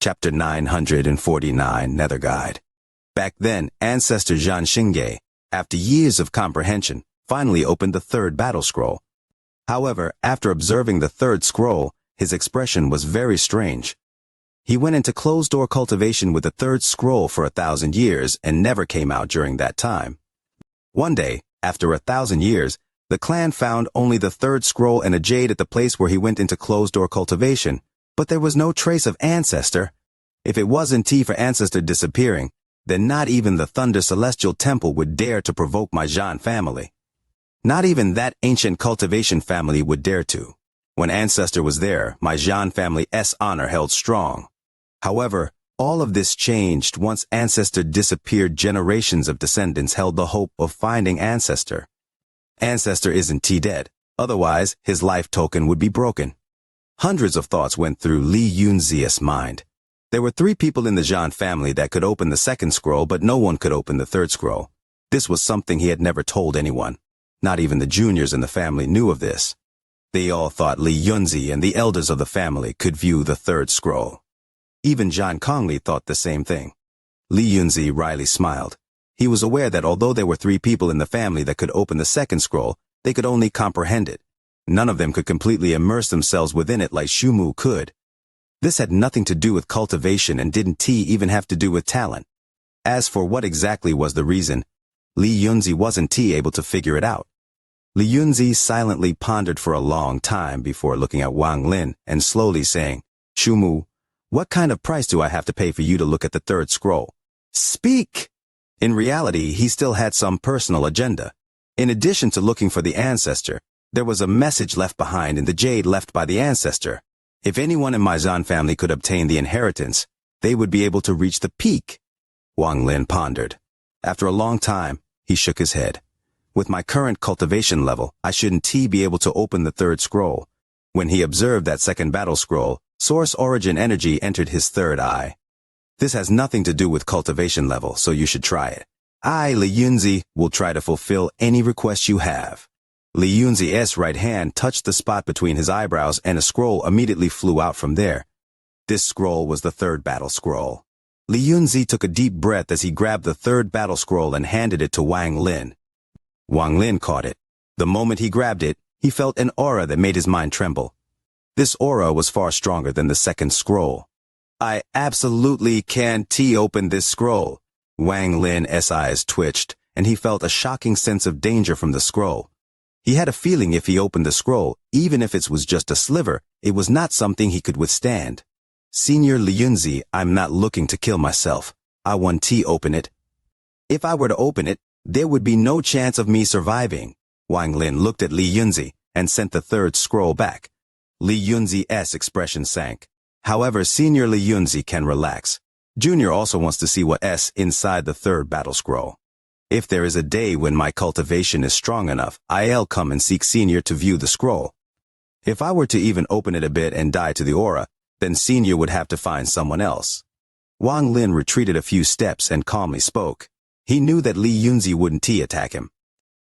Chapter 949, Nether Guide. Back then, Ancestor Xianxia, after years of comprehension, finally opened the third battle scroll. However, after observing the third scroll, his expression was very strange. He went into closed-door cultivation with the third scroll for 1,000 years and never came out during that time. One day, after 1,000 years, the clan found only the third scroll and a jade at the place where he went into closed-door cultivation, but there was no trace of Ancestor. If it wasn't T for Ancestor disappearing, then not even the Thunder Celestial Temple would dare to provoke my Zhan family. Not even that ancient cultivation family would dare to. When Ancestor was there, my Zhan family's honor held strong. However, all of this changed once Ancestor disappeared. Generations of descendants held the hope of finding Ancestor. Ancestor isn't T dead, otherwise his life token would be broken. Hundreds of thoughts went through Li Yunzi's mind. There were 3 people in the Zhan family that could open the second scroll, but no one could open the third scroll. This was something he had never told anyone. Not even the juniors in the family knew of this. They all thought Li Yunzi and the elders of the family could view the third scroll. Even Zhan Kongli thought the same thing. Li Yunzi wryly smiled. He was aware that although there were 3 people in the family that could open the second scroll, they could only comprehend it. None of them could completely immerse themselves within it like Shumu could. This had nothing to do with cultivation and didn't even have to do with talent. As for what exactly was the reason, Li Yunzi wasn't able to figure it out. Li Yunzi silently pondered for a long time before looking at Wang Lin and slowly saying, "Shumu, what kind of price do I have to pay for you to look at the third scroll? Speak!" In reality, he still had some personal agenda. In addition to looking for the Ancestor, there was a message left behind in the jade left by the Ancestor. If anyone in my Zhan family could obtain the inheritance, they would be able to reach the peak. Wang Lin pondered. After a long time, he shook his head. With my current cultivation level, I shouldn't be able to open the third scroll. When he observed that second battle scroll, source origin energy entered his third eye. This has nothing to do with cultivation level, so you should try it. I, Li Yunzi, will try to fulfill any request you have. Li Yunzi's right hand touched the spot between his eyebrows and a scroll immediately flew out from there. This scroll was the third battle scroll. Li Yunzi took a deep breath as he grabbed the third battle scroll and handed it to Wang Lin. Wang Lin caught it. The moment he grabbed it, he felt an aura that made his mind tremble. This aura was far stronger than the second scroll. I absolutely can't open this scroll. Wang Lin's eyes twitched, and he felt a shocking sense of danger from the scroll. He had a feeling if he opened the scroll, even if it was just a sliver, it was not something he could withstand. Senior Li Yunzi, I'm not looking to kill myself. I want to open it. If I were to open it, there would be no chance of me surviving. Wang Lin looked at Li Yunzi and sent the third scroll back. Li Yunzi's expression sank. However, Senior Li Yunzi can relax. Junior also wants to see what's inside the third battle scroll. If there is a day when my cultivation is strong enough, I'll come and seek Senior to view the scroll. If I were to even open it a bit and die to the aura, then Senior would have to find someone else. Wang Lin retreated a few steps and calmly spoke. He knew that Li Yunzi wouldn't attack him.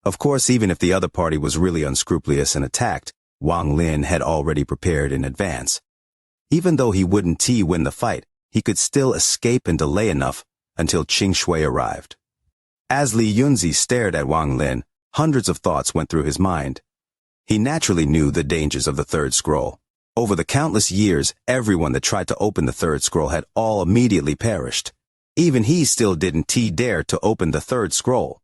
Of course, even if the other party was really unscrupulous and attacked, Wang Lin had already prepared in advance. Even though he wouldn't win the fight, he could still escape and delay enough until Xianxia arrived. As Li Yunzi stared at Wang Lin, hundreds of thoughts went through his mind. He naturally knew the dangers of the third scroll. Over the countless years, everyone that tried to open the third scroll had all immediately perished. Even he still didn't dare to open the third scroll.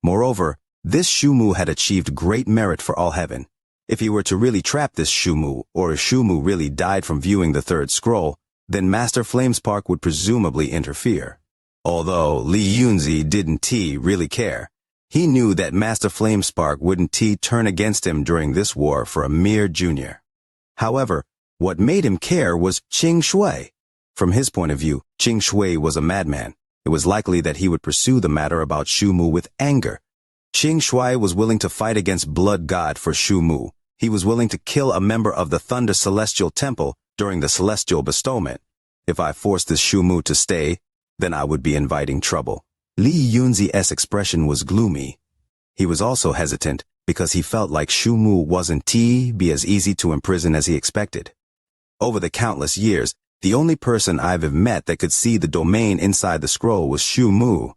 Moreover, this Shumu had achieved great merit for all heaven. If he were to really trap this Shumu, or if Shumu really died from viewing the third scroll, then Master Flamespark would presumably interfere. Although Li Yunzi didn't really care, he knew that Master Flamespark wouldn't turn against him during this war for a mere junior. However, what made him care was Xianxia. From his point of view, Xianxia was a madman. It was likely that he would pursue the matter about Shumu with anger. Xianxia was willing to fight against Blood God for Shumu. He was willing to kill a member of the Thunder Celestial Temple during the Celestial Bestowment. If I forced this Shumu to stay, then I would be inviting trouble. Li Yunzi's expression was gloomy. He was also hesitant because he felt like Shumu wasn't be as easy to imprison as he expected. Over the countless years, The only person I've ever met that could see the domain inside the scroll was Shu Mu.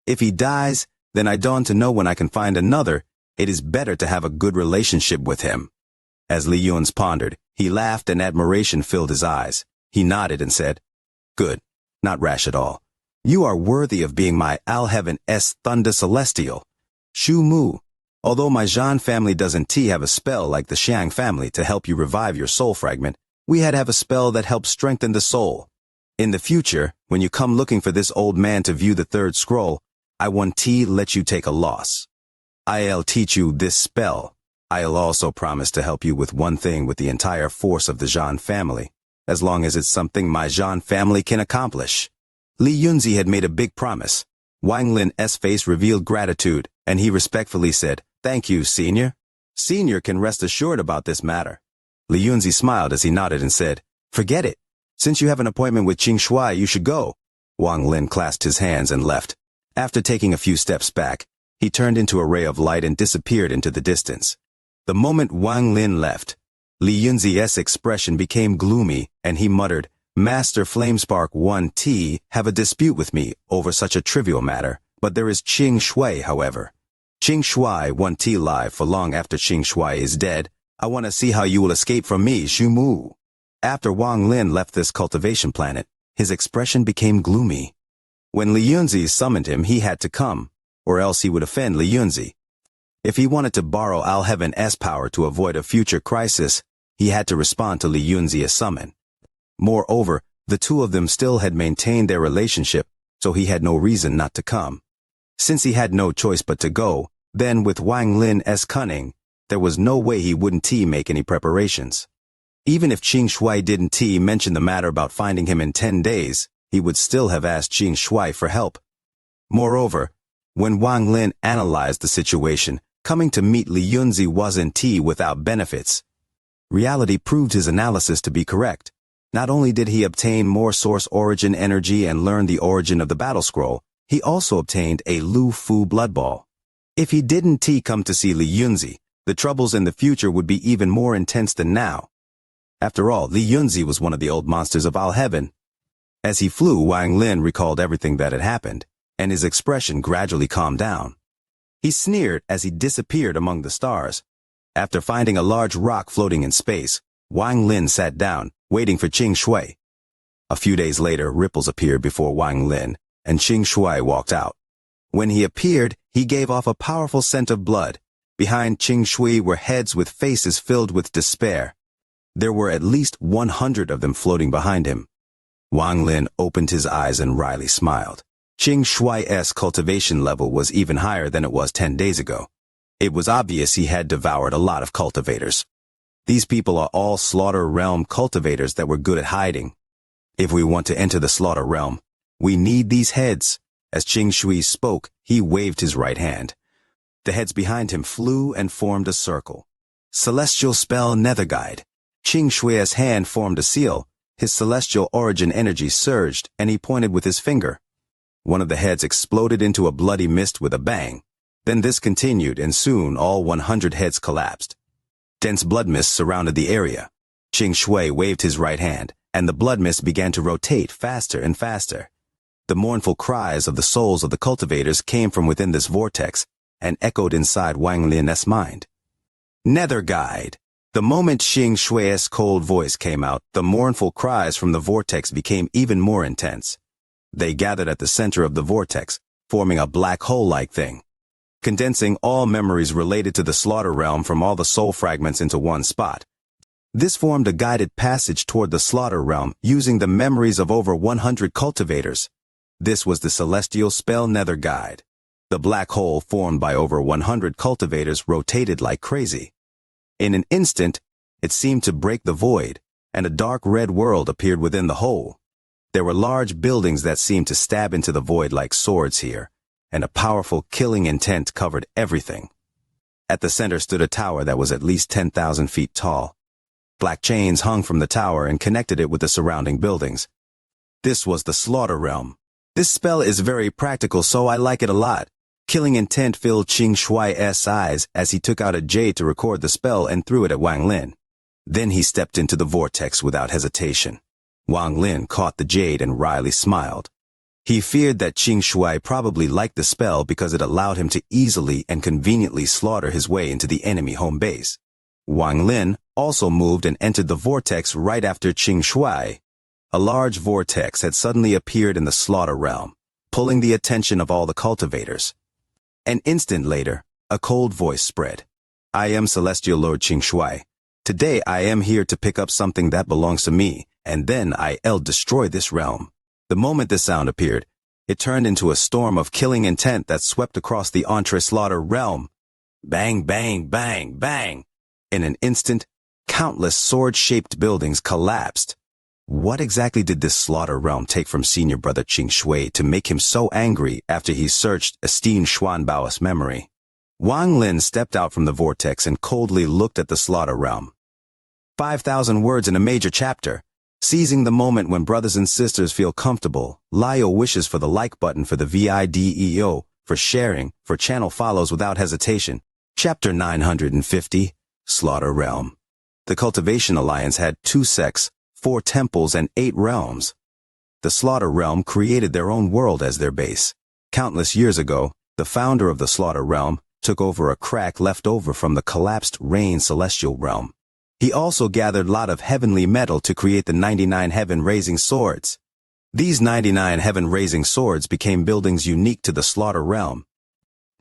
If he dies, then I dawn to know when I can find another, it is better to have a good relationship with him. As Li Yun's pondered, he laughed and admiration filled his eyes. He nodded and said, "Good, not rash at all. You are worthy of being my Al-Heaven-S Thunder Celestial. Shu Mu, although my Zhan family doesn't have a spell like the Xiang family to help you revive your soul fragment, we had have a spell that helps strengthen the soul. In the future, when you come looking for this old man to view the third scroll, I want let you take a loss. I'll teach you this spell. I'll also promise to help you with one thing with the entire force of the Zhan family, as long as it's something my Zhan family can accomplish." Li Yunzi had made a big promise. Wang Lin's face revealed gratitude, and he respectfully said, "Thank you, Senior. Senior can rest assured about this matter." Li Yunzi smiled as he nodded and said, "Forget it. Since you have an appointment with Qing Shuai, you should go." Wang Lin clasped his hands and left. After taking a few steps back, he turned into a ray of light and disappeared into the distance. The moment Wang Lin left, Li Yunzi's expression became gloomy, and he muttered, "Master Flamespark 1T have a dispute with me over such a trivial matter, but there is Qing Shui, however. Qing Shui 1T live for long after Qing Shui is dead. I want to see how you will escape from me, Shu Mu." After Wang Lin left this cultivation planet, his expression became gloomy. When Li Yunzi summoned him, he had to come, or else he would offend Li Yunzi. If he wanted to borrow Al-Heaven-S power to avoid a future crisis, he had to respond to Li Yunzi's summon. Moreover, the two of them still had maintained their relationship, so he had no reason not to come. Since he had no choice but to go, then with Wang Lin's cunning, there was no way he wouldn't make any preparations. Even if Qing Shui didn't mention the matter about finding him in 10 days, he would still have asked Qing Shui for help. Moreover, when Wang Lin analyzed the situation, coming to meet Li Yunzi wasn't without benefits. Reality proved his analysis to be correct. Not only did he obtain more source origin energy and learn the origin of the battle scroll, he also obtained a Lu Fu blood ball. If he didn't come to see Li Yunzi, the troubles in the future would be even more intense than now. After all, Li Yunzi was one of the old monsters of Al-Heaven. As he flew, Wang Lin recalled everything that had happened, and his expression gradually calmed down. He sneered as he disappeared among the stars. After finding a large rock floating in space, Wang Lin sat down, waiting for Qing Shui. A few days later, ripples appeared before Wang Lin, and Qing Shui walked out. When he appeared, he gave off a powerful scent of blood. Behind Qing Shui were heads with faces filled with despair. There were at least 100 of them floating behind him. Wang Lin opened his eyes and wryly smiled. Qing Shui's cultivation level was even higher than it was 10 days ago. It was obvious he had devoured a lot of cultivators. These people are all Slaughter Realm cultivators that were good at hiding. If we want to enter the Slaughter Realm, we need these heads. As Qing Shui spoke, he waved his right hand. The heads behind him flew and formed a circle. Celestial Spell Nether Guide. Qing Shui's hand formed a seal. His celestial origin energy surged, and he pointed with his finger. One of the heads exploded into a bloody mist with a bang. Then this continued, and soon all 100 heads collapsed. Dense blood mist surrounded the area. Qing Shui waved his right hand, and the blood mist began to rotate faster and faster. The mournful cries of the souls of the cultivators came from within this vortex, and echoed inside Wang Lin's mind. Nether Guide. The moment Qing Shui's cold voice came out, the mournful cries from the vortex became even more intense. They gathered at the center of the vortex, forming a black hole-like thing, condensing all memories related to the Slaughter Realm from all the soul fragments into one spot. This formed a guided passage toward the Slaughter Realm using the memories of over 100 cultivators. This was the Celestial Spell Nether Guide. The black hole formed by over 100 cultivators rotated like crazy. In an instant, it seemed to break the void, and a dark red world appeared within the hole. There were large buildings that seemed to stab into the void like swords here, and a powerful killing intent covered everything. At the center stood a tower that was at least 10,000 feet tall. Black chains hung from the tower and connected it with the surrounding buildings. This was the Slaughter Realm. This spell is very practical, so I like it a lot. Killing intent filled Qing Shui's eyes as he took out a jade to record the spell and threw it at Wang Lin. Then he stepped into the vortex without hesitation. Wang Lin caught the jade and wryly smiled. He feared that Qing Shui probably liked the spell because it allowed him to easily and conveniently slaughter his way into the enemy home base. Wang Lin also moved and entered the vortex right after Qing Shui. A large vortex had suddenly appeared in the slaughter realm, pulling the attention of all the cultivators. An instant later, a cold voice spread. I am Celestial Lord Qing Shui. Today I am here to pick up something that belongs to me, and then I'll destroy this realm. The moment the sound appeared, it turned into a storm of killing intent that swept across the entre-slaughter realm. Bang, bang, bang, bang. In an instant, countless sword-shaped buildings collapsed. What exactly did this slaughter realm take from senior brother Qing Shui to make him so angry after he searched esteemed Xuanbao's memory? Wang Lin stepped out from the vortex and coldly looked at the slaughter realm. 5,000 words in a major chapter. Seizing the moment when brothers and sisters feel comfortable, Lio wishes for the like button for the video, for sharing, for channel follows without hesitation. Chapter 950, Slaughter Realm. The Cultivation Alliance had 2 sects, 4 temples, and 8 realms. The Slaughter Realm created their own world as their base. Countless years ago, the founder of the Slaughter Realm took over a crack left over from the collapsed Rain Celestial Realm. He also gathered a lot of heavenly metal to create the 99 heaven-raising swords. These 99 heaven-raising swords became buildings unique to the Slaughter Realm.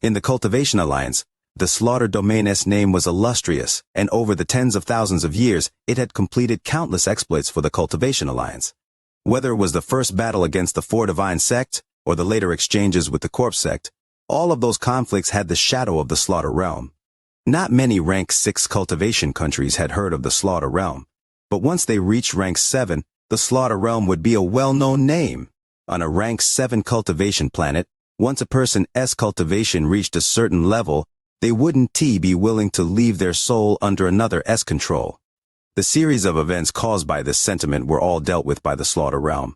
In the Cultivation Alliance, the Slaughter Domain's name was illustrious, and over the tens of thousands of years, it had completed countless exploits for the Cultivation Alliance. Whether it was the first battle against the 4 Divine Sect, or the later exchanges with the Corpse Sect, all of those conflicts had the shadow of the Slaughter Realm. Not many rank 6 cultivation countries had heard of the Slaughter Realm, but once they reached rank 7, the Slaughter Realm would be a well-known name. On a rank 7 cultivation planet, once a person's cultivation reached a certain level, they wouldn't be willing to leave their soul under another's control. The series of events caused by this sentiment were all dealt with by the Slaughter Realm.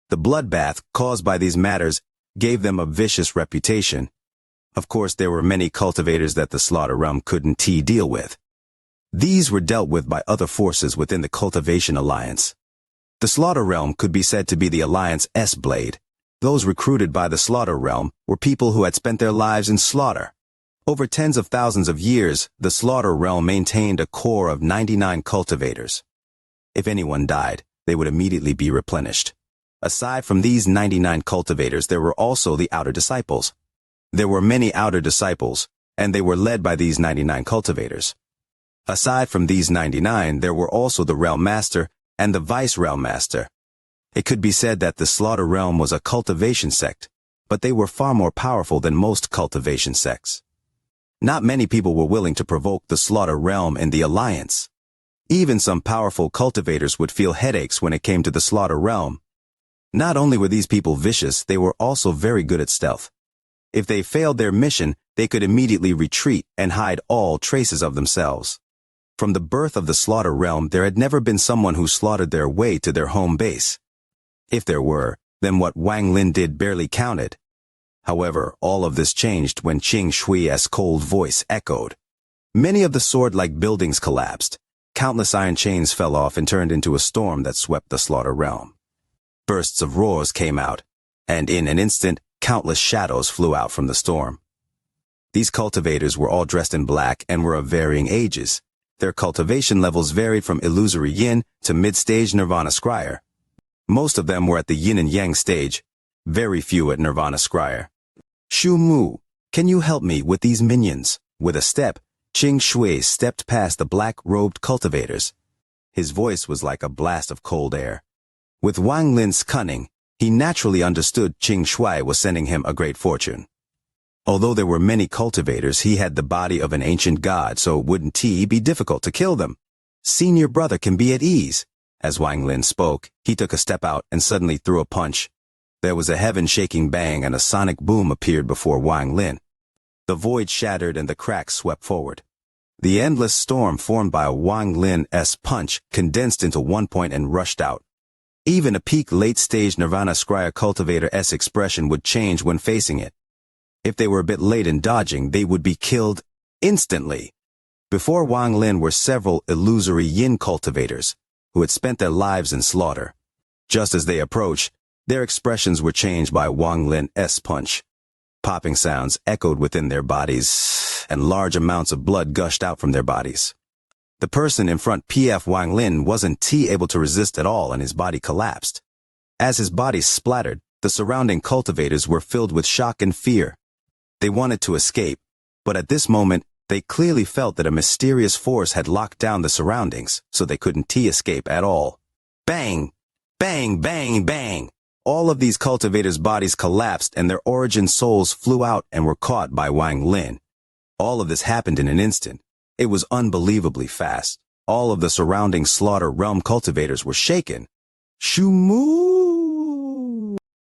The bloodbath caused by these matters gave them a vicious reputation. Of course, there were many cultivators that the Slaughter Realm couldn't deal with. These were dealt with by other forces within the Cultivation Alliance. The Slaughter Realm could be said to be the Alliance's blade. Those recruited by the Slaughter Realm were people who had spent their lives in slaughter. Over tens of thousands of years, the Slaughter Realm maintained a core of 99 cultivators. If anyone died, they would immediately be replenished. Aside from these 99 cultivators, there were also the Outer Disciples. There were many Outer Disciples, and they were led by these 99 cultivators. Aside from these 99, there were also the Realm Master and the Vice Realm Master. It could be said that the Slaughter Realm was a cultivation sect, but they were far more powerful than most cultivation sects. Not many people were willing to provoke the Slaughter Realm in the Alliance. Even some powerful cultivators would feel headaches when it came to the Slaughter Realm. Not only were these people vicious, they were also very good at stealth. If they failed their mission, they could immediately retreat and hide all traces of themselves. From the birth of the Slaughter Realm, there had never been someone who slaughtered their way to their home base. If there were, then what Wang Lin did barely counted. However, all of this changed when Qing Shui's cold voice echoed. Many of the sword-like buildings collapsed. Countless iron chains fell off and turned into a storm that swept the Slaughter Realm. Bursts of roars came out, and in an instant, countless shadows flew out from the storm. These cultivators were all dressed in black and were of varying ages. Their cultivation levels varied from illusory yin to mid-stage nirvana scryer. Most of them were at the yin and yang stage, very few at nirvana scryer. Shu Mu, can you help me with these minions? With a step, Qing Shui stepped past the black-robed cultivators. His voice was like a blast of cold air. With Wang Lin's cunning, he naturally understood Qing Shui was sending him a great fortune. Although there were many cultivators, he had the body of an ancient god, so wouldn't it be difficult to kill them? Senior brother can be at ease. As Wang Lin spoke, he took a step out and suddenly threw a punch. There was a heaven-shaking bang and a sonic boom appeared before Wang Lin. The void shattered and the cracks swept forward. The endless storm formed by Wang Lin's punch condensed into one point and rushed out. Even a peak late-stage Nirvana Scryer cultivator's expression would change when facing it. If they were a bit late in dodging, they would be killed instantly. Before Wang Lin were several illusory yin cultivators, who had spent their lives in slaughter. Just as they approached, their expressions were changed by Wang Lin's punch. Popping sounds echoed within their bodies, and large amounts of blood gushed out from their bodies. The person in front PF Wang Lin wasn't able to resist at all, and his body collapsed. As his body splattered, the surrounding cultivators were filled with shock and fear. They wanted to escape, but at this moment, they clearly felt that a mysterious force had locked down the surroundings, so they couldn't escape at all. Bang! Bang! Bang! Bang! All of these cultivators' bodies collapsed and their origin souls flew out and were caught by Wang Lin. All of this happened in an instant. It was unbelievably fast. All of the surrounding slaughter realm cultivators were shaken. Shumu!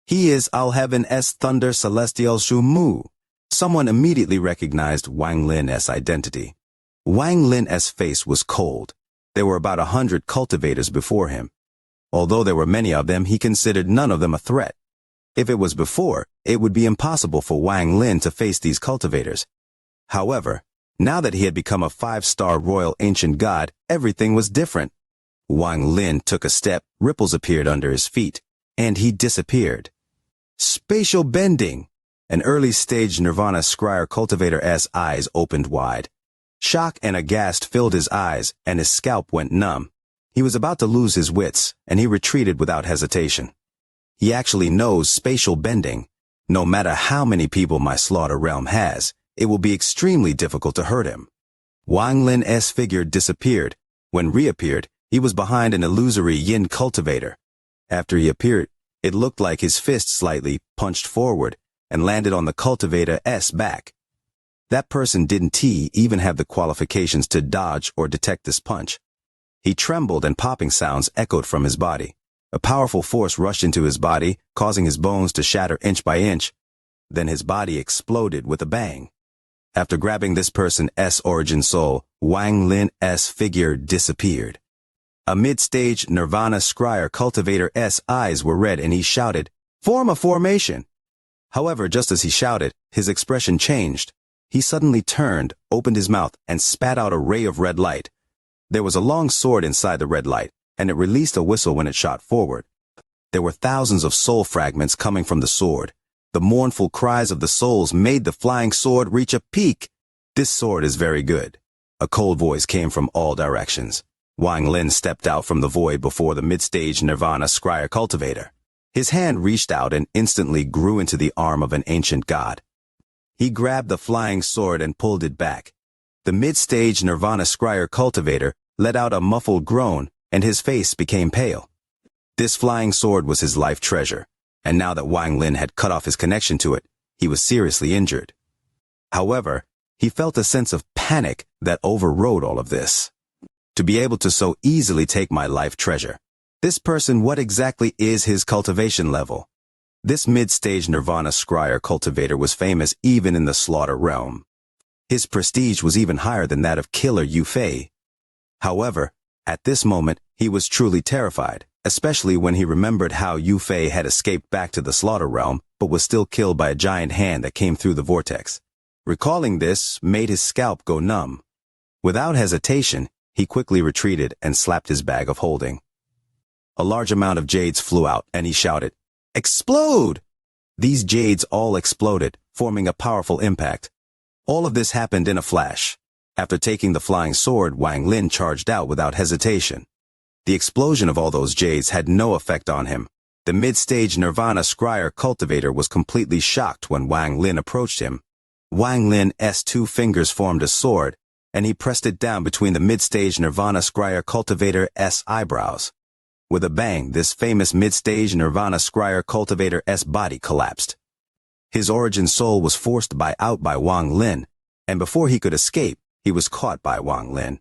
He is Alheaven's Thunder Celestial Shumu. Someone immediately recognized Wang Lin's identity. Wang Lin's face was cold. There were about 100 cultivators before him. Although there were many of them, he considered none of them a threat. If it was before, it would be impossible for Wang Lin to face these cultivators. However, now that he had become a 5-star royal ancient god, everything was different. Wang Lin took a step, ripples appeared under his feet, and he disappeared. Spatial bending! An early-stage Nirvana Scryer cultivator's eyes opened wide. Shock and aghast filled his eyes, and his scalp went numb. He was about to lose his wits, and he retreated without hesitation. He actually knows spatial bending. No matter how many people my slaughter realm has, it will be extremely difficult to hurt him. Wang Lin's figure disappeared. When reappeared, he was behind an illusory yin cultivator. After he appeared, it looked like his fist slightly punched forward and landed on the cultivator's back. That person didn't even have the qualifications to dodge or detect this punch. He trembled and popping sounds echoed from his body. A powerful force rushed into his body, causing his bones to shatter inch by inch. Then his body exploded with a bang. After grabbing this person's origin soul, Wang Lin's figure disappeared. A mid-stage Nirvana Scryer cultivator's eyes were red and he shouted, "Form a formation!" However, just as he shouted, his expression changed. He suddenly turned, opened his mouth, and spat out a ray of red light. There was a long sword inside the red light, and it released a whistle when it shot forward. There were thousands of soul fragments coming from the sword. The mournful cries of the souls made the flying sword reach a peak. "This sword is very good." A cold voice came from all directions. Wang Lin stepped out from the void before the mid-stage Nirvana Scryer cultivator. His hand reached out and instantly grew into the arm of an ancient god. He grabbed the flying sword and pulled it back. The mid-stage Nirvana Scryer cultivator let out a muffled groan, and his face became pale. This flying sword was his life treasure, and now that Wang Lin had cut off his connection to it, he was seriously injured. However, he felt a sense of panic that overrode all of this. To be able to so easily take my life treasure. This person, what exactly is his cultivation level? This mid-stage Nirvana Scryer cultivator was famous even in the slaughter realm. His prestige was even higher than that of Killer Yu Fei. However, at this moment, he was truly terrified, especially when he remembered how Yu Fei had escaped back to the slaughter realm, but was still killed by a giant hand that came through the vortex. Recalling this made his scalp go numb. Without hesitation, he quickly retreated and slapped his bag of holding. A large amount of jades flew out, and he shouted, "Explode!" These jades all exploded, forming a powerful impact. All of this happened in a flash. After taking the flying sword, Wang Lin charged out without hesitation. The explosion of all those jades had no effect on him. The mid-stage Nirvana Scryer cultivator was completely shocked when Wang Lin approached him. Wang Lin's 2 fingers formed a sword, and he pressed it down between the mid-stage Nirvana Scryer cultivator's eyebrows. With a bang, this famous mid-stage Nirvana Scryer cultivator's body collapsed. His origin soul was forced out by Wang Lin, and before he could escape, he was caught by Wang Lin.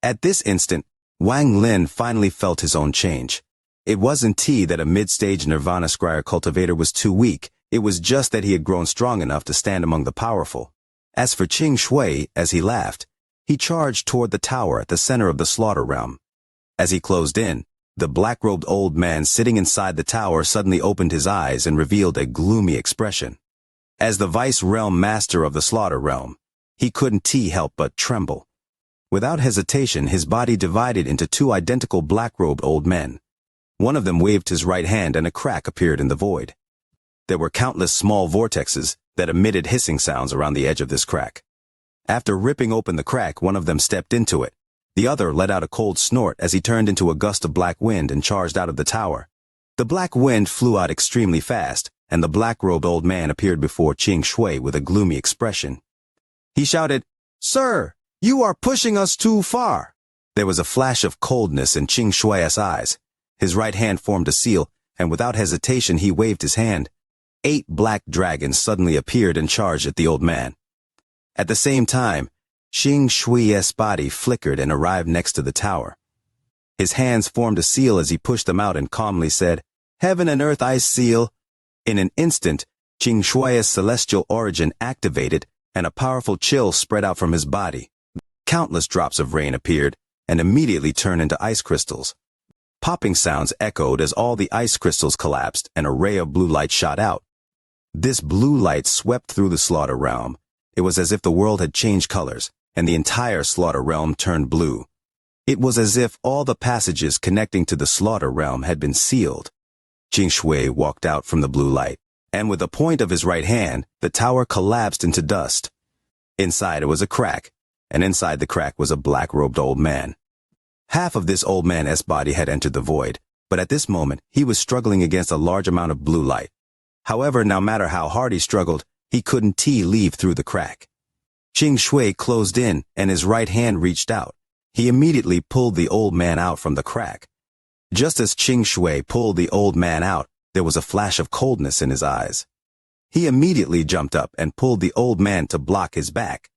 At this instant, Wang Lin finally felt his own change. It wasn't that a mid-stage Nirvana Scryer cultivator was too weak, it was just that he had grown strong enough to stand among the powerful. As for Qing Shui, as he laughed, he charged toward the tower at the center of the slaughter realm. As he closed in, the black-robed old man sitting inside the tower suddenly opened his eyes and revealed a gloomy expression. As the vice-realm master of the slaughter realm, he couldn't help but tremble. Without hesitation, his body divided into 2 identical black-robed old men. One of them waved his right hand and a crack appeared in the void. There were countless small vortexes that emitted hissing sounds around the edge of this crack. After ripping open the crack, one of them stepped into it. The other let out a cold snort as he turned into a gust of black wind and charged out of the tower. The black wind flew out extremely fast, and the black-robed old man appeared before Qing Shui with a gloomy expression. He shouted, "Sir, you are pushing us too far." There was a flash of coldness in Qing Shui's eyes. His right hand formed a seal, and without hesitation he waved his hand. 8 black dragons suddenly appeared and charged at the old man. At the same time, Qing Shui's body flickered and arrived next to the tower. His hands formed a seal as he pushed them out and calmly said, "Heaven and earth ice seal." In an instant, Qing Shui's celestial origin activated, and a powerful chill spread out from his body. Countless drops of rain appeared, and immediately turned into ice crystals. Popping sounds echoed as all the ice crystals collapsed and a ray of blue light shot out. This blue light swept through the slaughter realm. It was as if the world had changed colors, and the entire slaughter realm turned blue. It was as if all the passages connecting to the slaughter realm had been sealed. Qing Shui walked out from the blue light, and with the point of his right hand, the tower collapsed into dust. Inside it was a crack, and inside the crack was a black-robed old man. Half of this old man's body had entered the void, but at this moment he was struggling against a large amount of blue light. However, no matter how hard he struggled, he couldn't leave through the crack. Qing Shui closed in, and his right hand reached out. He immediately pulled the old man out from the crack. Just as Qing Shui pulled the old man out, there was a flash of coldness in his eyes. He immediately jumped up and pulled the old man to block his back.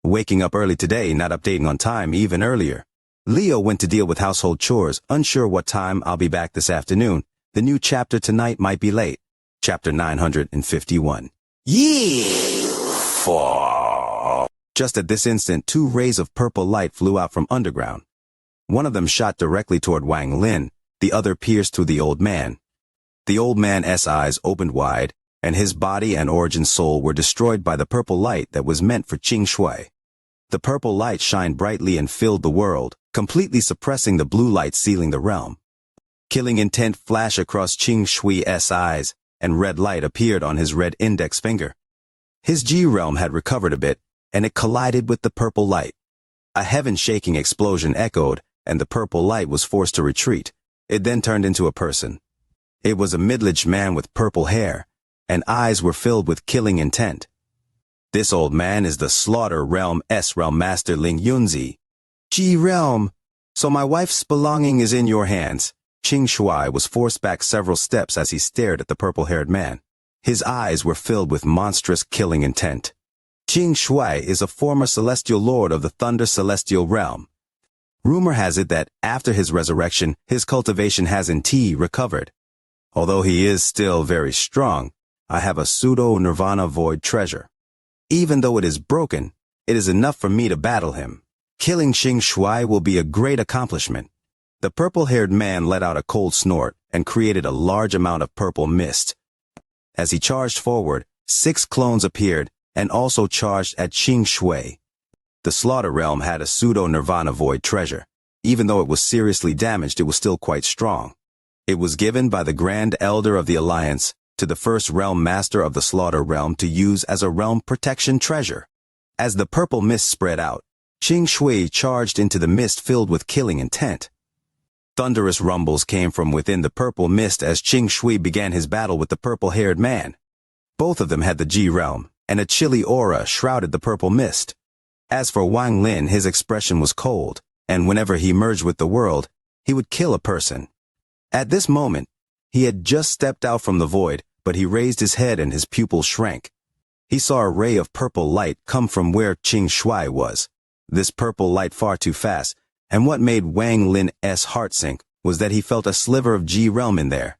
Waking up early today, not updating on time even earlier. Leo went to deal with household chores, unsure what time I'll be back this afternoon. The new chapter tonight might be late. Chapter 951. Yeah! Just at this instant, 2 rays of purple light flew out from underground. One of them shot directly toward Wang Lin, the other pierced through the old man. The old man's eyes opened wide, and his body and origin soul were destroyed by the purple light that was meant for Qing Shui. The purple light shined brightly and filled the world, completely suppressing the blue light sealing the realm. Killing intent flashed across Qing Shui's eyes, and red light appeared on his red index finger. His G realm had recovered a bit, and it collided with the purple light. A heaven-shaking explosion echoed, and the purple light was forced to retreat. It then turned into a person. It was a middle-aged man with purple hair, and eyes were filled with killing intent. This old man is the Slaughter Realm S-Realm Master Ling Yunzi. G Realm, so my wife's belonging is in your hands. Qing Shui was forced back several steps as he stared at the purple-haired man. His eyes were filled with monstrous killing intent. Qing Shui is a former celestial lord of the Thunder Celestial Realm. Rumor has it that after his resurrection, his cultivation has indeed recovered. Although he is still very strong, I have a pseudo-Nirvana Void treasure. Even though it is broken, it is enough for me to battle him. Killing Qing Shui will be a great accomplishment. The purple-haired man let out a cold snort and created a large amount of purple mist. As he charged forward, 6 clones appeared and also charged at Qing Shui. The Slaughter Realm had a pseudo-Nirvana Void treasure. Even though it was seriously damaged, it was still quite strong. It was given by the Grand Elder of the Alliance to the first Realm Master of the Slaughter Realm to use as a realm protection treasure. As the purple mist spread out, Qing Shui charged into the mist filled with killing intent. Thunderous rumbles came from within the purple mist as Qing Shui began his battle with the purple-haired man. Both of them had the G realm, and a chilly aura shrouded the purple mist. As for Wang Lin, his expression was cold, and whenever he merged with the world, he would kill a person. At this moment, he had just stepped out from the void, but he raised his head and his pupils shrank. He saw a ray of purple light come from where Qing Shui was. This purple light far too fast, and what made Wang Lin's heart sink was that he felt a sliver of G realm in there.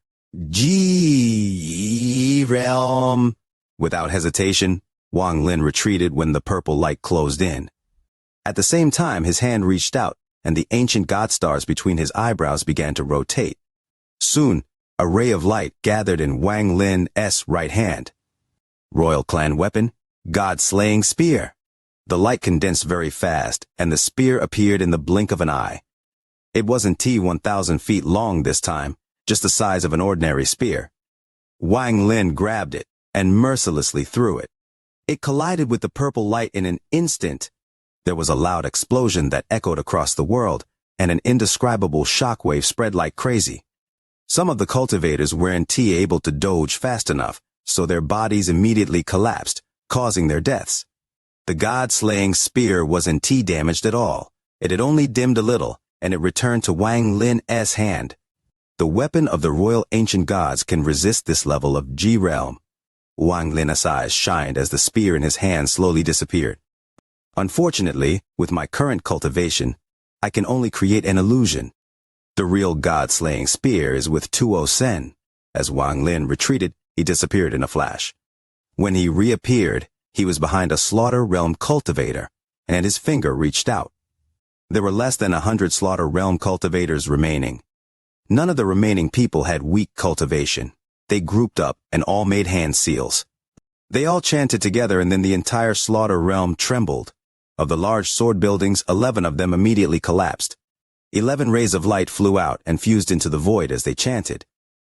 G realm. Without hesitation, Wang Lin retreated when the purple light closed in. At the same time, his hand reached out, and the ancient god stars between his eyebrows began to rotate. Soon, a ray of light gathered in Wang Lin's right hand. Royal clan weapon, God-slaying spear. The light condensed very fast, and the spear appeared in the blink of an eye. It wasn't 1,000 feet long this time, just the size of an ordinary spear. Wang Lin grabbed it and mercilessly threw it. It collided with the purple light in an instant. There was a loud explosion that echoed across the world, and an indescribable shockwave spread like crazy. Some of the cultivators weren't able to dodge fast enough, so their bodies immediately collapsed, causing their deaths. The god-slaying spear wasn't damaged at all. It had only dimmed a little, and it returned to Wang Lin's hand. The weapon of the royal ancient gods can resist this level of G-realm. Wang Lin's eyes shined as the spear in his hand slowly disappeared. Unfortunately, with my current cultivation, I can only create an illusion. The real god-slaying spear is with Tuo Sen. As Wang Lin retreated, he disappeared in a flash. When he reappeared, he was behind a Slaughter Realm cultivator, and his finger reached out. There were less than 100 Slaughter Realm cultivators remaining. None of the remaining people had weak cultivation. They grouped up and all made hand seals. They all chanted together, and then the entire Slaughter Realm trembled. Of the large sword buildings, 11 of them immediately collapsed. 11 rays of light flew out and fused into the void as they chanted.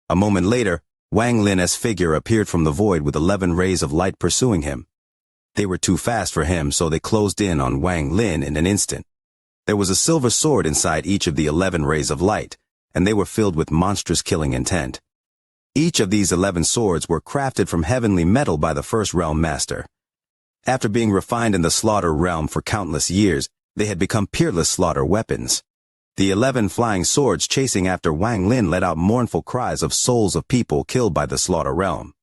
A moment later, Wang Lin's figure appeared from the void with 11 rays of light pursuing him. They were too fast for him, so they closed in on Wang Lin in an instant. There was a silver sword inside each of the 11 rays of light, and they were filled with monstrous killing intent. Each of these 11 swords were crafted from heavenly metal by the first realm master. After being refined in the Slaughter Realm for countless years, they had become peerless slaughter weapons. The 11 flying swords chasing after Wang Lin let out mournful cries of souls of people killed by the Slaughter Realm.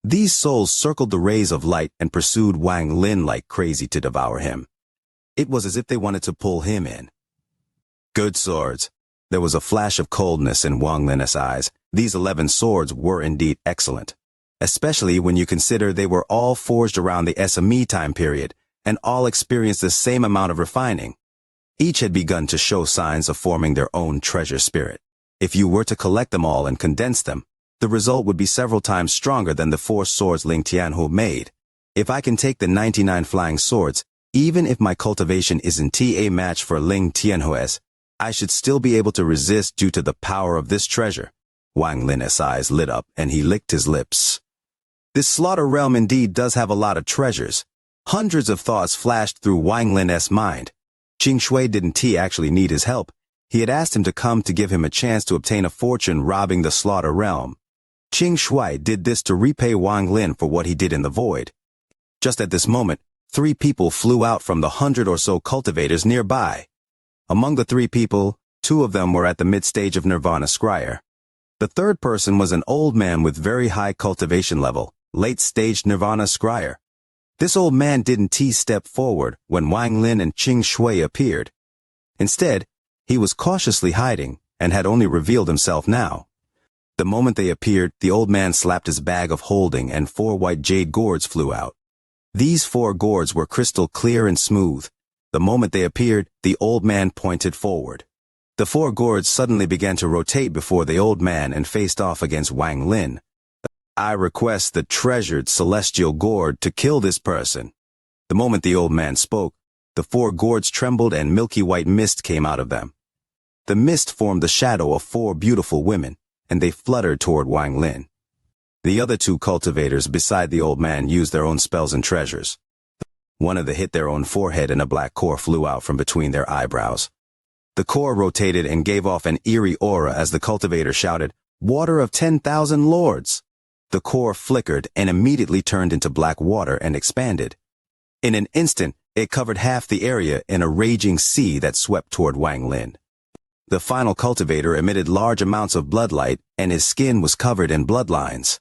These souls circled the rays of light and pursued Wang Lin like crazy to devour him. It was as if they wanted to pull him in. Good swords. There was a flash of coldness in Wang Lin's eyes. These 11 swords were indeed excellent, especially when you consider they were all forged around the SME time period, and all experienced the same amount of refining. Each had begun to show signs of forming their own treasure spirit. If you were to collect them all and condense them, the result would be several times stronger than the 4 swords Ling Tianhu made. If I can take the 99 flying swords, even if my cultivation isn't a match for Ling Tianhu's, I should still be able to resist due to the power of this treasure. Wang Lin's eyes lit up and he licked his lips. This Slaughter Realm indeed does have a lot of treasures. Hundreds of thoughts flashed through Wang Lin's mind. Qing Shui didn't actually need his help. He had asked him to come to give him a chance to obtain a fortune robbing the Slaughter Realm. Qing Shui did this to repay Wang Lin for what he did in the void. Just at this moment, 3 people flew out from the 100 or so cultivators nearby. Among the 3 people, 2 of them were at the mid-stage of Nirvana Scryer. The third person was an old man with very high cultivation level, late-stage Nirvana Scryer. This old man didn't step forward when Wang Lin and Qing Shui appeared. Instead, he was cautiously hiding and had only revealed himself now. The moment they appeared, the old man slapped his bag of holding and 4 white jade gourds flew out. These 4 gourds were crystal clear and smooth. The moment they appeared, the old man pointed forward. The 4 gourds suddenly began to rotate before the old man and faced off against Wang Lin. I request the treasured celestial gourd to kill this person. The moment the old man spoke, the 4 gourds trembled and milky white mist came out of them. The mist formed the shadow of 4 beautiful women, and they fluttered toward Wang Lin. The other 2 cultivators beside the old man used their own spells and treasures. One of them hit their own forehead and a black core flew out from between their eyebrows. The core rotated and gave off an eerie aura as the cultivator shouted, "Water of 10,000 lords!" The core flickered and immediately turned into black water and expanded. In an instant, it covered half the area in a raging sea that swept toward Wang Lin. The final cultivator emitted large amounts of bloodlight, and his skin was covered in bloodlines.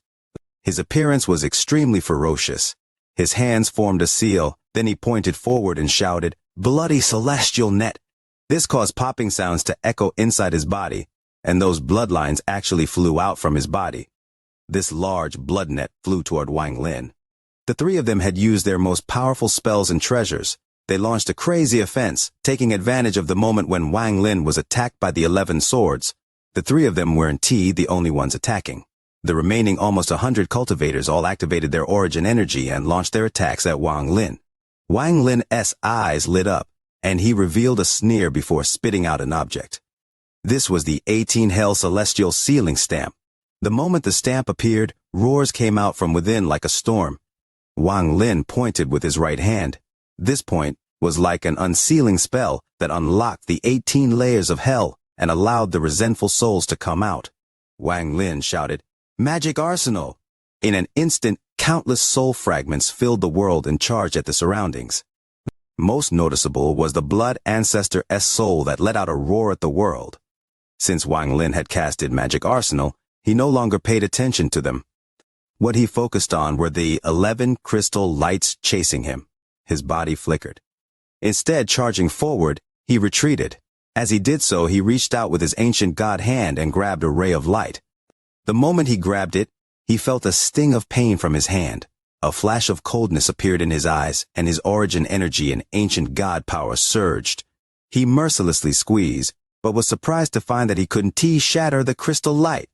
His appearance was extremely ferocious. His hands formed a seal, then he pointed forward and shouted, "Bloody celestial net!" This caused popping sounds to echo inside his body, and those bloodlines actually flew out from his body. This large blood net flew toward Wang Lin. The 3 of them had used their most powerful spells and treasures. They launched a crazy offense, taking advantage of the moment when Wang Lin was attacked by the 11 swords. The 3 of them weren't the only ones attacking. The remaining almost 100 cultivators all activated their origin energy and launched their attacks at Wang Lin. Wang Lin's eyes lit up, and he revealed a sneer before spitting out an object. This was the 18 Hell Celestial Sealing Stamp. The moment the stamp appeared, roars came out from within like a storm. Wang Lin pointed with his right hand. This point was like an unsealing spell that unlocked the 18 layers of hell and allowed the resentful souls to come out. Wang Lin shouted, "Magic Arsenal!" In an instant, countless soul fragments filled the world and charged at the surroundings. Most noticeable was the Blood Ancestor S soul that let out a roar at the world. Since Wang Lin had casted Magic Arsenal, he no longer paid attention to them. What he focused on were the 11 crystal lights chasing him. His body flickered. Instead, charging forward, he retreated. As he did so, he reached out with his ancient god hand and grabbed a ray of light. The moment he grabbed it, he felt a sting of pain from his hand. A flash of coldness appeared in his eyes, and his origin energy and ancient god power surged. He mercilessly squeezed, but was surprised to find that he couldn't shatter the crystal light.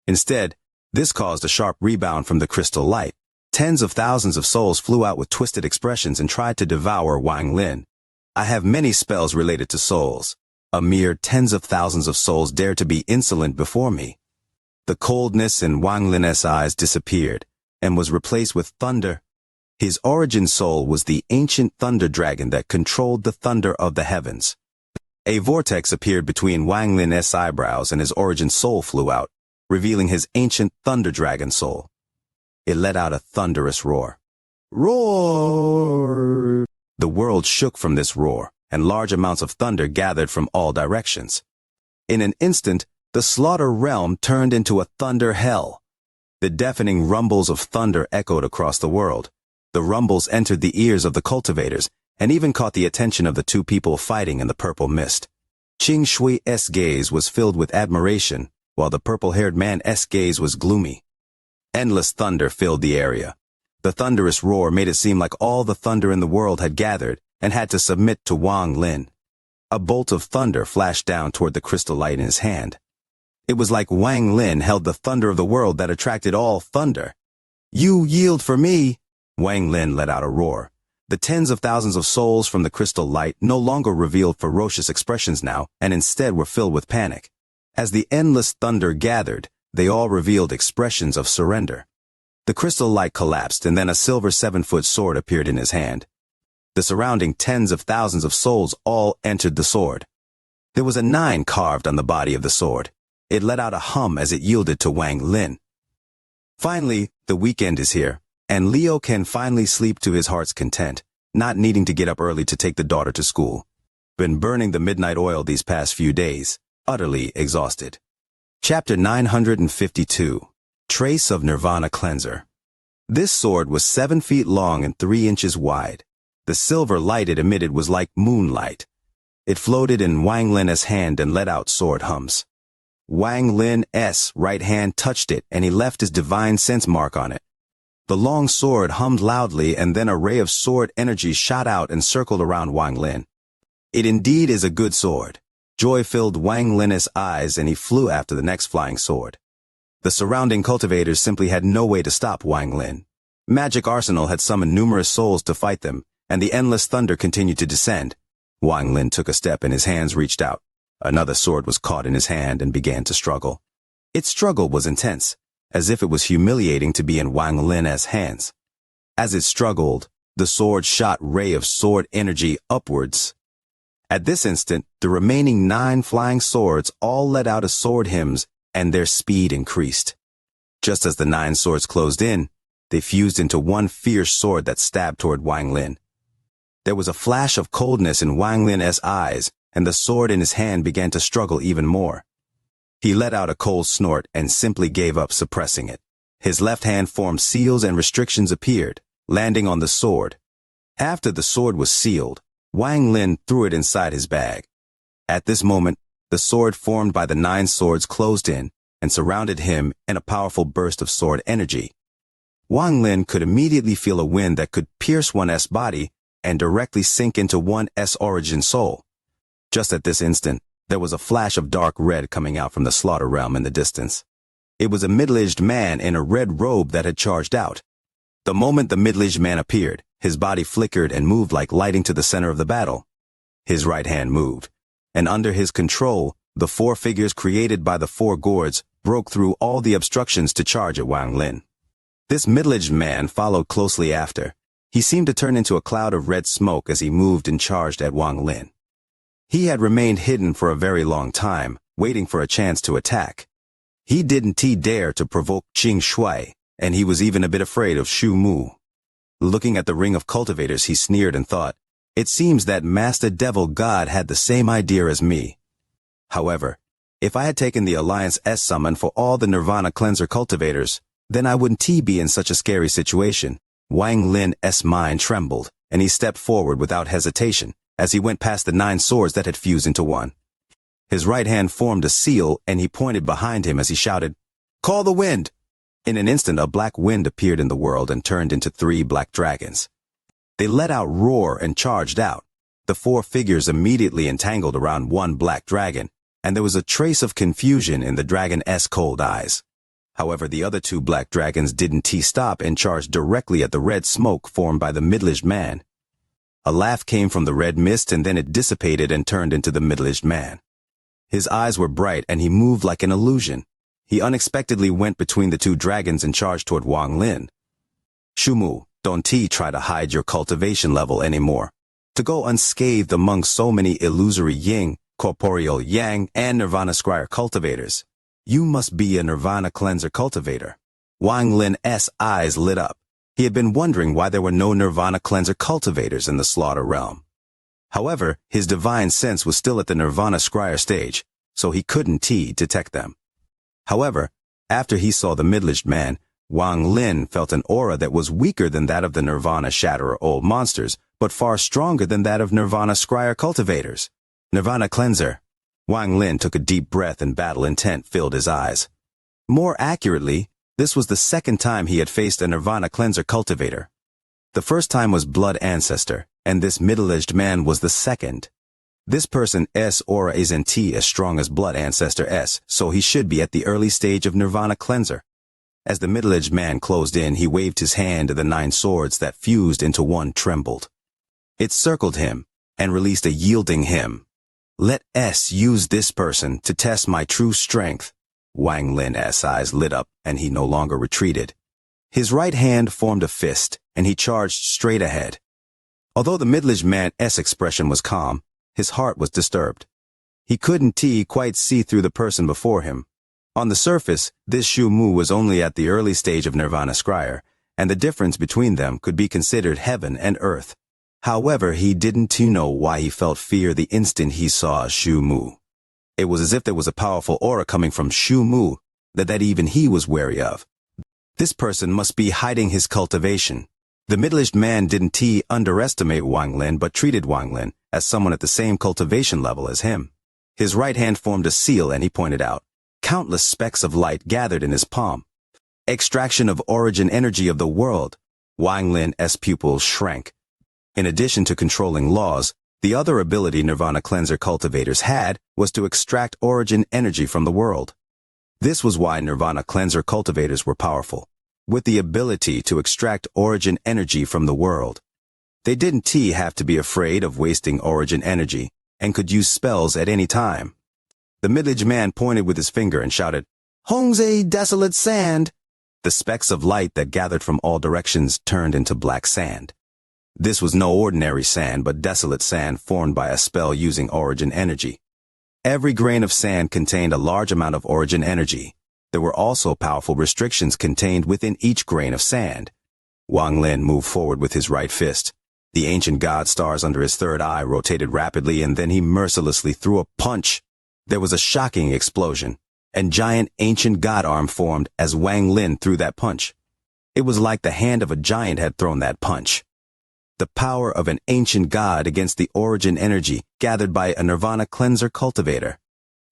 Instead, this caused a sharp rebound from the crystal light. Tens of thousands of souls flew out with twisted expressions and tried to devour Wang Lin. I have many spells related to souls. A mere tens of thousands of souls dared to be insolent before me. The coldness in Wang Lin's eyes disappeared and was replaced with thunder. His origin soul was the ancient thunder dragon that controlled the thunder of the heavens. A vortex appeared between Wang Lin's eyebrows and his origin soul flew out, revealing his ancient thunder dragon soul. It let out a thunderous roar. Roar! The world shook from this roar, and large amounts of thunder gathered from all directions. In an instant, the slaughter realm turned into a thunder hell. The deafening rumbles of thunder echoed across the world. The rumbles entered the ears of the cultivators, and even caught the attention of the two people fighting in the purple mist. Qing Shui's gaze was filled with admiration, while the purple-haired man's gaze was gloomy. Endless thunder filled the area. The thunderous roar made it seem like all the thunder in the world had gathered and had to submit to Wang Lin. A bolt of thunder flashed down toward the crystal light in his hand. It was like Wang Lin held the thunder of the world that attracted all thunder. "You yield for me!" Wang Lin let out a roar. The tens of thousands of souls from the crystal light no longer revealed ferocious expressions now, and instead were filled with panic. As the endless thunder gathered, they all revealed expressions of surrender. The crystal light collapsed, and then a silver 7-foot sword appeared in his hand. The surrounding tens of thousands of souls all entered the sword. There was a 9 carved on the body of the sword. It let out a hum as it yielded to Wang Lin. Finally, the weekend is here, and Leo can finally sleep to his heart's content, not needing to get up early to take the daughter to school. Been burning the midnight oil these past few days, utterly exhausted. Chapter 952. Trace of Nirvana Cleanser. This sword was 7 feet long and 3 inches wide. The silver light it emitted was like moonlight. It floated in Wang Lin's hand and let out sword hums. Wang Lin's right hand touched it, and he left his divine sense mark on it. The long sword hummed loudly, and then a ray of sword energy shot out and circled around Wang Lin. It indeed is a good sword. Joy filled Wang Lin's eyes, and he flew after the next flying sword. The surrounding cultivators simply had no way to stop Wang Lin. Magic Arsenal had summoned numerous souls to fight them, and the endless thunder continued to descend. Wang Lin took a step and his hands reached out. Another sword was caught in his hand and began to struggle. Its struggle was intense, as if it was humiliating to be in Wang Lin's hands. As it struggled, the sword shot ray of sword energy upwards. At this instant, the remaining 9 flying swords all let out a sword hymns, and their speed increased. Just as the 9 swords closed in, they fused into one fierce sword that stabbed toward Wang Lin. There was a flash of coldness in Wang Lin's eyes, and the sword in his hand began to struggle even more. He let out a cold snort and simply gave up suppressing it. His left hand formed seals and restrictions appeared, landing on the sword. After the sword was sealed, Wang Lin threw it inside his bag. At this moment, the sword formed by the 9 swords closed in and surrounded him in a powerful burst of sword energy. Wang Lin could immediately feel a wind that could pierce one's body and directly sink into one's origin soul. Just at this instant, there was a flash of dark red coming out from the slaughter realm in the distance. It was a middle-aged man in a red robe that had charged out. The moment the middle-aged man appeared, his body flickered and moved like lighting to the center of the battle. His right hand moved, and under his control, The four figures created by the four gourds broke through all the obstructions to charge at Wang Lin. This middle-aged man followed closely after. He seemed to turn into a cloud of red smoke as he moved and charged at Wang Lin. He had remained hidden for a very long time, waiting for a chance to attack. He didn't dare to provoke Qing Shui, and he was even a bit afraid of Shu Mu. Looking at the ring of cultivators, he sneered and thought, "It seems that Master Devil God had the same idea as me." However, if I had taken the Alliance S summon for all the Nirvana Cleanser cultivators, then I wouldn't be in such a scary situation. Wang Lin's mind trembled, and he stepped forward without hesitation, as he went past the 9 swords that had fused into one. His right hand formed a seal, and he pointed behind him as he shouted, "Call the wind!" In an instant, a black wind appeared in the world and turned into 3 black dragons. They let out roar and charged out. The 4 figures immediately entangled around one black dragon, and there was a trace of confusion in the dragon's cold eyes. However, the other 2 black dragons didn't stop and charged directly at the red smoke formed by the middle-aged man. A laugh came from the red mist, and then it dissipated and turned into the middle-aged man. His eyes were bright and he moved like an illusion. He unexpectedly went between the 2 dragons and charged toward Wang Lin. "Shumu, don't try to hide your cultivation level anymore. To go unscathed among so many illusory yin, corporeal yang, and Nirvana Scryer cultivators. You must be a Nirvana Cleanser cultivator." Wang Lin's eyes lit up. He had been wondering why there were no Nirvana Cleanser cultivators in the slaughter realm. However, his divine sense was still at the Nirvana Scryer stage, so he couldn't detect them. However, after he saw the middle-aged man, Wang Lin felt an aura that was weaker than that of the Nirvana Shatterer old monsters, but far stronger than that of Nirvana Scryer cultivators. Nirvana Cleanser. Wang Lin took a deep breath and battle intent filled his eyes. More accurately, this was the second time he had faced a Nirvana Cleanser cultivator. The first time was Blood Ancestor, and this middle-aged man was the second. This person's aura isn't as strong as Blood Ancestor's, so he should be at the early stage of Nirvana Cleanser. As the middle-aged man closed in, he waved his hand and the 9 swords that fused into one trembled. It circled him and released a yielding hymn. "Let us use this person to test my true strength." Wang Lin's eyes lit up and he no longer retreated. His right hand formed a fist and he charged straight ahead. Although the middle-aged man's expression was calm, his heart was disturbed. He couldn't quite see through the person before him. On the surface, this Shu Mu was only at the early stage of Nirvana Scryer, and the difference between them could be considered heaven and earth. However, he didn't know why he felt fear the instant he saw Shu Mu. It was as if there was a powerful aura coming from Shu Mu that even he was wary of. This person must be hiding his cultivation. The middle-aged man didn't underestimate Wang Lin, but treated Wang Lin as someone at the same cultivation level as him. His right hand formed a seal and he pointed out. Countless specks of light gathered in his palm. Extraction of origin energy of the world. Wang Lin's pupils shrank. In addition to controlling laws, the other ability Nirvana Cleanser cultivators had was to extract origin energy from the world. This was why Nirvana Cleanser cultivators were powerful, with the ability to extract origin energy from the world. They didn't have to be afraid of wasting origin energy, and could use spells at any time. The middle-aged man pointed with his finger and shouted, "Hongze desolate sand!" The specks of light that gathered from all directions turned into black sand. This was no ordinary sand, but desolate sand formed by a spell using origin energy. Every grain of sand contained a large amount of origin energy. There were also powerful restrictions contained within each grain of sand. Wang Lin moved forward with his right fist. The ancient god stars under his third eye rotated rapidly, and then he mercilessly threw a punch. There was a shocking explosion, and giant ancient god arm formed as Wang Lin threw that punch. It was like the hand of a giant had thrown that punch. The power of an ancient god against the origin energy gathered by a Nirvana Cleanser cultivator.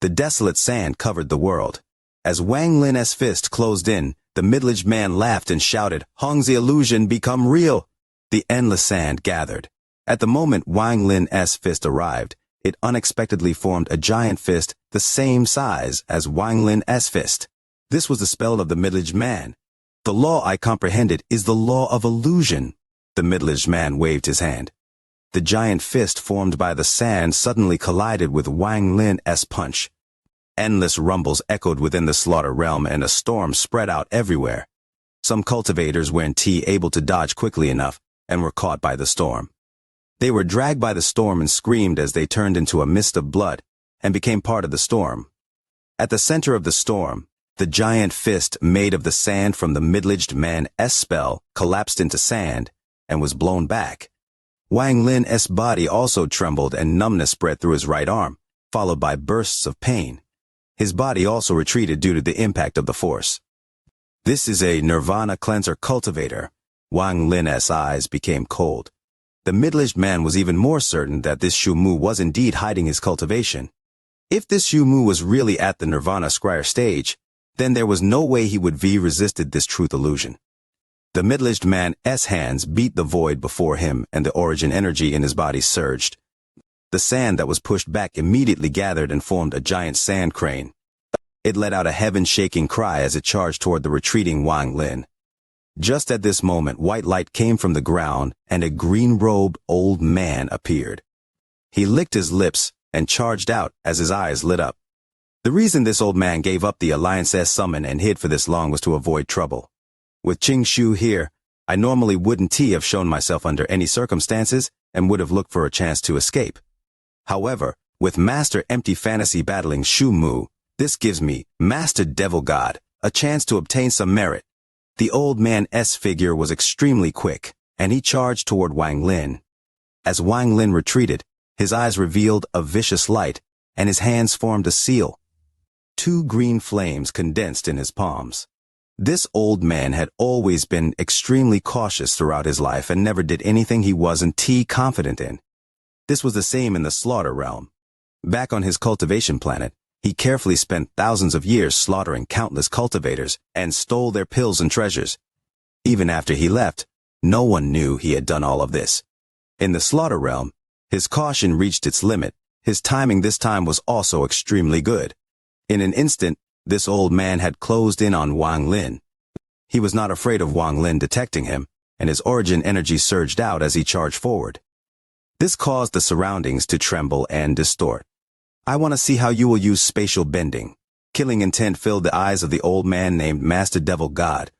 The desolate sand covered the world. As Wang Lin's fist closed in, the middle-aged man laughed and shouted, "Hong's illusion become real!" The endless sand gathered. At the moment Wang Lin's fist arrived, it unexpectedly formed a giant fist the same size as Wang Lin's fist. This was the spell of the middle-aged man. "The law I comprehended is the law of illusion." The middle-aged man waved his hand. The giant fist formed by the sand suddenly collided with Wang Lin's punch. Endless rumbles echoed within the slaughter realm and a storm spread out everywhere. Some cultivators weren't able to dodge quickly enough and were caught by the storm. They were dragged by the storm and screamed as they turned into a mist of blood and became part of the storm. At the center of the storm, the giant fist made of the sand from the middle-aged man's spell collapsed into sand and was blown back. Wang Lin's body also trembled and numbness spread through his right arm, followed by bursts of pain. His body also retreated due to the impact of the force. This is a Nirvana cleanser cultivator. Wang Lin's eyes became cold. The middle-aged man was even more certain that this Shumu was indeed hiding his cultivation. If this Shumu was really at the Nirvana Scryer stage, then there was no way he would resisted this truth illusion. The middle-aged man's hands beat the void before him and the origin energy in his body surged. The sand that was pushed back immediately gathered and formed a giant sand crane. It let out a heaven-shaking cry as it charged toward the retreating Wang Lin. Just at this moment, white light came from the ground and a green-robed old man appeared. He licked his lips and charged out as his eyes lit up. The reason this old man gave up the Alliance's summon and hid for this long was to avoid trouble. With Qing Shu here, I normally wouldn't have shown myself under any circumstances and would have looked for a chance to escape. However, with Master Empty Fantasy battling Shu Mu, this gives me, Master Devil God, a chance to obtain some merit. The old man's figure was extremely quick, and he charged toward Wang Lin. As Wang Lin retreated, his eyes revealed a vicious light, and his hands formed a seal. 2 green flames condensed in his palms. This old man had always been extremely cautious throughout his life and never did anything he wasn't confident in. This was the same in the slaughter realm. Back on his cultivation planet, he carefully spent thousands of years slaughtering countless cultivators and stole their pills and treasures. Even after he left, no one knew he had done all of this. In the slaughter realm, his caution reached its limit. His timing this time was also extremely good. In an instant, this old man had closed in on Wang Lin. He was not afraid of Wang Lin detecting him, and his origin energy surged out as he charged forward. This caused the surroundings to tremble and distort. I want to see how you will use spatial bending. Killing intent filled the eyes of the old man named Master Devil God.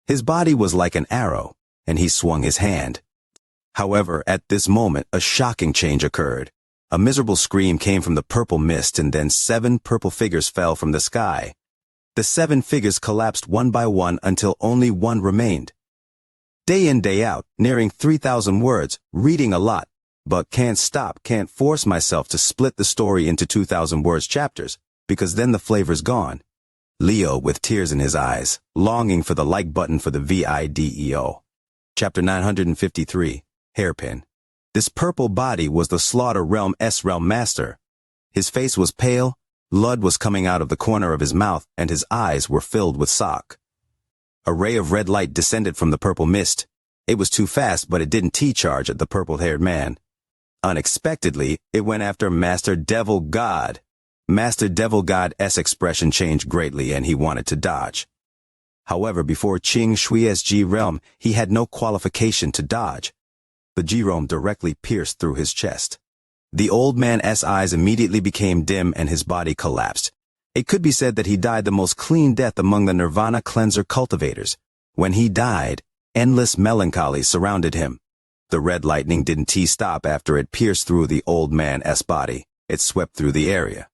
His body was like an arrow, and he swung his hand. However, at this moment, a shocking change occurred. A miserable scream came from the purple mist, and then 7 purple figures fell from the sky. The 7 figures collapsed one by one until only one remained. Day in, day out, nearing 3,000 words, reading a lot, but can't force myself to split the story into 2,000 words chapters, because then the flavor's gone. Leo with tears in his eyes, longing for the like button for the video. Chapter 953, Hairpin. This purple body was the Slaughter Realm's Realm Master. His face was pale, blood was coming out of the corner of his mouth, and his eyes were filled with shock. A ray of red light descended from the purple mist. It was too fast, but it didn't T-charge at the purple-haired man. Unexpectedly, it went after Master Devil God. Master Devil God's expression changed greatly and he wanted to dodge. However, before Qing Shui's G-Realm, he had no qualification to dodge. The G-Realm directly pierced through his chest. The old man's eyes immediately became dim and his body collapsed. It could be said that he died the most clean death among the Nirvana cleanser cultivators. When he died, endless melancholy surrounded him. The red lightning didn't stop after it pierced through the old man's body. It swept through the area.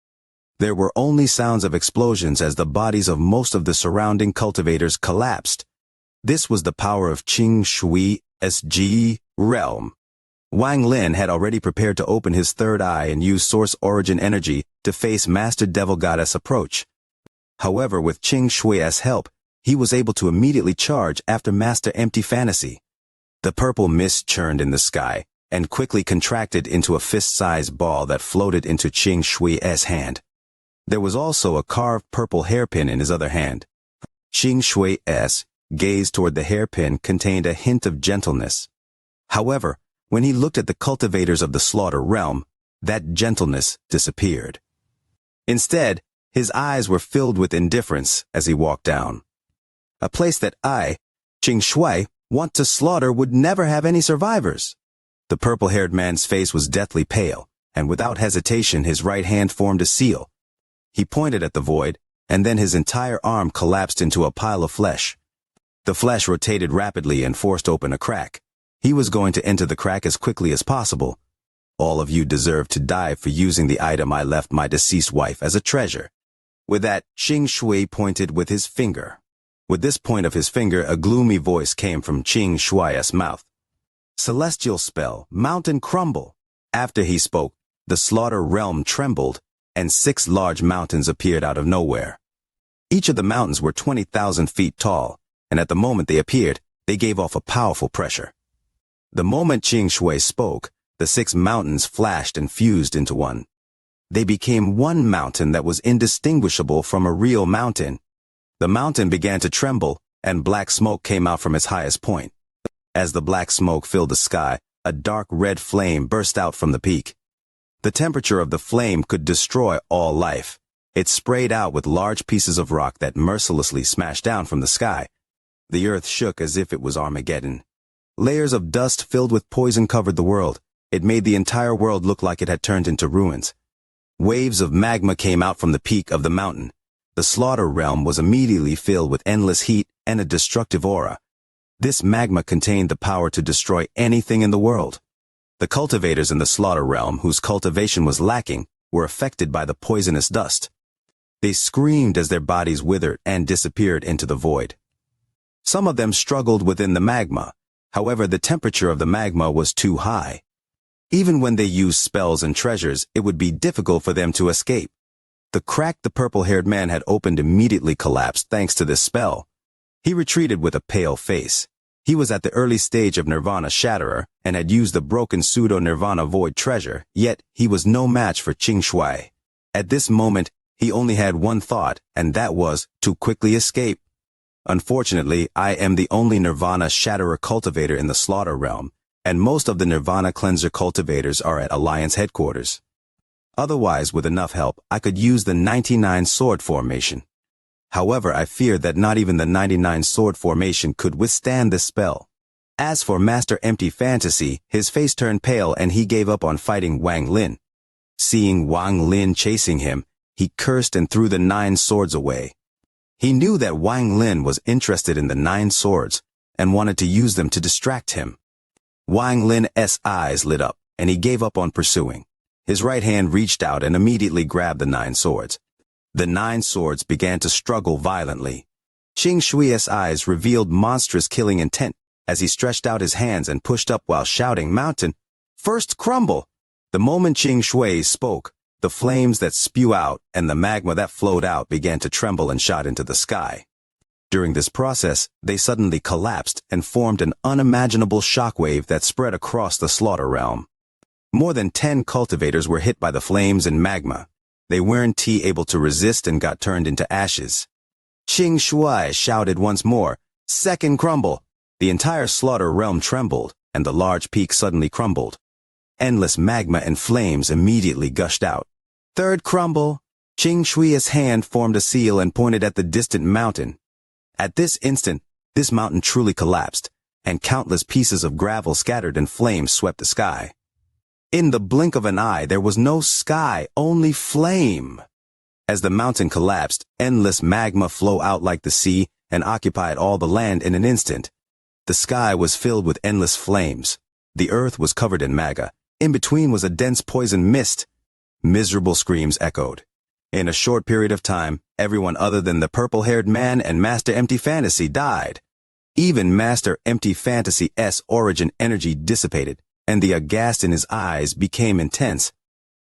There were only sounds of explosions as the bodies of most of the surrounding cultivators collapsed. This was the power of Qing Shui's G-Realm. Wang Lin had already prepared to open his third eye and use source origin energy to face Master Devil God's approach. However, with Qing Shui's help, he was able to immediately charge after Master Empty Fantasy. The purple mist churned in the sky and quickly contracted into a fist-sized ball that floated into Qing Shui's hand. There was also a carved purple hairpin in his other hand. Qing Shui's gaze toward the hairpin contained a hint of gentleness. However, when he looked at the cultivators of the slaughter realm, that gentleness disappeared. Instead, his eyes were filled with indifference as he walked down. A place that I, Qing Shui, want to slaughter would never have any survivors. The purple-haired man's face was deathly pale, and without hesitation his right hand formed a seal. He pointed at the void, and then his entire arm collapsed into a pile of flesh. The flesh rotated rapidly and forced open a crack. He was going to enter the crack as quickly as possible. All of you deserve to die for using the item I left my deceased wife as a treasure. With that, Qing Shui pointed with his finger. With this point of his finger, a gloomy voice came from Qing Shui's mouth. Celestial spell, mountain crumble. After he spoke, the slaughter realm trembled, and 6 large mountains appeared out of nowhere. Each of the mountains were 20,000 feet tall, and at the moment they appeared, they gave off a powerful pressure. The moment Qing Shui spoke, the 6 mountains flashed and fused into one. They became one mountain that was indistinguishable from a real mountain. The mountain began to tremble, and black smoke came out from its highest point. As the black smoke filled the sky, a dark red flame burst out from the peak. The temperature of the flame could destroy all life. It sprayed out with large pieces of rock that mercilessly smashed down from the sky. The earth shook as if it was Armageddon. Layers of dust filled with poison covered the world. It made the entire world look like it had turned into ruins. Waves of magma came out from the peak of the mountain. The slaughter realm was immediately filled with endless heat and a destructive aura. This magma contained the power to destroy anything in the world. The cultivators in the slaughter realm, whose cultivation was lacking, were affected by the poisonous dust. They screamed as their bodies withered and disappeared into the void. Some of them struggled within the magma. However, the temperature of the magma was too high. Even when they used spells and treasures, it would be difficult for them to escape. The crack the purple-haired man had opened immediately collapsed thanks to this spell. He retreated with a pale face. He was at the early stage of Nirvana Shatterer and had used the broken pseudo-Nirvana Void treasure, yet he was no match for Qing Shui. At this moment, he only had one thought, and that was to quickly escape. Unfortunately, I am the only Nirvana Shatterer cultivator in the slaughter realm, and most of the Nirvana Cleanser cultivators are at Alliance headquarters. Otherwise, with enough help, I could use the 99 sword formation. However, I feared that not even the 99 sword formation could withstand this spell. As for Master Empty Fantasy, his face turned pale and he gave up on fighting Wang Lin. Seeing Wang Lin chasing him, he cursed and threw the 9 swords away. He knew that Wang Lin was interested in the 9 swords and wanted to use them to distract him. Wang Lin's eyes lit up and he gave up on pursuing. His right hand reached out and immediately grabbed the 9 swords. The 9 swords began to struggle violently. Qing Shui's eyes revealed monstrous killing intent as he stretched out his hands and pushed up while shouting, "Mountain, first crumble!" The moment Qing Shui spoke, the flames that spew out and the magma that flowed out began to tremble and shot into the sky. During this process, they suddenly collapsed and formed an unimaginable shockwave that spread across the slaughter realm. More than 10 cultivators were hit by the flames and magma. They weren't able to resist and got turned into ashes. Qing Shui shouted once more, "Second crumble!" The entire slaughter realm trembled, and the large peak suddenly crumbled. Endless magma and flames immediately gushed out. Third crumble! Qing Shui's hand formed a seal and pointed at the distant mountain. At this instant, this mountain truly collapsed, and countless pieces of gravel scattered and flames swept the sky. In the blink of an eye, there was no sky, only flame. As the mountain collapsed, endless magma flowed out like the sea and occupied all the land in an instant. The sky was filled with endless flames. The earth was covered in magma. In between was a dense poison mist. Miserable screams echoed. In a short period of time, everyone other than the purple-haired man and Master Empty Fantasy died. Even Master Empty Fantasy's origin energy dissipated, and the aghast in his eyes became intense.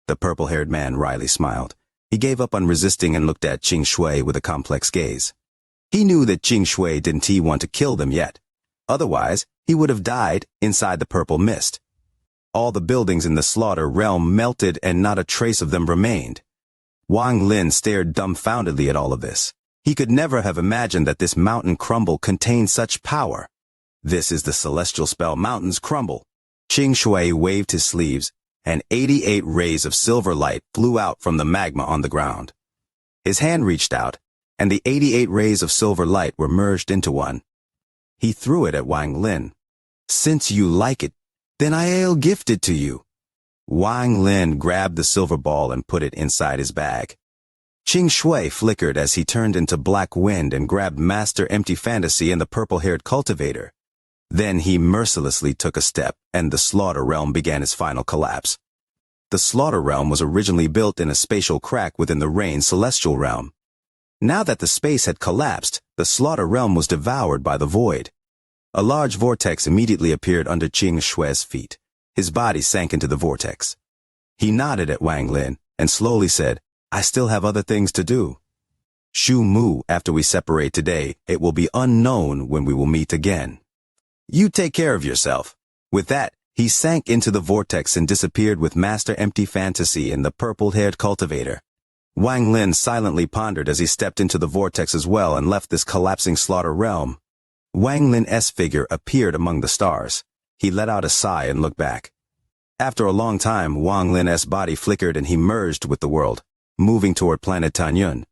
The purple-haired man wryly smiled. He gave up on resisting and looked at Qing Shui with a complex gaze. He knew that Qing Shui didn't want to kill them yet. Otherwise, he would have died inside the purple mist. All the buildings in the slaughter realm melted and not a trace of them remained. Wang Lin stared dumbfoundedly at all of this. He could never have imagined that this mountain crumble contained such power. This is the celestial spell Mountains Crumble. Qing Shui waved his sleeves, and 88 rays of silver light flew out from the magma on the ground. His hand reached out, and the 88 rays of silver light were merged into one. He threw it at Wang Lin. "Since you like it, then I'll gift it to you." Wang Lin grabbed the silver ball and put it inside his bag. Qing Shui flickered as he turned into black wind and grabbed Master Empty Fantasy and the purple-haired cultivator. Then he mercilessly took a step, and the Slaughter Realm began its final collapse. The Slaughter Realm was originally built in a spatial crack within the Rain Celestial Realm. Now that the space had collapsed, the Slaughter Realm was devoured by the void. A large vortex immediately appeared under Qing Shui's feet. His body sank into the vortex. He nodded at Wang Lin and slowly said, "I still have other things to do. Shu Mu, after we separate today, it will be unknown when we will meet again. You take care of yourself." With that, he sank into the vortex and disappeared with Master Empty Fantasy and the purple-haired cultivator. Wang Lin silently pondered as he stepped into the vortex as well and left this collapsing Slaughter Realm. Wang Lin's figure appeared among the stars. He let out a sigh and looked back. After a long time, Wang Lin's body flickered and he merged with the world, moving toward planet Tanyun.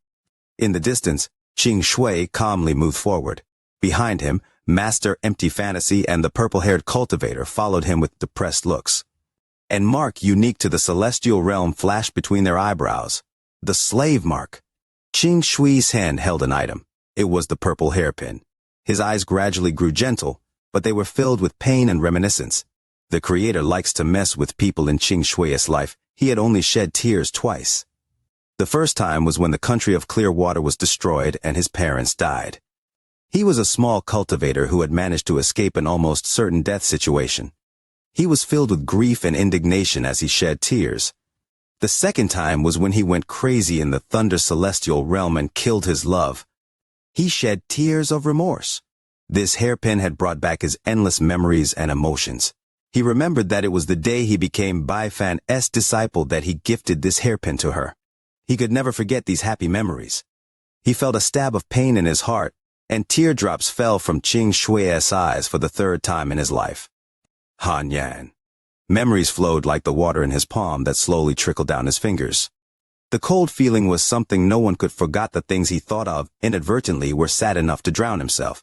In the distance, Qing Shui calmly moved forward. Behind him, Master Empty Fantasy and the purple-haired cultivator followed him with depressed looks. A mark unique to the celestial realm flashed between their eyebrows. The slave mark. Qing Shui's hand held an item. It was the purple hairpin. His eyes gradually grew gentle, but they were filled with pain and reminiscence. The creator likes to mess with people in Qing Shui's life. He had only shed tears twice. The first time was when the country of clear water was destroyed and his parents died. He was a small cultivator who had managed to escape an almost certain death situation. He was filled with grief and indignation as he shed tears. The second time was when he went crazy in the Thunder Celestial Realm and killed his love. He shed tears of remorse. This hairpin had brought back his endless memories and emotions. He remembered that it was the day he became Bai Fan's disciple that he gifted this hairpin to her. He could never forget these happy memories. He felt a stab of pain in his heart, and teardrops fell from Qing Shui's eyes for the third time in his life. Han Yan. Memories flowed like the water in his palm that slowly trickled down his fingers. The cold feeling was something no one could forget. The things he thought of inadvertently were sad enough to drown himself.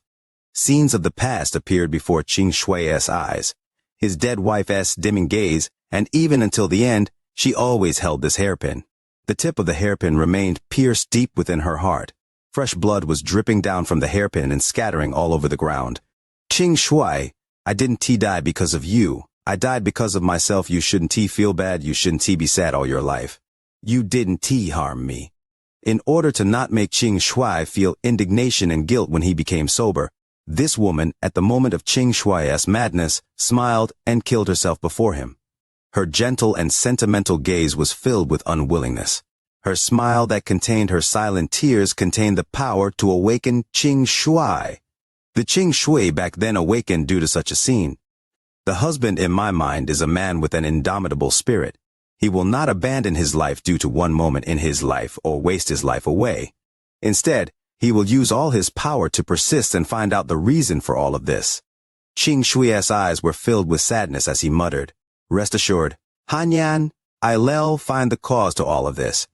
Scenes of the past appeared before Qing Shui's eyes. His dead wife's dimming gaze, and even until the end, she always held this hairpin. The tip of the hairpin remained pierced deep within her heart. Fresh blood was dripping down from the hairpin and scattering all over the ground. Qing Shui, I didn't die because of you. I died because of myself. You shouldn't feel bad. You shouldn't be sad all your life. You didn't harm me. In order to not make Qing Shui feel indignation and guilt when he became sober, this woman, at the moment of Qing Shui's madness, smiled and killed herself before him. Her gentle and sentimental gaze was filled with unwillingness. Her smile that contained her silent tears contained the power to awaken Qing Shui. The Qing Shui back then awakened due to such a scene. The husband in my mind is a man with an indomitable spirit. He will not abandon his life due to one moment in his life or waste his life away. Instead, he will use all his power to persist and find out the reason for all of this. Qing Shui's eyes were filled with sadness as he muttered, "Rest assured, Hanyan, I'll find the cause to all of this."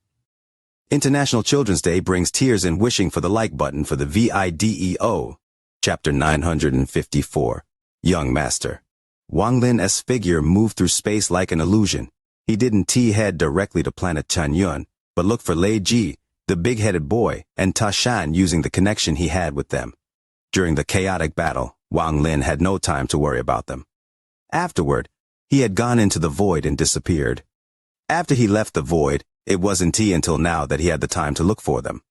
International Children's Day brings tears and wishing for the like button for the video. Chapter 954. Young Master. Wang Lin's figure moved through space like an illusion. He didn't head directly to planet Tanyun, but looked for Lei Ji, the big-headed boy, and Ta Shan using the connection he had with them. During the chaotic battle, Wang Lin had no time to worry about them. Afterward, he had gone into the void and disappeared. After he left the void, it wasn't until now that he had the time to look for them.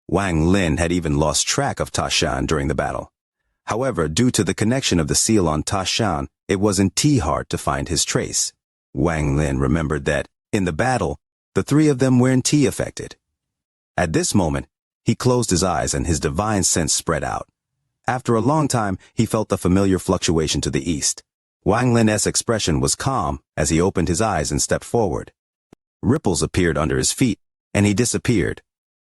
Wang Lin had even lost track of Ta Shan during the battle. However, due to the connection of the seal on Ta Shan, it wasn't hard to find his trace. Wang Lin remembered that, in the battle, the three of them weren't affected. At this moment, he closed his eyes and his divine sense spread out. After a long time, he felt the familiar fluctuation to the east. Wang Lin's expression was calm as he opened his eyes and stepped forward. Ripples appeared under his feet, and he disappeared.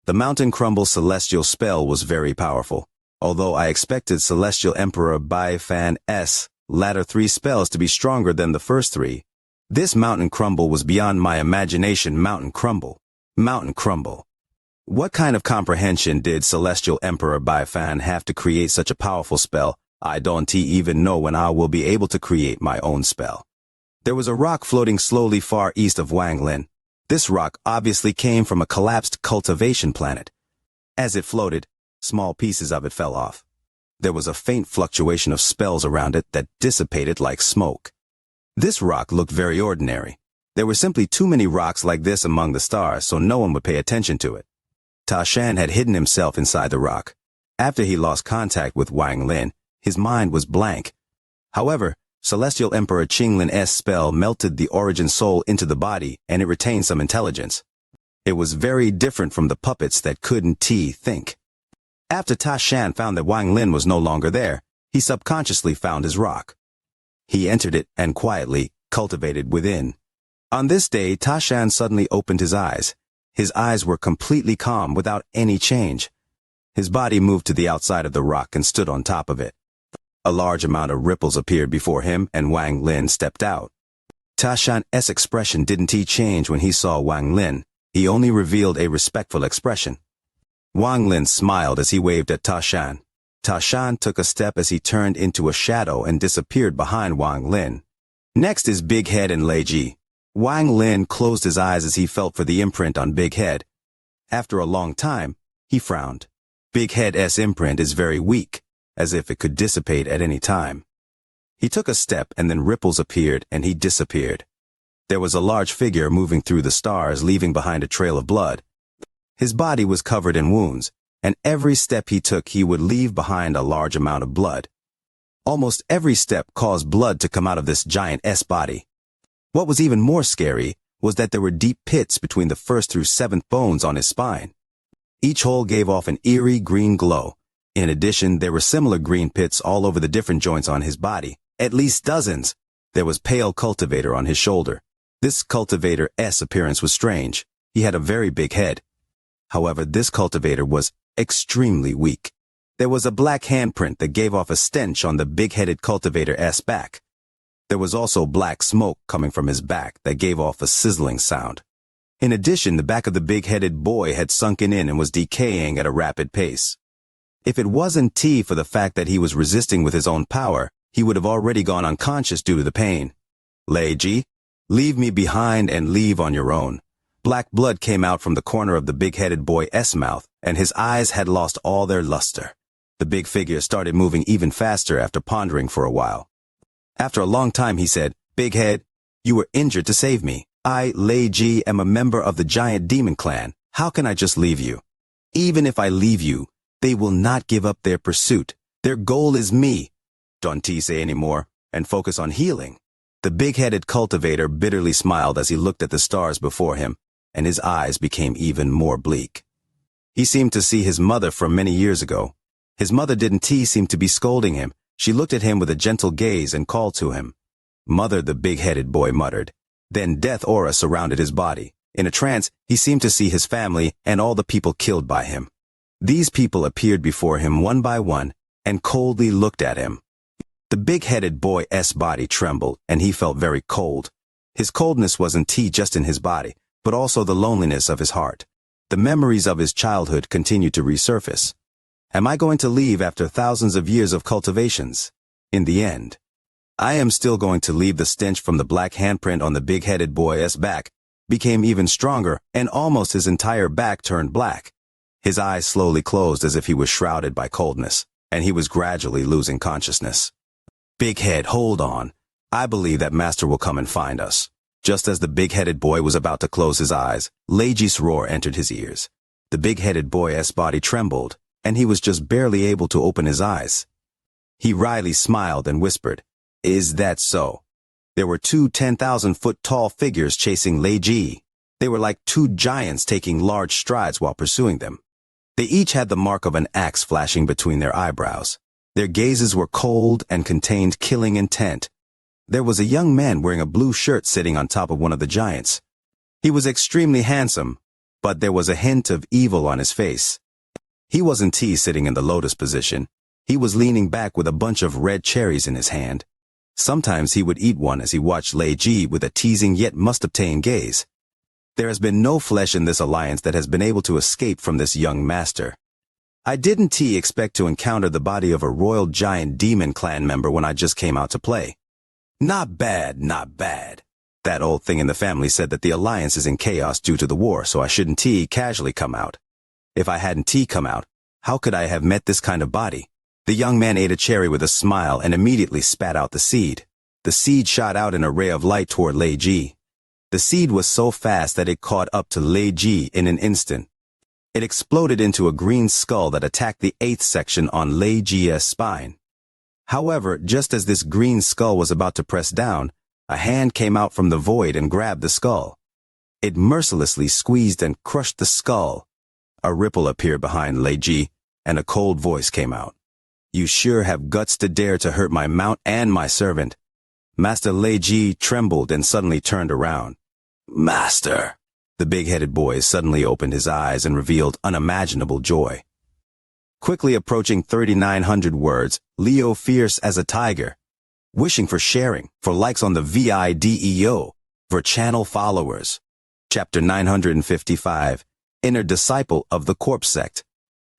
The Mountain Crumble celestial spell was very powerful, although I expected Celestial Emperor Bai Fan's latter three spells to be stronger than the first three. This Mountain Crumble was beyond my imagination. Mountain Crumble. Mountain Crumble. What kind of comprehension did Celestial Emperor Bai Fan have to create such a powerful spell? I don't even know when I will be able to create my own spell. There was a rock floating slowly far east of Wang Lin. This rock obviously came from a collapsed cultivation planet. As it floated, small pieces of it fell off. There was a faint fluctuation of spells around it that dissipated like smoke. This rock looked very ordinary. There were simply too many rocks like this among the stars, so no one would pay attention to it. Ta Shan had hidden himself inside the rock. After he lost contact with Wang Lin, his mind was blank. However, Celestial Emperor Qinglin's spell melted the origin soul into the body, and it retained some intelligence. It was very different from the puppets that couldn't think. After Ta Shan found that Wang Lin was no longer there, he subconsciously found his rock. He entered it and quietly cultivated within. On this day, Ta Shan suddenly opened his eyes. His eyes were completely calm without any change. His body moved to the outside of the rock and stood on top of it. A large amount of ripples appeared before him, and Wang Lin stepped out. Ta Shan's expression didn't change when he saw Wang Lin. He only revealed a respectful expression. Wang Lin smiled as he waved at Ta Shan. Ta Shan took a step as he turned into a shadow and disappeared behind Wang Lin. Next is Big Head and Lei Ji. Wang Lin closed his eyes as he felt for the imprint on Big Head. After a long time, he frowned. Big Head's imprint is very weak, as if it could dissipate at any time. He took a step and then ripples appeared and he disappeared. There was a large figure moving through the stars, leaving behind a trail of blood. His body was covered in wounds, and every step he took he would leave behind a large amount of blood. Almost every step caused blood to come out of this giant's body. What was even more scary was that there were deep pits between the first through seventh bones on his spine. Each hole gave off an eerie green glow. In addition, there were similar green pits all over the different joints on his body, at least dozens. There was pale cultivator on his shoulder. This cultivator's appearance was strange. He had a very big head. However, this cultivator was extremely weak. There was a black handprint that gave off a stench on the big-headed cultivator's back. There was also black smoke coming from his back that gave off a sizzling sound. In addition, the back of the big-headed boy had sunken in and was decaying at a rapid pace. If it wasn't for the fact that he was resisting with his own power, he would have already gone unconscious due to the pain. Lei Ji, leave me behind and leave on your own. Black blood came out from the corner of the big-headed boy's mouth, and his eyes had lost all their luster. The big figure started moving even faster after pondering for a while. After a long time he said, Big Head, you were injured to save me. I, Lei Ji, am a member of the giant demon clan. How can I just leave you? Even if I leave you, they will not give up their pursuit. Their goal is me. Don't say anymore, and focus on healing. The big-headed cultivator bitterly smiled as he looked at the stars before him, and his eyes became even more bleak. He seemed to see his mother from many years ago. His mother didn't seem to be scolding him. She looked at him with a gentle gaze and called to him. Mother, the big-headed boy muttered. Then death aura surrounded his body. In a trance, he seemed to see his family and all the people killed by him. These people appeared before him one by one and coldly looked at him. The big-headed boy's body trembled, and he felt very cold. His coldness wasn't just in his body, but also the loneliness of his heart. The memories of his childhood continued to resurface. Am I going to leave after thousands of years of cultivations? In the end, I am still going to leave. The stench from the black handprint on the big-headed boy's back became even stronger, and almost his entire back turned black. His eyes slowly closed as if he was shrouded by coldness, and he was gradually losing consciousness. Big Head, hold on. I believe that Master will come and find us. Just as the big-headed boy was about to close his eyes, Lei Ji's roar entered his ears. The big-headed boy's body trembled, and he was just barely able to open his eyes. He wryly smiled and whispered, Is that so? There were two 10,000-foot-tall figures chasing Lei Ji. They were like two giants taking large strides while pursuing them. They each had the mark of an axe flashing between their eyebrows. Their gazes were cold and contained killing intent. There was a young man wearing a blue shirt sitting on top of one of the giants. He was extremely handsome, but there was a hint of evil on his face. He wasn't sitting in the lotus position. He was leaning back with a bunch of red cherries in his hand. Sometimes he would eat one as he watched Lei Ji with a teasing yet must-obtain gaze. There has been no flesh in this alliance that has been able to escape from this young master. I didn't expect to encounter the body of a royal giant demon clan member when I just came out to play. Not bad, not bad. That old thing in the family said that the alliance is in chaos due to the war, so I shouldn't casually come out. If I hadn't come out, how could I have met this kind of body? The young man ate a cherry with a smile and immediately spat out the seed. The seed shot out an ray of light toward Lei Ji. The seed was so fast that it caught up to Lei Ji in an instant. It exploded into a green skull that attacked the 8th section on Lei Ji's spine. However, just as this green skull was about to press down, a hand came out from the void and grabbed the skull. It mercilessly squeezed and crushed the skull. A ripple appeared behind Lei Ji, and a cold voice came out. "You sure have guts to dare to hurt my mount and my servant." Master Lei Ji trembled and suddenly turned around. "Master!" The big-headed boy suddenly opened his eyes and revealed unimaginable joy. Quickly approaching 3,900 words, Leo fierce as a tiger. Wishing for sharing, for likes on the video, for channel followers. Chapter 955, Inner Disciple of the Corpse Sect.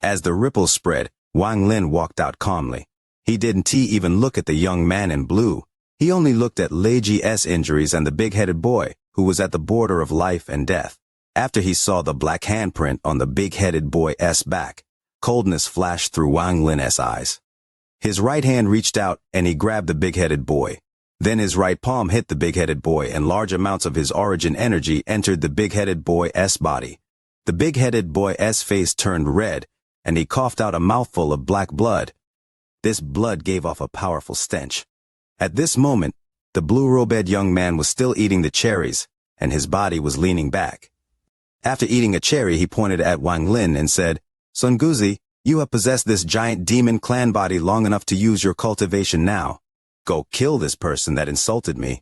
As the ripples spread, Wang Lin walked out calmly. He didn't even look at the young man in blue. He only looked at Lei Ji's injuries and the big-headed boy, who was at the border of life and death. After he saw the black handprint on the big-headed boy's back, coldness flashed through Wang Lin's eyes. His right hand reached out and he grabbed the big-headed boy. Then his right palm hit the big-headed boy and large amounts of his origin energy entered the big-headed boy's body. The big-headed boy's face turned red and he coughed out a mouthful of black blood. This blood gave off a powerful stench. At this moment, the blue-robed young man was still eating the cherries, and his body was leaning back. After eating a cherry, he pointed at Wang Lin and said, "Sun Guzi, you have possessed this giant demon clan body long enough to use your cultivation now. Go kill this person that insulted me."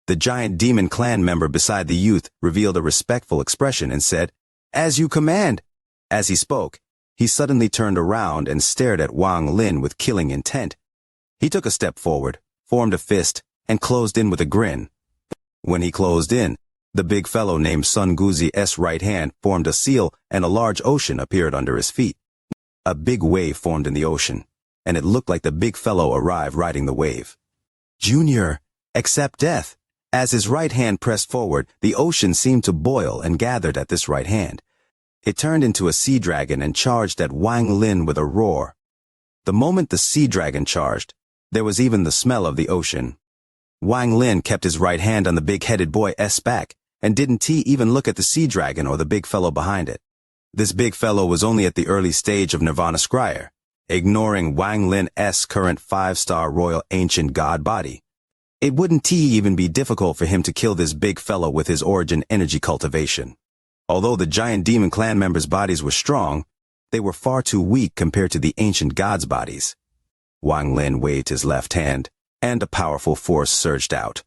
The giant demon clan member beside the youth revealed a respectful expression and said, "As you command." As he spoke, he suddenly turned around and stared at Wang Lin with killing intent. He took a step forward, formed a fist, and closed in with a grin. When he closed in, the big fellow named Sun Guzi's right hand formed a seal and a large ocean appeared under his feet. A big wave formed in the ocean, and it looked like the big fellow arrived riding the wave. "Junior, accept death." As his right hand pressed forward, the ocean seemed to boil and gathered at this right hand. It turned into a sea dragon and charged at Wang Lin with a roar. The moment the sea dragon charged, there was even the smell of the ocean. Wang Lin kept his right hand on the big-headed boy's back and didn't even look at the sea dragon or the big fellow behind it. This big fellow was only at the early stage of Nirvana Scryer, ignoring Wang Lin's current 5-star royal ancient god body. It wouldn't even be difficult for him to kill this big fellow with his origin energy cultivation. Although the giant demon clan members' bodies were strong, they were far too weak compared to the ancient gods' bodies. Wang Lin waved his left hand, and a powerful force surged out.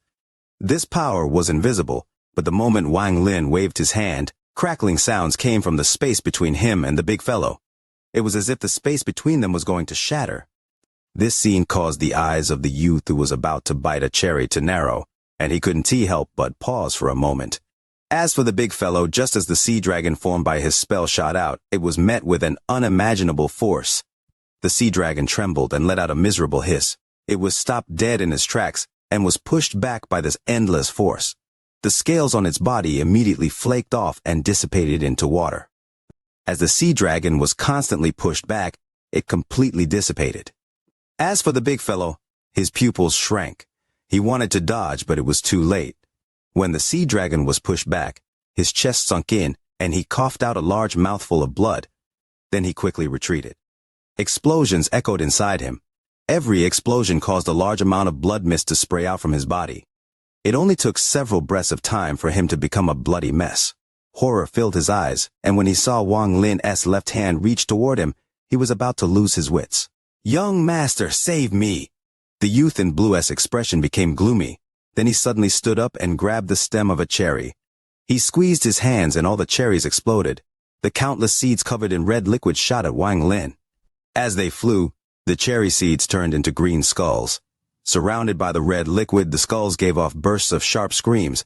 This power was invisible, but the moment Wang Lin waved his hand, crackling sounds came from the space between him and the big fellow. It was as if the space between them was going to shatter. This scene caused the eyes of the youth who was about to bite a cherry to narrow, and he couldn't help but pause for a moment. As for the big fellow, just as the sea dragon formed by his spell shot out, it was met with an unimaginable force. The sea dragon trembled and let out a miserable hiss. It was stopped dead in its tracks and was pushed back by this endless force. The scales on its body immediately flaked off and dissipated into water. As the sea dragon was constantly pushed back, it completely dissipated. As for the big fellow, his pupils shrank. He wanted to dodge, but it was too late. When the sea dragon was pushed back, his chest sunk in and he coughed out a large mouthful of blood. Then he quickly retreated. Explosions echoed inside him. Every explosion caused a large amount of blood mist to spray out from his body. It only took several breaths of time for him to become a bloody mess. Horror filled his eyes, and when he saw Wang Lin's left hand reach toward him, he was about to lose his wits. "Young master, save me!" The youth in blue's expression became gloomy. Then he suddenly stood up and grabbed the stem of a cherry. He squeezed his hands and all the cherries exploded. The countless seeds covered in red liquid shot at Wang Lin. As they flew, the cherry seeds turned into green skulls. Surrounded by the red liquid, the skulls gave off bursts of sharp screams.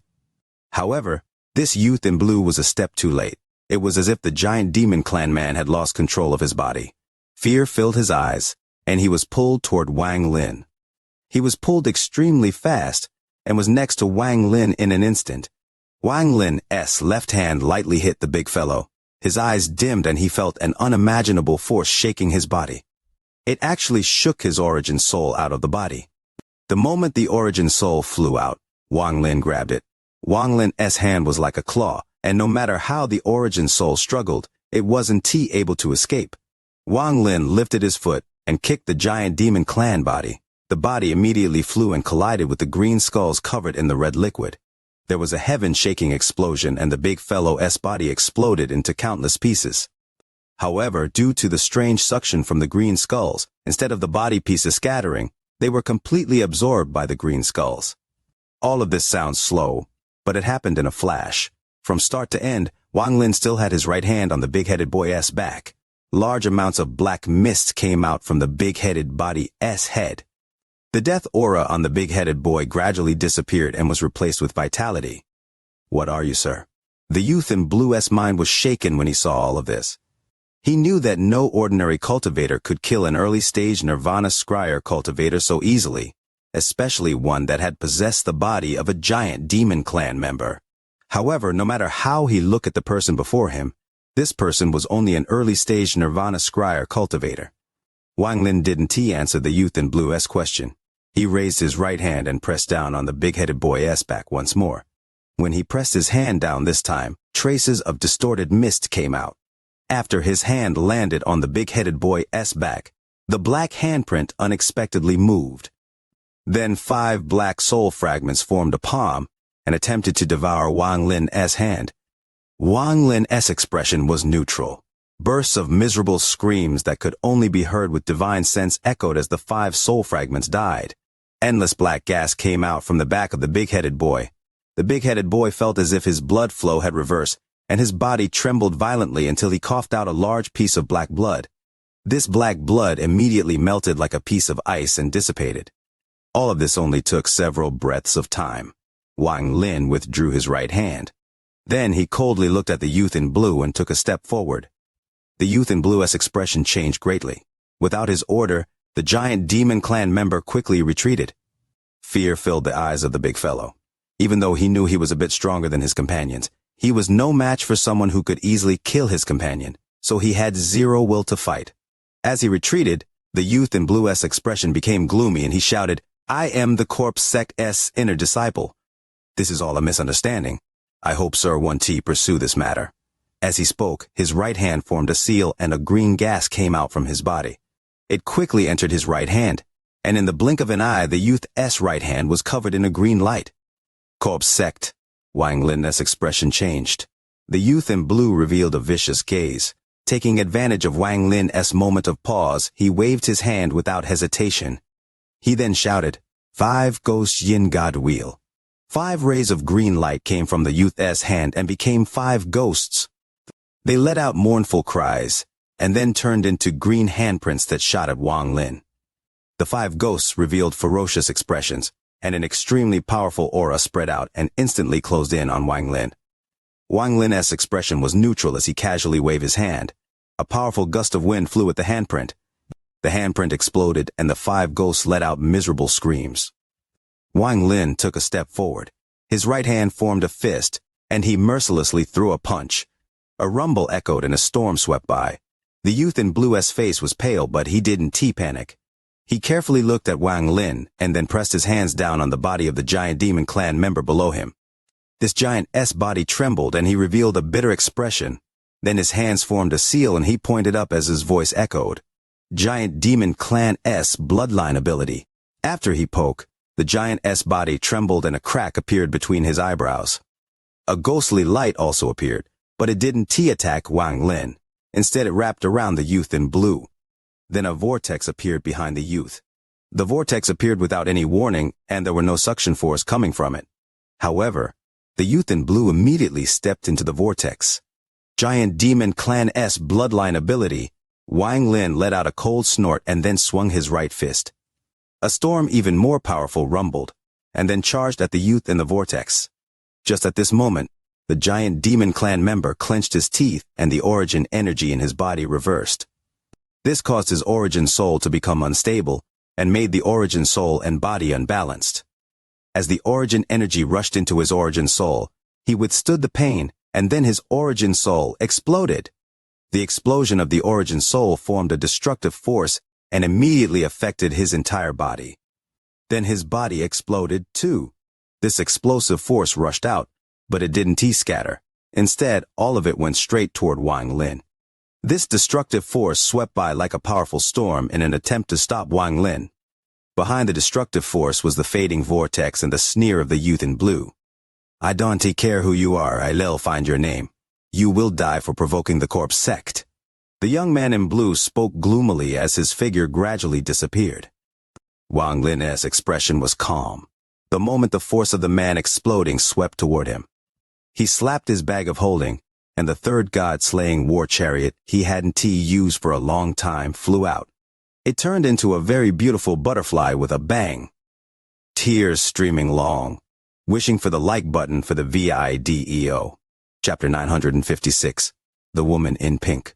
However, this youth in blue was a step too late. It was as if the giant demon clan man had lost control of his body. Fear filled his eyes, and he was pulled toward Wang Lin. He was pulled extremely fast, and was next to Wang Lin in an instant. Wang Lin's left hand lightly hit the big fellow. His eyes dimmed and he felt an unimaginable force shaking his body. It actually shook his origin soul out of the body. The moment the origin soul flew out, Wang Lin grabbed it. Wang Lin's hand was like a claw, and no matter how the origin soul struggled, it wasn't able to escape. Wang Lin lifted his foot and kicked the giant demon clan body. The body immediately flew and collided with the green skulls covered in the red liquid. There was a heaven-shaking explosion and the big fellow's body exploded into countless pieces. However, due to the strange suction from the green skulls, instead of the body pieces scattering, they were completely absorbed by the green skulls. All of this sounds slow, but it happened in a flash. From start to end, Wang Lin still had his right hand on the big-headed boy's back. Large amounts of black mist came out from the big-headed body's head. The death aura on the big-headed boy gradually disappeared and was replaced with vitality. "What are you, sir?" The youth in blue's mind was shaken when he saw all of this. He knew that no ordinary cultivator could kill an early-stage Nirvana Scryer cultivator so easily, especially one that had possessed the body of a giant demon clan member. However, no matter how he looked at the person before him, this person was only an early-stage Nirvana Scryer cultivator. Wang Lin didn't answer the youth in blue's question. He raised his right hand and pressed down on the big-headed boy's back once more. When he pressed his hand down this time, traces of distorted mist came out. After his hand landed on the big-headed boy's back, the black handprint unexpectedly moved. Then 5 black soul fragments formed a palm and attempted to devour Wang Lin's hand. Wang Lin's expression was neutral. Bursts of miserable screams that could only be heard with divine sense echoed as the 5 soul fragments died. Endless black gas came out from the back of the big-headed boy. The big-headed boy felt as if his blood flow had reversed, and his body trembled violently until he coughed out a large piece of black blood. This black blood immediately melted like a piece of ice and dissipated. All of this only took several breaths of time. Wang Lin withdrew his right hand. Then he coldly looked at the youth in blue and took a step forward. The youth in blue's expression changed greatly. Without his order, the giant demon clan member quickly retreated. Fear filled the eyes of the big fellow. Even though he knew he was a bit stronger than his companions, he was no match for someone who could easily kill his companion, so he had zero will to fight. As he retreated, the youth in blue's expression became gloomy and he shouted, "I am the corpse sect's inner disciple. This is all a misunderstanding. I hope Sir 1T pursue this matter." As he spoke, his right hand formed a seal and a green gas came out from his body. It quickly entered his right hand, and in the blink of an eye, the youth's right hand was covered in a green light. "Corpse sect." Wang Lin's expression changed. The youth in blue revealed a vicious gaze. Taking advantage of Wang Lin's moment of pause, he waved his hand without hesitation. He then shouted, "5 Ghost Yin God Wheel." 5 rays of green light came from the youth's hand and became 5 ghosts. They let out mournful cries, and then turned into green handprints that shot at Wang Lin. The 5 ghosts revealed ferocious expressions, and an extremely powerful aura spread out and instantly closed in on Wang Lin. Wang Lin's expression was neutral as he casually waved his hand. A powerful gust of wind flew at the handprint. The handprint exploded and the 5 ghosts let out miserable screams. Wang Lin took a step forward. His right hand formed a fist, and he mercilessly threw a punch. A rumble echoed and a storm swept by. The youth in blue's face was pale, but he didn't panic. He carefully looked at Wang Lin and then pressed his hands down on the body of the giant demon clan member below him. This giant's body trembled and he revealed a bitter expression. Then his hands formed a seal and he pointed up as his voice echoed. Giant demon clan's bloodline ability. After he spoke, the giant's body trembled and a crack appeared between his eyebrows. A ghostly light also appeared, but it didn't attack Wang Lin. Instead, it wrapped around the youth in blue. Then a vortex appeared behind the youth. The vortex appeared without any warning, and there were no suction force coming from it. However, the youth in blue immediately stepped into the vortex. Giant demon clan's bloodline ability. Wang Lin let out a cold snort and then swung his right fist. A storm even more powerful rumbled, and then charged at the youth in the vortex. Just at this moment, the giant demon clan member clenched his teeth and the origin energy in his body reversed. This caused his origin soul to become unstable and made the origin soul and body unbalanced. As the origin energy rushed into his origin soul, he withstood the pain, and then his origin soul exploded. The explosion of the origin soul formed a destructive force and immediately affected his entire body. Then his body exploded too. This explosive force rushed out, but it didn't scatter. Instead, all of it went straight toward Wang Lin. This destructive force swept by like a powerful storm in an attempt to stop Wang Lin. Behind the destructive force was the fading vortex and the sneer of the youth in blue. "I don't care who you are, I'll find your name. You will die for provoking the corpse sect." The young man in blue spoke gloomily as his figure gradually disappeared. Wang Lin's expression was calm. The moment the force of the man exploding swept toward him, he slapped his bag of holding, and the third god-slaying war chariot he hadn't used for a long time flew out. It turned into a very beautiful butterfly with a bang. Tears streaming long, wishing for the like button for the video. Chapter 956, The Woman in Pink.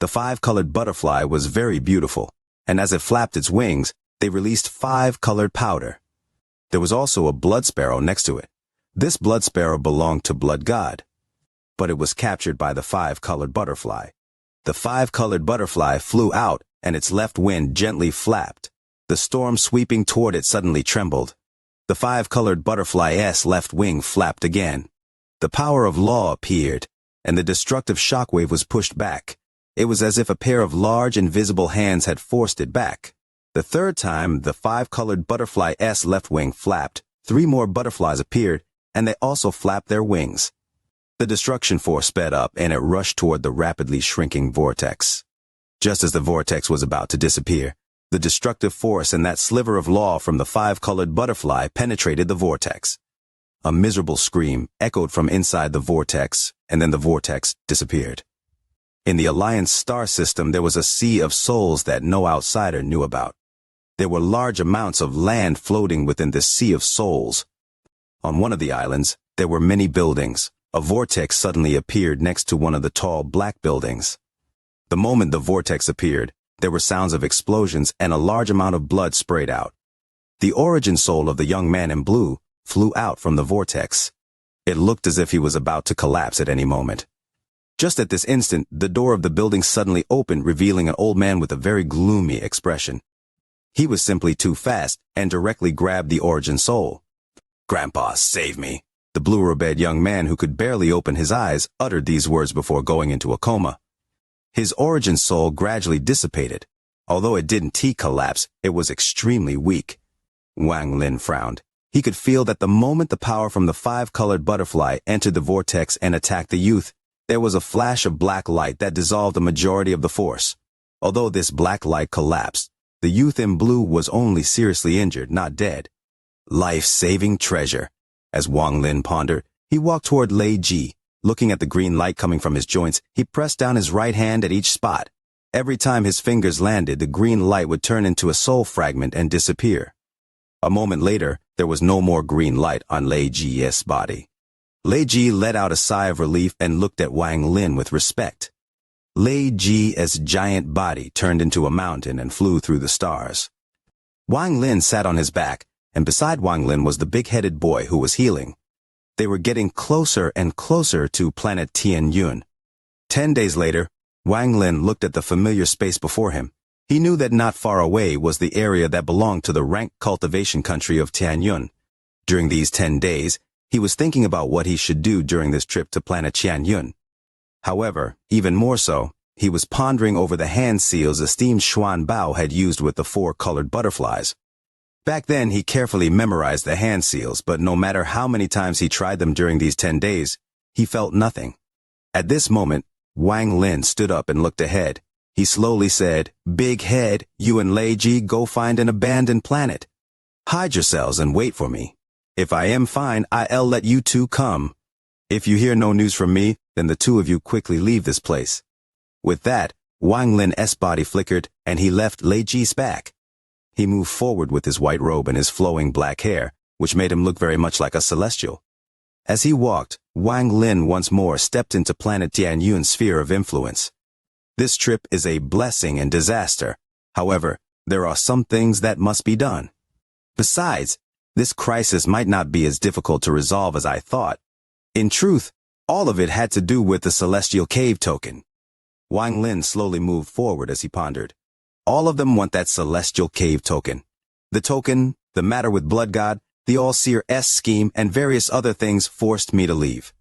The five-colored butterfly was very beautiful, and as it flapped its wings, they released five-colored powder. There was also a blood sparrow next to it. This blood sparrow belonged to Blood God, but it was captured by the five-colored butterfly. The five-colored butterfly flew out, and its left wing gently flapped. The storm sweeping toward it suddenly trembled. The five-colored butterfly's left wing flapped again. The power of law appeared, and the destructive shockwave was pushed back. It was as if a pair of large invisible hands had forced it back. The third time the five-colored butterfly's left wing flapped, three more butterflies appeared, and they also flapped their wings. The destruction force sped up, and it rushed toward the rapidly shrinking vortex. Just as the vortex was about to disappear, the destructive force and that sliver of law from the five-colored butterfly penetrated the vortex. A miserable scream echoed from inside the vortex, and then the vortex disappeared. In the Alliance star system, there was a sea of souls that no outsider knew about. There were large amounts of land floating within this sea of souls. On one of the islands, there were many buildings. A vortex suddenly appeared next to one of the tall black buildings. The moment the vortex appeared, there were sounds of explosions and a large amount of blood sprayed out. The origin soul of the young man in blue flew out from the vortex. It looked as if he was about to collapse at any moment. Just at this instant, the door of the building suddenly opened, revealing an old man with a very gloomy expression. He was simply too fast and directly grabbed the origin soul. "Grandpa, save me." The blue-robed young man, who could barely open his eyes, uttered these words before going into a coma. His origin soul gradually dissipated. Although it didn't collapse, it was extremely weak. Wang Lin frowned. He could feel that the moment the power from the five-colored butterfly entered the vortex and attacked the youth, there was a flash of black light that dissolved the majority of the force. Although this black light collapsed, the youth in blue was only seriously injured, not dead. Life-saving treasure. As Wang Lin pondered, he walked toward Lei Ji. Looking at the green light coming from his joints, he pressed down his right hand at each spot. Every time his fingers landed, the green light would turn into a soul fragment and disappear. A moment later, there was no more green light on Lei Ji's body. Lei Ji let out a sigh of relief and looked at Wang Lin with respect. Lei Ji's giant body turned into a mountain and flew through the stars. Wang Lin sat on his back, and beside Wang Lin was the big-headed boy who was healing. They were getting closer and closer to planet Tianyun. 10 days later, Wang Lin looked at the familiar space before him. He knew that not far away was the area that belonged to the ranked cultivation country of Tianyun. During these 10 days, he was thinking about what he should do during this trip to planet Tianyun. However, even more so, he was pondering over the hand seals esteemed Xuan Bao had used with the four-colored butterflies. Back then, he carefully memorized the hand seals, but no matter how many times he tried them during these 10 days, he felt nothing. At this moment, Wang Lin stood up and looked ahead. He slowly said, "Big head, you and Lei Ji go find an abandoned planet. Hide yourselves and wait for me. If I am fine, I'll let you two come. If you hear no news from me, then the two of you quickly leave this place." With that, Wang Lin's body flickered, and he left Lei Ji's back. He moved forward with his white robe and his flowing black hair, which made him look very much like a celestial. As he walked, Wang Lin once more stepped into planet Tianyun's sphere of influence. This trip is a blessing and disaster. However, there are some things that must be done. Besides, This crisis might not be as difficult to resolve as I thought. In truth, all of it had to do with the celestial cave token. Wang Lin slowly moved forward as he pondered. All of them want that celestial cave token. The token, the matter with Blood God, the All-Seer's scheme, and various other things forced me to leave.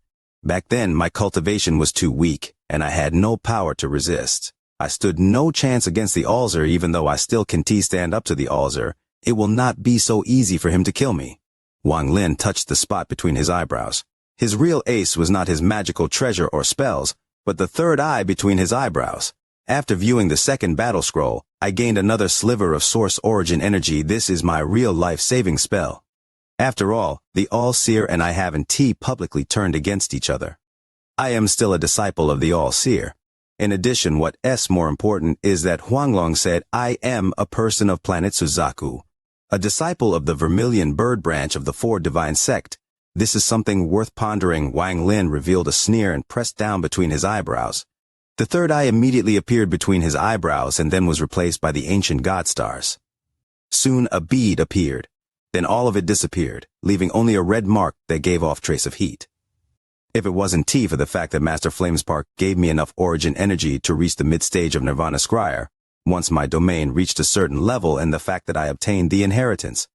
Back then, my cultivation was too weak, and I had no power to resist. I stood no chance against the All-Seer, even though I still can stand up to the All-Seer. It will not be so easy for him to kill me. Wang Lin touched the spot between his eyebrows. His real ace was not his magical treasure or spells, but the third eye between his eyebrows. After viewing the second battle scroll, I gained another sliver of source origin energy. This is my real life-saving spell. After all, the All-Seer and I haven't publicly turned against each other. I am still a disciple of the All-Seer. In addition, what's more important is that Huanglong said I am a person of planet Suzaku, a disciple of the Vermilion Bird branch of the Four Divine Sect. This is something worth pondering. Wang Lin revealed a sneer and pressed down between his eyebrows. The third eye immediately appeared between his eyebrows and then was replaced by the ancient god stars. Soon a bead appeared. Then all of it disappeared, leaving only a red mark that gave off trace of heat. If it wasn't for the fact that Master Flame's Park gave me enough origin energy to reach the mid-stage of Nirvana Scryer, once my domain reached a certain level, and the fact that I obtained the inheritance.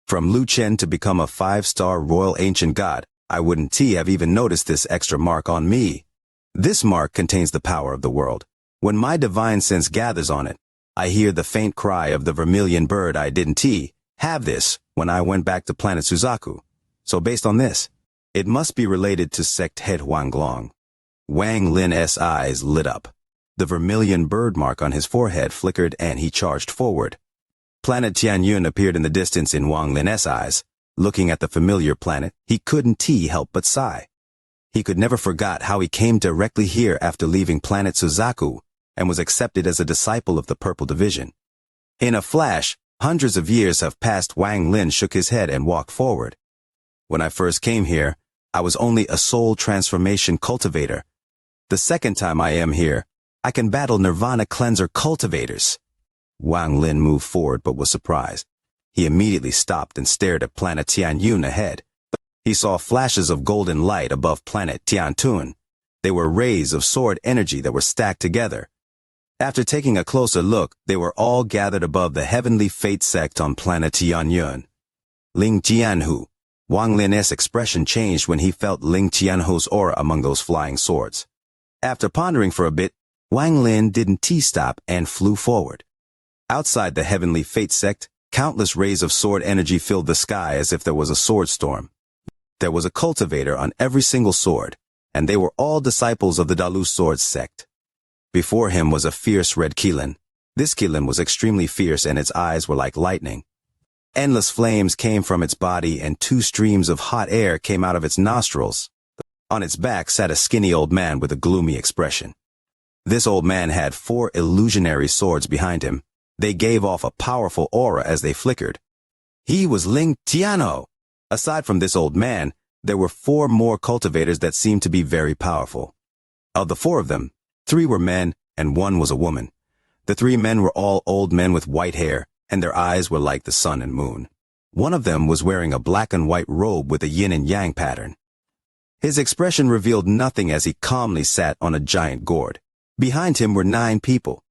From Lu Chen to become a 5-star royal ancient god, I wouldn't have even noticed this extra mark on me. This mark contains the power of the world. When my divine sense gathers on it, I hear the faint cry of the Vermilion Bird. I didn't have this when I went back to planet Suzaku. So based on this, it must be related to sect head Huanglong. Wang Lin's eyes lit up. The Vermilion Bird mark on his forehead flickered and he charged forward. Planet Tianyun appeared in the distance in Wang Lin's eyes. Looking at the familiar planet, he couldn't help but sigh. He could never forget how he came directly here after leaving planet Suzaku and was accepted as a disciple of the Purple Division. In a flash, hundreds of years have passed. Wang Lin shook his head and walked forward. When I first came here, I was only a soul transformation cultivator. The second time I am here, I can battle Nirvana Cleanser cultivators. Wang Lin moved forward but was surprised. He immediately stopped and stared at planet Tianyun ahead. He saw flashes of golden light above planet Tiantun. They were rays of sword energy that were stacked together. After taking a closer look, they were all gathered above the heavenly fate sect on planet Tianyun. Ling Tianhu. Wang Lin's expression changed when he felt Ling Tianhu's aura among those flying swords. After pondering for a bit, Wang Lin didn't stop and flew forward. Outside the heavenly fate sect, countless rays of sword energy filled the sky as if there was a sword storm. There was a cultivator on every single sword, and they were all disciples of the Dalu sword sect. Before him was a fierce red Qilin. This Qilin was extremely fierce and its eyes were like lightning. Endless flames came from its body and 2 streams of hot air came out of its nostrils. On its back sat a skinny old man with a gloomy expression. This old man had 4 illusionary swords behind him. They gave off a powerful aura as they flickered. He was Ling Tianhu. Aside from this old man, there were 4 more cultivators that seemed to be very powerful. Of the 4 of them, 3 were men and 1 was a woman. The 3 men were all old men with white hair, and their eyes were like the sun and moon. One of them was wearing a black and white robe with a yin and yang pattern. His expression revealed nothing as he calmly sat on a giant gourd. Behind him were 9 people.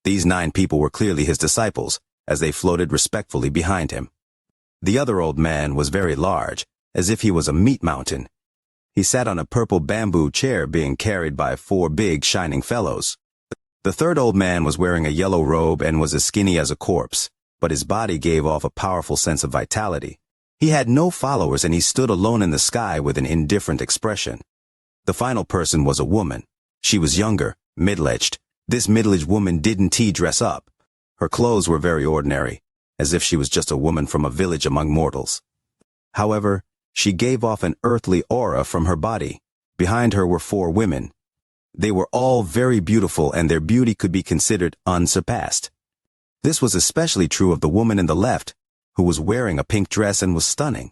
These 9 people were clearly his disciples, as they floated respectfully behind him. The other old man was very large, as if he was a meat mountain. He sat on a purple bamboo chair being carried by 4 big shining fellows. The third old man was wearing a yellow robe and was as skinny as a corpse, but his body gave off a powerful sense of vitality. He had no followers and he stood alone in the sky with an indifferent expression. The final person was a woman. She was younger, middle-aged. This middle-aged woman didn't dress up. Her clothes were very ordinary, as if she was just a woman from a village among mortals. However, she gave off an earthly aura from her body. Behind her were 4 women. They were all very beautiful and their beauty could be considered unsurpassed. This was especially true of the woman in the left, who was wearing a pink dress and was stunning.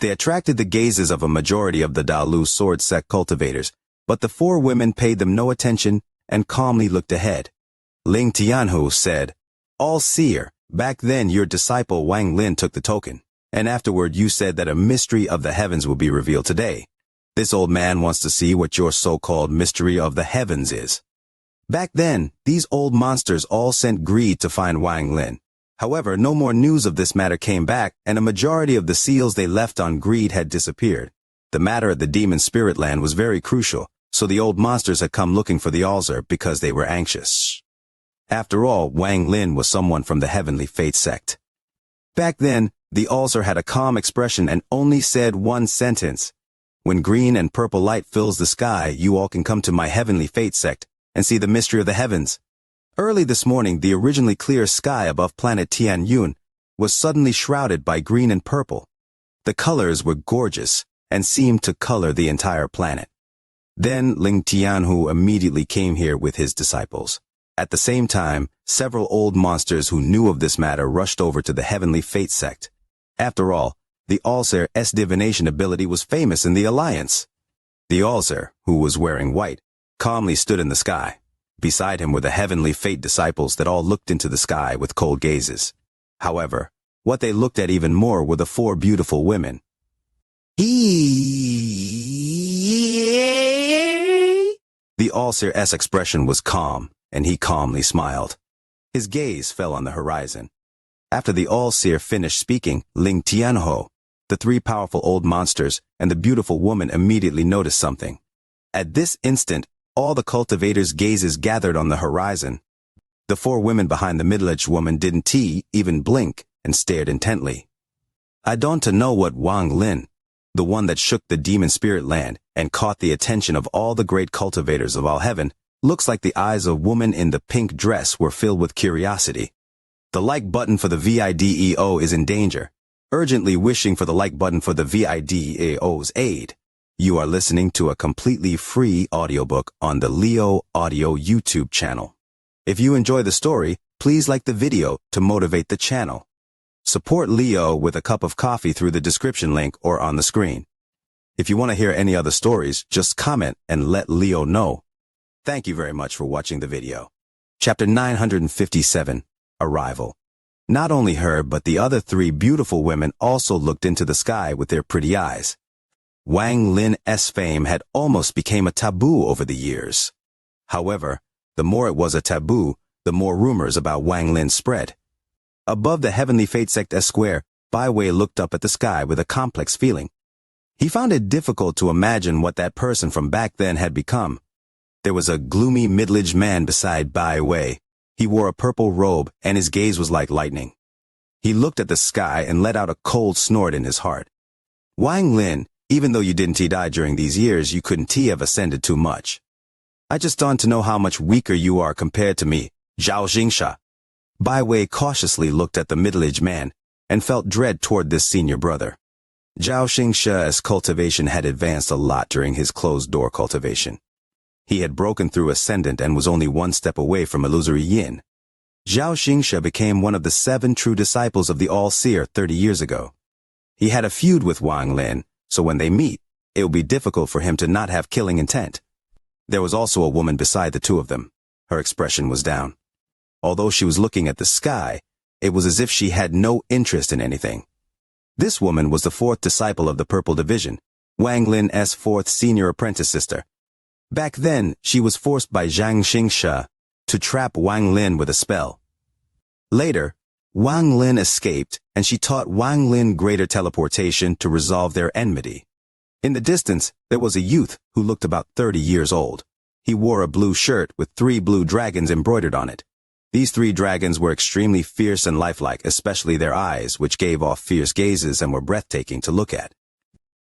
They attracted the gazes of a majority of the Dalu sword sect cultivators, but the 4 women paid them no attention and calmly looked ahead. Ling Tianhu said, "All-Seer, back then your disciple Wang Lin took the token. And afterward you said that a mystery of the heavens will be revealed today. This old man wants to see what your so-called mystery of the heavens is. Back then, these old monsters all sent greed to find Wang Lin. However, no more news of this matter came back, and a majority of the seals they left on greed had disappeared. The matter at the demon spirit land was very crucial, so the old monsters had come looking for the Alzer because they were anxious. After all, Wang Lin was someone from the Heavenly Fate sect. Back then, the Alzer had a calm expression and only said one sentence. When green and purple light fills the sky, you all can come to my Heavenly Fate sect and see the mystery of the heavens. Early this morning, the originally clear sky above planet Tianyun was suddenly shrouded by green and purple. The colors were gorgeous and seemed to color the entire planet. Then Ling Tianhu immediately came here with his disciples. At the same time, several old monsters who knew of this matter rushed over to the Heavenly Fate sect. After all, the Alzer's divination ability was famous in the Alliance. The Alzer, who was wearing white, calmly stood in the sky. Beside him were the Heavenly Fate disciples that all looked into the sky with cold gazes. However, what they looked at even more were the four beautiful women. The Alzer's expression was calm, and he calmly smiled. His gaze fell on the horizon. After the All-Seer finished speaking, Ling Tianho, the three powerful old monsters, and the beautiful woman immediately noticed something. At this instant, all the cultivators' gazes gathered on the horizon. The four women behind the middle-aged woman didn't even blink and stared intently. I don't know what Wang Lin, the one that shook the demon spirit land and caught the attention of all the great cultivators of all heaven, looks like the eyes of woman in the pink dress were filled with curiosity. The like button for the VIDEO is in danger. Urgently wishing for the like button for the VIDEO's aid. You are listening to a completely free audiobook on the Leo Audio YouTube channel. If you enjoy the story, please like the video to motivate the channel. Support Leo with a cup of coffee through the description link or on the screen. If you want to hear any other stories, just comment and let Leo know. Thank you very much for watching the video. Chapter 957, Arrival. Not only her, but the other three beautiful women also looked into the sky with their pretty eyes. Wang Lin's fame had almost become a taboo over the years. However, the more it was a taboo, the more rumors about Wang Lin spread. Above the Heavenly Fate sect square, Bai Wei looked up at the sky with a complex feeling. He found it difficult to imagine what that person from back then had become. There was a gloomy middle-aged man beside Bai Wei. He wore a purple robe, and his gaze was like lightning. He looked at the sky and let out a cold snort in his heart. Wang Lin, even though you didn't die during these years, you couldn't have ascended too much. I just don't know how much weaker you are compared to me, Xianxia. Bai Wei cautiously looked at the middle-aged man and felt dread toward this senior brother. Xianxia's cultivation had advanced a lot during his closed-door cultivation. He had broken through Ascendant and was only one step away from Illusory Yin. Xianxia became one of the 7 true disciples of the All-Seer 30 years ago. He had a feud with Wang Lin, so when they meet, it will be difficult for him to not have killing intent. There was also a woman beside the two of them. Her expression was down. Although she was looking at the sky, it was as if she had no interest in anything. This woman was the 4th disciple of the Purple Division, Wang Lin's 4th senior apprentice sister. Back then, she was forced by Xianxia to trap Wang Lin with a spell. Later, Wang Lin escaped, and she taught Wang Lin greater teleportation to resolve their enmity. In the distance, there was a youth who looked about 30 years old. He wore a blue shirt with 3 blue dragons embroidered on it. These 3 dragons were extremely fierce and lifelike, especially their eyes, which gave off fierce gazes and were breathtaking to look at.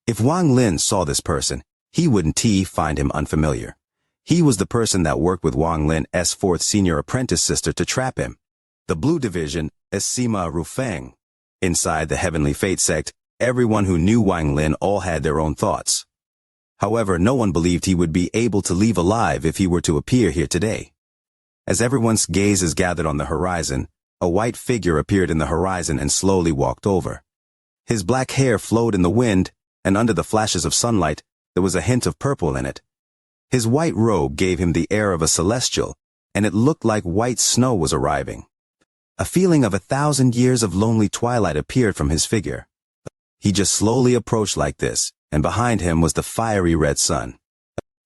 If Wang Lin saw this person, he wouldn't find him unfamiliar. He was the person that worked with Wang Lin's 4th senior apprentice sister to trap him. The Blue Division, Sima Rufeng. Inside the Heavenly Fate sect, everyone who knew Wang Lin all had their own thoughts. However, no one believed he would be able to leave alive if he were to appear here today. As everyone's gazes gathered on the horizon, a white figure appeared in the horizon and slowly walked over. His black hair flowed in the wind, and under the flashes of sunlight, there was a hint of purple in it. His white robe gave him the air of a celestial, and it looked like white snow was arriving. A feeling of 1,000 years of lonely twilight appeared from his figure. He just slowly approached like this, and behind him was the fiery red sun.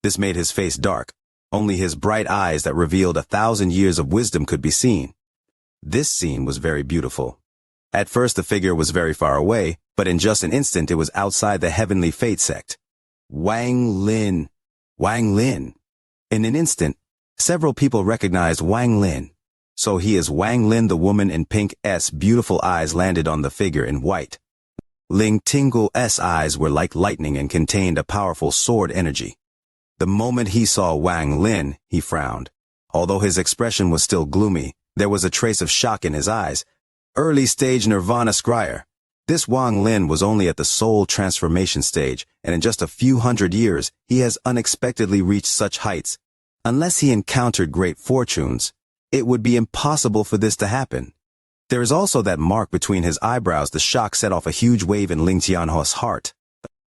This made his face dark. Only his bright eyes that revealed 1,000 years of wisdom could be seen. This scene was very beautiful. At first the figure was very far away, but in just an instant it was outside the heavenly fate sect. Wang Lin. Wang Lin. In an instant, several people recognized Wang Lin. So he is Wang Lin. The woman in pink's beautiful eyes landed on the figure in white. Ling Tingle's eyes were like lightning and contained a powerful sword energy. The moment he saw Wang Lin, he frowned. Although his expression was still gloomy, there was a trace of shock in his eyes. Early stage Nirvana Scryer. This Wang Lin was only at the soul transformation stage, and in just a few hundred years, he has unexpectedly reached such heights. Unless he encountered great fortunes, it would be impossible for this to happen. There is also that mark between his eyebrows. The shock set off a huge wave in Ling Tianho's heart.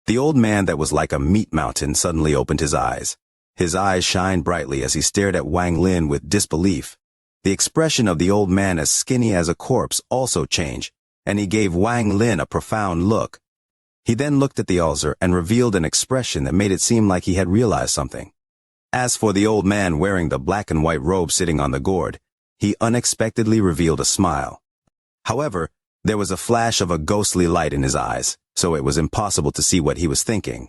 The old man that was like a meat mountain suddenly opened his eyes. His eyes shined brightly as he stared at Wang Lin with disbelief. The expression of the old man, as skinny as a corpse, also changed, and he gave Wang Lin a profound look. He then looked at the altar and revealed an expression that made it seem like he had realized something. As for the old man wearing the black and white robe sitting on the gourd, he unexpectedly revealed a smile. However, there was a flash of a ghostly light in his eyes, so it was impossible to see what he was thinking.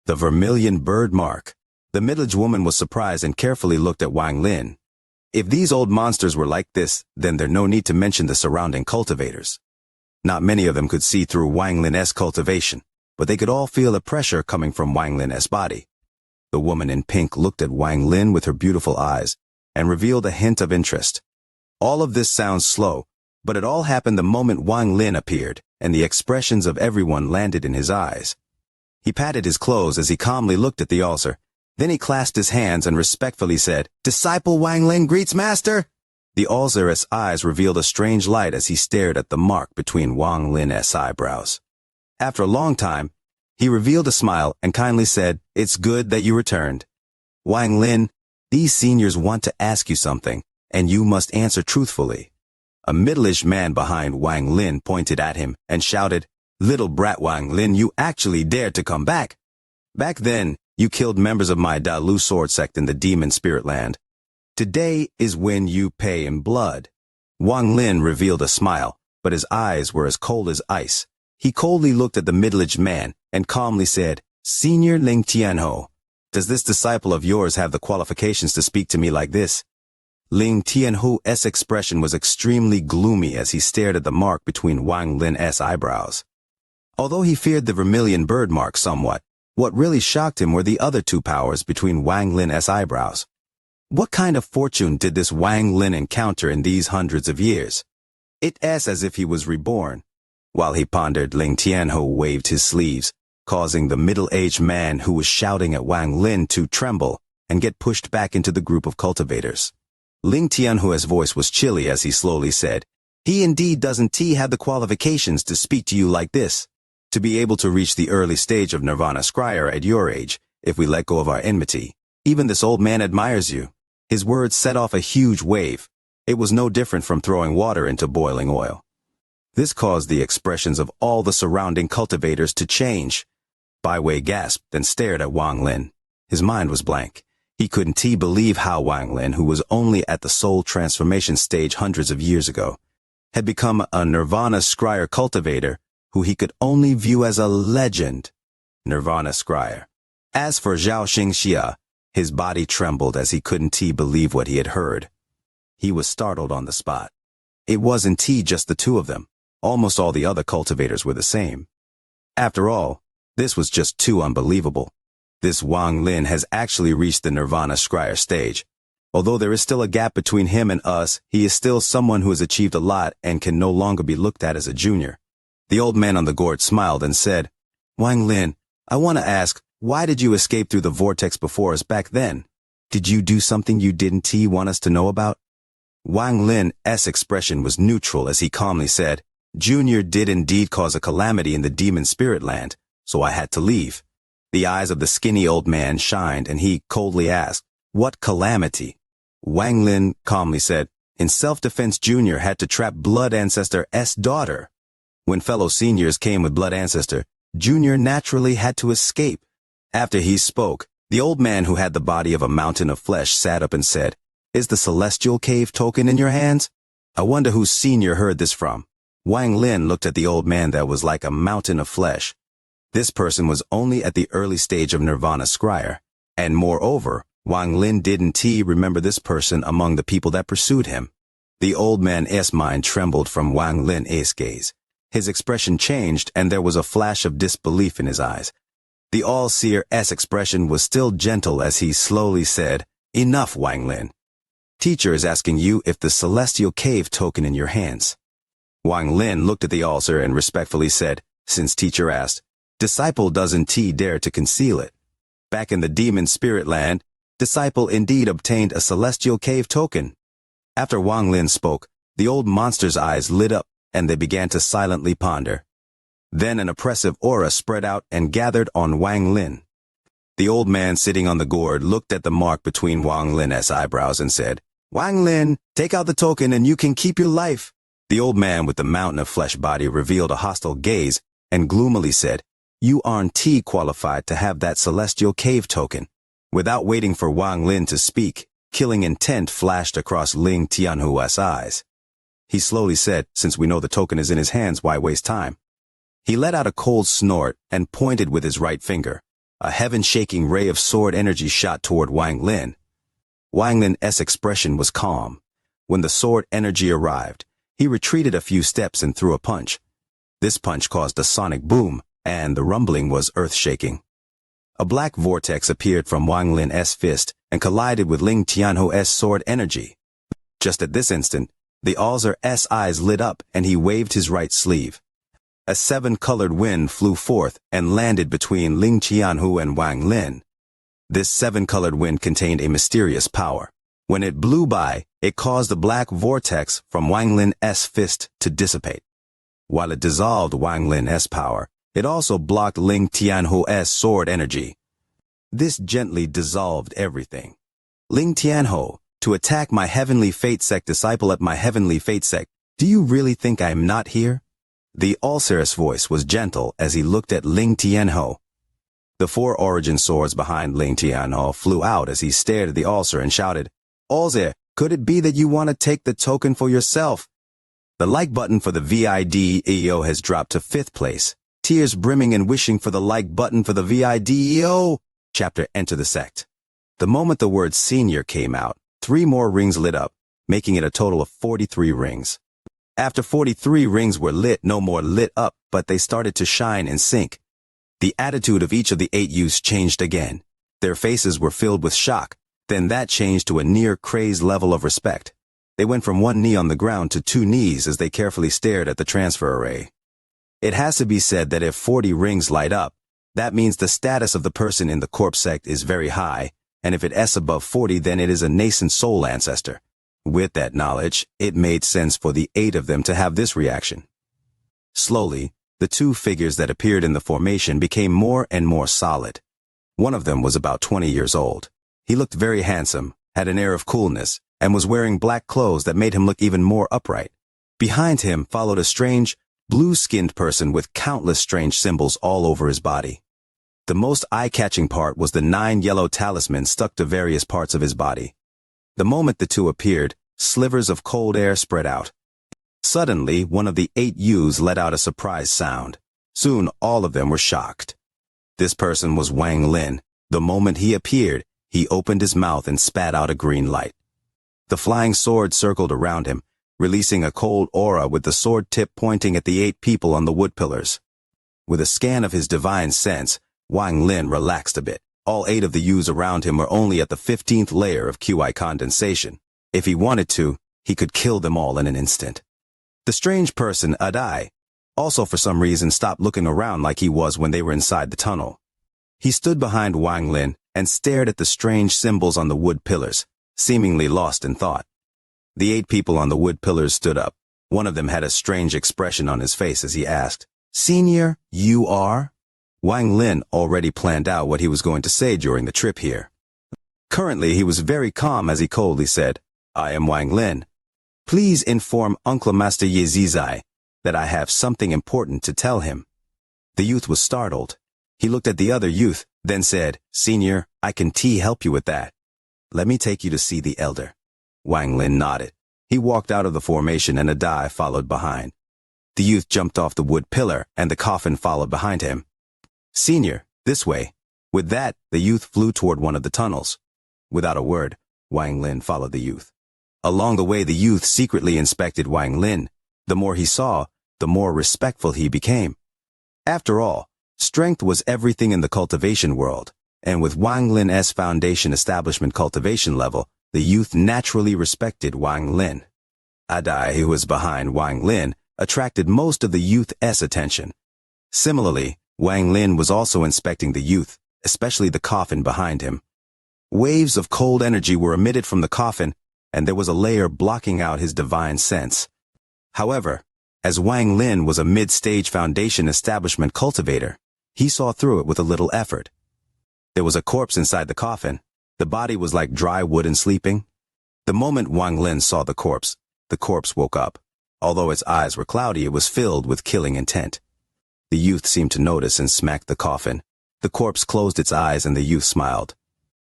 The vermilion birthmark. The middle-aged woman was surprised and carefully looked at Wang Lin. If these old monsters were like this, then there's no need to mention the surrounding cultivators. Not many of them could see through Wang Lin's cultivation, but they could all feel the pressure coming from Wang Lin's body. The woman in pink looked at Wang Lin with her beautiful eyes and revealed a hint of interest. All of this sounds slow, but it all happened the moment Wang Lin appeared, and the expressions of everyone landed in his eyes. He patted his clothes as he calmly looked at the altar. Then he clasped his hands and respectfully said, "Disciple Wang Lin greets master." The altar's eyes revealed a strange light as he stared at the mark between Wang Lin's eyebrows. After a long time, he revealed a smile and kindly said, "It's good that you returned. Wang Lin, these seniors want to ask you something, and you must answer truthfully." A middle-aged man behind Wang Lin pointed at him and shouted, "Little brat Wang Lin, you actually dared to come back. Back then, you killed members of my Dalu sword sect in the demon spirit land. Today is when you pay in blood." Wang Lin revealed a smile, but his eyes were as cold as ice. He coldly looked at the middle-aged man and calmly said, "Senior Ling Tianho, does this disciple of yours have the qualifications to speak to me like this?" Ling Tianho's expression was extremely gloomy as he stared at the mark between Wang Lin's eyebrows. Although he feared the vermilion birthmark somewhat, what really shocked him were the other two powers between Wang Lin's eyebrows. What kind of fortune did this Wang Lin encounter in these hundreds of years? It's as if he was reborn. While he pondered, Ling Tianho waved his sleeves, causing the middle-aged man who was shouting at Wang Lin to tremble and get pushed back into the group of cultivators. Ling Tianho's voice was chilly as he slowly said, "He indeed doesn't have the qualifications to speak to you like this. To be able to reach the early stage of Nirvana Scryer at your age, if we let go of our enmity, even this old man admires you." His words set off a huge wave. It was no different from throwing water into boiling oil. This caused the expressions of all the surrounding cultivators to change. Bai Wei gasped and stared at Wang Lin. His mind was blank. He couldn't believe how Wang Lin, who was only at the soul transformation stage hundreds of years ago, had become a Nirvana Scryer cultivator who he could only view as a legend. Nirvana Scryer. As for Xianxia, his body trembled as he couldn't believe what he had heard. He was startled on the spot. It wasn't just the two of them. Almost all the other cultivators were the same. After all, this was just too unbelievable. This Wang Lin has actually reached the Nirvana Scryer stage. Although there is still a gap between him and us, he is still someone who has achieved a lot and can no longer be looked at as a junior. The old man on the gourd smiled and said, "Wang Lin, I want to ask, why did you escape through the vortex before us back then? Did you do something you didn't want us to know about?" Wang Lin's expression was neutral as he calmly said, "Junior did indeed cause a calamity in the demon spirit land, so I had to leave." The eyes of the skinny old man shined and he coldly asked, "What calamity?" Wang Lin calmly said, "In self-defense, Junior had to trap Blood Ancestor's daughter." When fellow seniors came with blood ancestor, Junior naturally had to escape. After he spoke, the old man who had the body of a mountain of flesh sat up and said, "Is the celestial cave token in your hands?" I wonder who Senior heard this from. Wang Lin looked at the old man that was like a mountain of flesh. This person was only at the early stage of Nirvana Scryer, and moreover, Wang Lin didn't remember this person among the people that pursued him. The old man's mind trembled from Wang Lin's gaze. His expression changed and there was a flash of disbelief in his eyes. The all-seer's expression was still gentle as he slowly said, "Enough, Wang Lin. Teacher is asking you if the celestial cave token in your hands." Wang Lin looked at the all-seer and respectfully said, "Since teacher asked, disciple doesn't dare to conceal it. Back in the demon spirit land, disciple indeed obtained a celestial cave token." After Wang Lin spoke, the old monster's eyes lit up and they began to silently ponder. Then an oppressive aura spread out and gathered on Wang Lin. The old man sitting on the gourd looked at the mark between Wang Lin's eyebrows and said, "Wang Lin, take out the token and you can keep your life." The old man with the mountain of flesh body revealed a hostile gaze and gloomily said, "You aren't qualified to have that celestial cave token." Without waiting for Wang Lin to speak, killing intent flashed across Ling Tianhua's eyes. He slowly said, "Since we know the token is in his hands, why waste time?" He let out a cold snort and pointed with his right finger. A heaven-shaking ray of sword energy shot toward Wang Lin. Wang Lin's expression was calm. When the sword energy arrived, he retreated a few steps and threw a punch. This punch caused a sonic boom, and the rumbling was earth-shaking. A black vortex appeared from Wang Lin's fist and collided with Ling Tianhua's sword energy. Just at this instant, the all-seer's eyes lit up and he waved his right sleeve. A seven-colored wind flew forth and landed between Ling Tianhu and Wang Lin. This seven-colored wind contained a mysterious power. When it blew by, it caused the black vortex from Wang Lin's fist to dissipate. While it dissolved Wang Lin's power, it also blocked Ling Tianhua's sword energy. This gently dissolved everything. "Ling Tianhu, to attack my heavenly fate sect disciple at my heavenly fate sect, do you really think I am not here?" The all-seer's voice was gentle as he looked at Ling Tianhu. The four origin swords behind Ling Tianhu flew out as he stared at the all-seer and shouted, "All-seer, could it be that you want to take the token for yourself?" The like button for the VIDEO has dropped to 5th place. Tears brimming and wishing for the like button for the VIDEO. Chapter Enter the Sect. The moment the word senior came out, 3 more rings lit up, making it a total of 43 rings. After 43 rings were lit, no more lit up, but they started to shine and sync. The attitude of each of the 8 youths changed again. Their faces were filled with shock, then that changed to a near-crazed level of respect. They went from 1 knee on the ground to 2 knees as they carefully stared at the transfer array. It has to be said that if 40 rings light up, that means the status of the person in the corpse sect is very high, and if it's above 40, then it is a nascent soul ancestor. With that knowledge, it made sense for the 8 of them to have this reaction. Slowly, the 2 figures that appeared in the formation became more and more solid. One of them was about 20 years old. He looked very handsome, had an air of coolness, and was wearing black clothes that made him look even more upright. Behind him followed a strange, blue-skinned person with countless strange symbols all over his body. The most eye-catching part was the 9 yellow talismans stuck to various parts of his body. The moment the 2 appeared, slivers of cold air spread out. Suddenly, one of the 8 youths let out a surprised sound. Soon, all of them were shocked. This person was Wang Lin. The moment he appeared, he opened his mouth and spat out a green light. The flying sword circled around him, releasing a cold aura with the sword tip pointing at the 8 people on the wood pillars. With a scan of his divine sense, Wang Lin relaxed a bit. All 8 of the youths around him were only at the 15th layer of QI condensation. If he wanted to, he could kill them all in an instant. The strange person, Adai, also for some reason stopped looking around like he was when they were inside the tunnel. He stood behind Wang Lin and stared at the strange symbols on the wood pillars, seemingly lost in thought. The 8 people on the wood pillars stood up. One of them had a strange expression on his face as he asked, "Senior, you are?" Wang Lin already planned out what he was going to say during the trip here. Currently, he was very calm as he coldly said, "I am Wang Lin. Please inform Uncle Master Yezizai that I have something important to tell him." The youth was startled. He looked at the other youth, then said, "Senior, I can help you with that. Let me take you to see the elder." Wang Lin nodded. He walked out of the formation and Adai followed behind. The youth jumped off the wood pillar and the coffin followed behind him. "Senior, this way." With that, the youth flew toward one of the tunnels. Without a word, Wang Lin followed the youth. Along the way, the youth secretly inspected Wang Lin. The more he saw, the more respectful he became. After all, strength was everything in the cultivation world, and with Wang Lin's foundation establishment cultivation level, the youth naturally respected Wang Lin. Adai, who was behind Wang Lin, attracted most of the youth's attention. Similarly, Wang Lin was also inspecting the youth, especially the coffin behind him. Waves of cold energy were emitted from the coffin, and there was a layer blocking out his divine sense. However, as Wang Lin was a mid-stage foundation establishment cultivator, he saw through it with a little effort. There was a corpse inside the coffin. The body was like dry wood and sleeping. The moment Wang Lin saw the corpse woke up. Although its eyes were cloudy, it was filled with killing intent. The youth seemed to notice and smacked the coffin. The corpse closed its eyes and the youth smiled.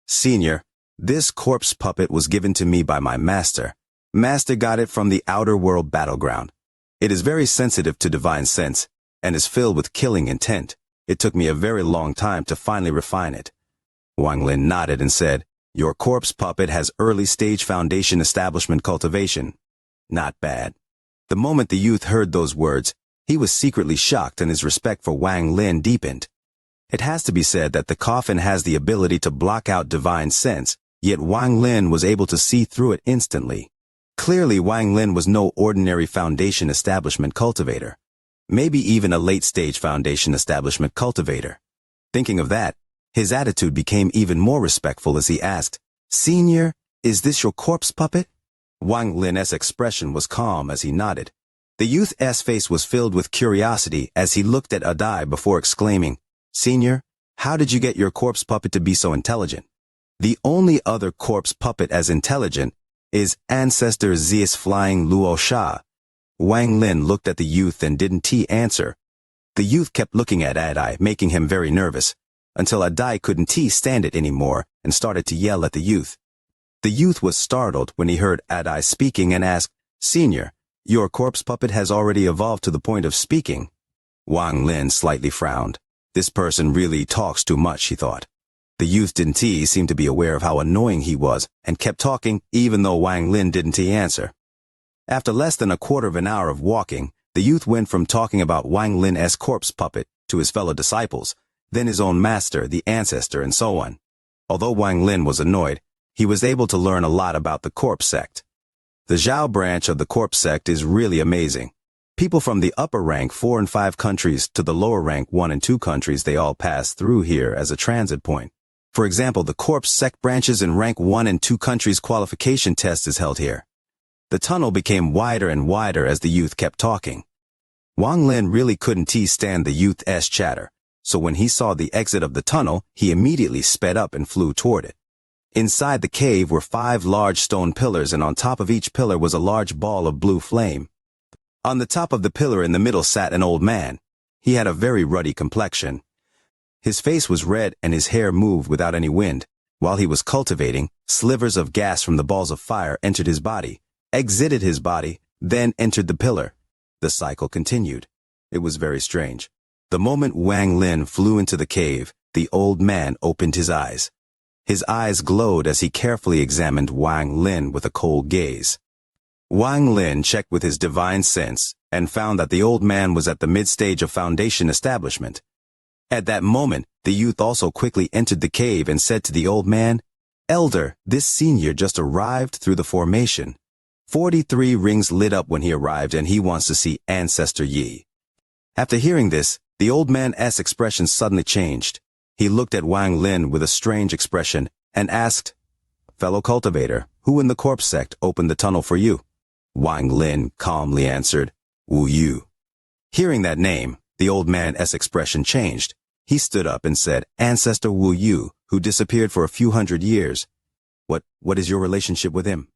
"Senior, this corpse puppet was given to me by my master. Master got it from the outer world battleground. It is very sensitive to divine sense and is filled with killing intent. It took me a very long time to finally refine it." Wang Lin nodded and said, "Your corpse puppet has early stage foundation establishment cultivation. Not bad." The moment the youth heard those words, he was secretly shocked and his respect for Wang Lin deepened. It has to be said that the coffin has the ability to block out divine sense, yet Wang Lin was able to see through it instantly. Clearly, Wang Lin was no ordinary foundation establishment cultivator. Maybe even a late-stage foundation establishment cultivator. Thinking of that, his attitude became even more respectful as he asked, "Senior, is this your corpse puppet?" Wang Lin's expression was calm as he nodded. The youth's face was filled with curiosity as he looked at Adai before exclaiming, "Senior, how did you get your corpse puppet to be so intelligent?" The only other corpse puppet as intelligent is Ancestor Zeus Flying Luo Sha. Wang Lin looked at the youth and didn't answer. The youth kept looking at Adai, making him very nervous, until Adai couldn't stand it anymore and started to yell at the youth. The youth was startled when he heard Adai speaking and asked, "Senior, your corpse puppet has already evolved to the point of speaking." Wang Lin slightly frowned. This person really talks too much, he thought. The youth didn't seem to be aware of how annoying he was and kept talking even though Wang Lin didn't answer. After less than a quarter of an hour of walking, the youth went from talking about Wang Lin's corpse puppet to his fellow disciples, then his own master, the ancestor, and so on. Although Wang Lin was annoyed, he was able to learn a lot about the corpse sect. The Zhao branch of the corpse sect is really amazing. People from the upper rank 4 and 5 countries to the lower rank 1 and 2 countries, they all pass through here as a transit point. For example, the corpse sect branches in rank 1 and 2 countries qualification test is held here. The tunnel became wider and wider as the youth kept talking. Wang Lin really couldn't stand the youth's chatter, so when he saw the exit of the tunnel, he immediately sped up and flew toward it. Inside the cave were 5 large stone pillars, and on top of each pillar was a large ball of blue flame. On the top of the pillar in the middle sat an old man. He had a very ruddy complexion. His face was red and his hair moved without any wind. While he was cultivating, slivers of gas from the balls of fire entered his body, exited his body, then entered the pillar. The cycle continued. It was very strange. The moment Wang Lin flew into the cave, the old man opened his eyes. His eyes glowed as he carefully examined Wang Lin with a cold gaze. Wang Lin checked with his divine sense and found that the old man was at the mid-stage of foundation establishment. At that moment, the youth also quickly entered the cave and said to the old man, "Elder, this senior just arrived through the formation. 43 rings lit up when he arrived and he wants to see Ancestor Yi." After hearing this, the old man's expression suddenly changed. He looked at Wang Lin with a strange expression and asked, "Fellow cultivator, who in the corpse sect opened the tunnel for you?" Wang Lin calmly answered, "Wu Yu." Hearing that name, the old man's expression changed. He stood up and said, "Ancestor Wu Yu, who disappeared for a few hundred years. What is your relationship with him?"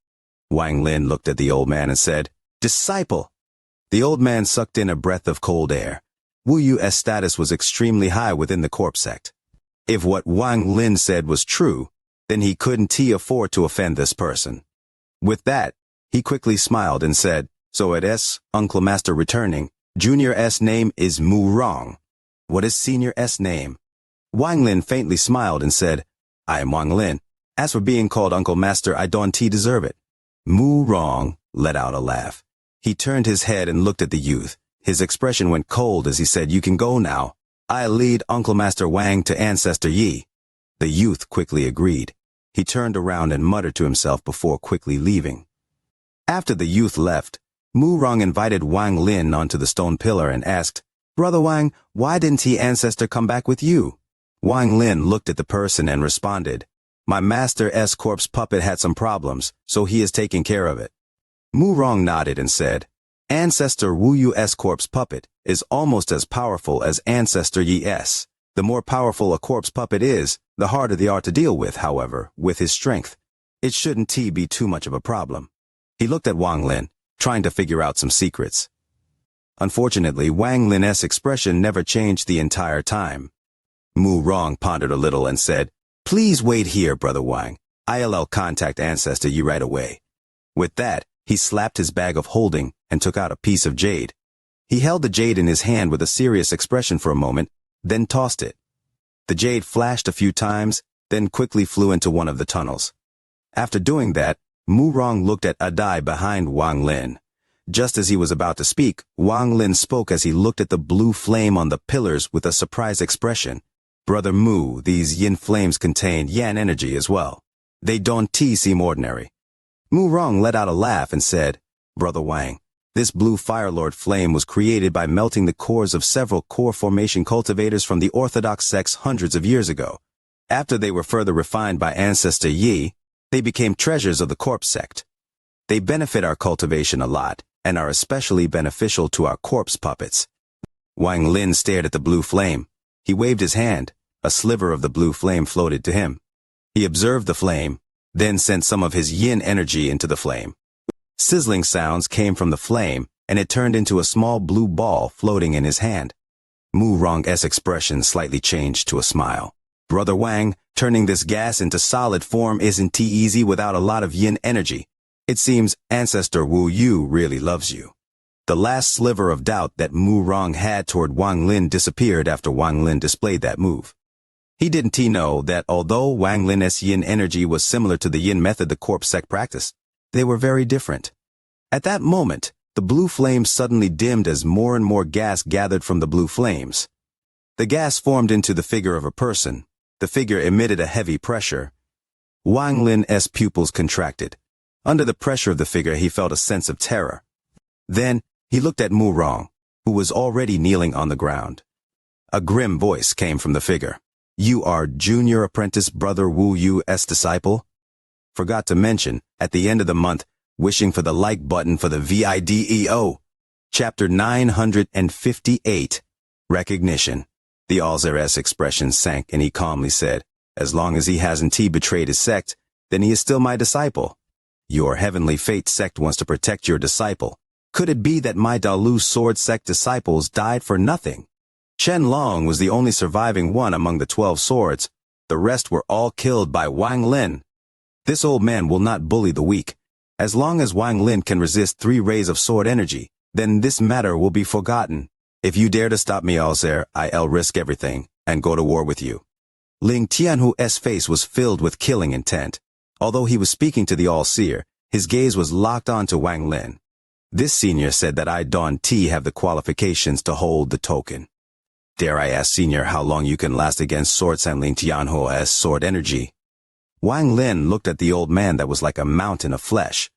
Wang Lin looked at the old man and said, "Disciple." The old man sucked in a breath of cold air. Wu Yu's status was extremely high within the corpse sect. If what Wang Lin said was true, then he couldn't afford to offend this person. With that, he quickly smiled and said, "So it is, Uncle Master returning. Junior S name is Mu Rong. What is Senior S name?" Wang Lin faintly smiled and said, "I am Wang Lin. As for being called Uncle Master, I don't deserve it." Mu Rong let out a laugh. He turned his head and looked at the youth. His expression went cold as he said, "You can go now. I'll lead Uncle Master Wang to Ancestor Yi." The youth quickly agreed. He turned around and muttered to himself before quickly leaving. After the youth left, Mu Rong invited Wang Lin onto the stone pillar and asked, "Brother Wang, why didn't Ancestor come back with you?" Wang Lin looked at the person and responded, "My master's corpse puppet had some problems, so he is taking care of it." Mu Rong nodded and said, "Ancestor Wu Yu's corpse puppet is almost as powerful as Ancestor Yi's. The more powerful a corpse puppet is, the harder they are to deal with, however, with his strength. It shouldn't be too much of a problem." He looked at Wang Lin, trying to figure out some secrets. Unfortunately, Wang Lin's expression never changed the entire time. Mu Rong pondered a little and said, "Please wait here, Brother Wang. I'll contact Ancestor Yi right away." With that, he slapped his bag of holding and took out a piece of jade. He held the jade in his hand with a serious expression for a moment, then tossed it. The jade flashed a few times, then quickly flew into one of the tunnels. After doing that, Mu Rong looked at Adai behind Wang Lin. Just as he was about to speak, Wang Lin spoke as he looked at the blue flame on the pillars with a surprised expression. "Brother Mu, these yin flames contain yan energy as well. They don't seem ordinary." Mu Rong let out a laugh and said, "Brother Wang, this blue Firelord flame was created by melting the cores of several core formation cultivators from the Orthodox sects hundreds of years ago. After they were further refined by Ancestor Yi, they became treasures of the corpse sect. They benefit our cultivation a lot, and are especially beneficial to our corpse puppets." Wang Lin stared at the blue flame. He waved his hand. A sliver of the blue flame floated to him. He observed the flame, then sent some of his yin energy into the flame. Sizzling sounds came from the flame, and it turned into a small blue ball floating in his hand. Mu Rong's expression slightly changed to a smile. "Brother Wang, turning this gas into solid form isn't easy without a lot of yin energy. It seems Ancestor Wu Yu really loves you." The last sliver of doubt that Mu Rong had toward Wang Lin disappeared after Wang Lin displayed that move. He didn't know that although Wang Lin's yin energy was similar to the yin method the corpse sect practiced, they were very different. At that moment, the blue flame suddenly dimmed as more and more gas gathered from the blue flames. The gas formed into the figure of a person. The figure emitted a heavy pressure. Wang Lin's pupils contracted. Under the pressure of the figure, he felt a sense of terror. Then, he looked at Mu Rong, who was already kneeling on the ground. A grim voice came from the figure. "You are junior apprentice Brother Wu Yu's disciple?" Forgot to mention, at the end of the month, wishing for the like button for the video. Chapter 958. Recognition. The Alzer's expression sank and he calmly said, "As long as he hasn't betrayed his sect, then he is still my disciple. Your Heavenly Fate sect wants to protect your disciple. Could it be that my Dalu sword sect disciples died for nothing? Chen Long was the only surviving one among the 12 swords. The rest were all killed by Wang Lin. This old man will not bully the weak. As long as Wang Lin can resist 3 rays of sword energy, then this matter will be forgotten. If you dare to stop me, Alzer, I'll risk everything and go to war with you." Ling Tianhu's face was filled with killing intent. Although he was speaking to the All-Seer, his gaze was locked on to Wang Lin. This senior said that I don't have the qualifications to hold the token. Dare I ask, senior, how long you can last against Sword San Ling Tianhu's sword energy? Wang Lin looked at the old man that was like a mountain of flesh.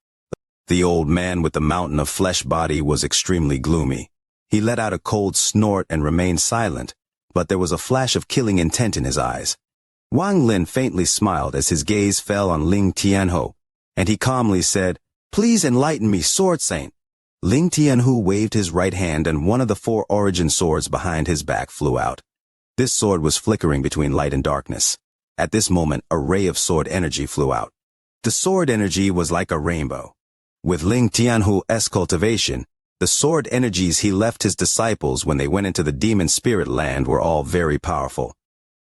The old man with the mountain of flesh body was extremely gloomy. He let out a cold snort and remained silent, but there was a flash of killing intent in his eyes. Wang Lin faintly smiled as his gaze fell on Ling Tianhu, and he calmly said, "Please enlighten me, Sword Saint." Ling Tianhu waved his right hand and one of the 4 origin swords behind his back flew out. This sword was flickering between light and darkness. At this moment, a ray of sword energy flew out. The sword energy was like a rainbow. With Ling Tianhu's cultivation, The sword energies he left his disciples when they went into the demon spirit land were all very powerful.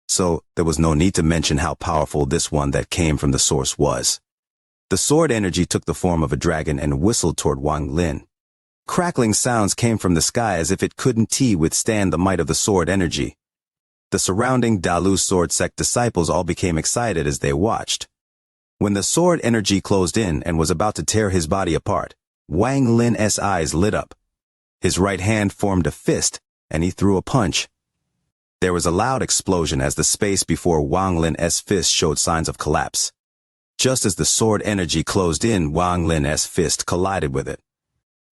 So, there was no need to mention how powerful this one that came from the source was. The sword energy took the form of a dragon and whistled toward Wang Lin. Crackling sounds came from the sky as if it couldn't withstand the might of the sword energy. The surrounding Dalu sword sect disciples all became excited as they watched. When the sword energy closed in and was about to tear his body apart, Wang Lin's eyes lit up. His right hand formed a fist, and he threw a punch. There was a loud explosion as the space before Wang Lin's fist showed signs of collapse. Just as the sword energy closed in, Wang Lin's fist collided with it.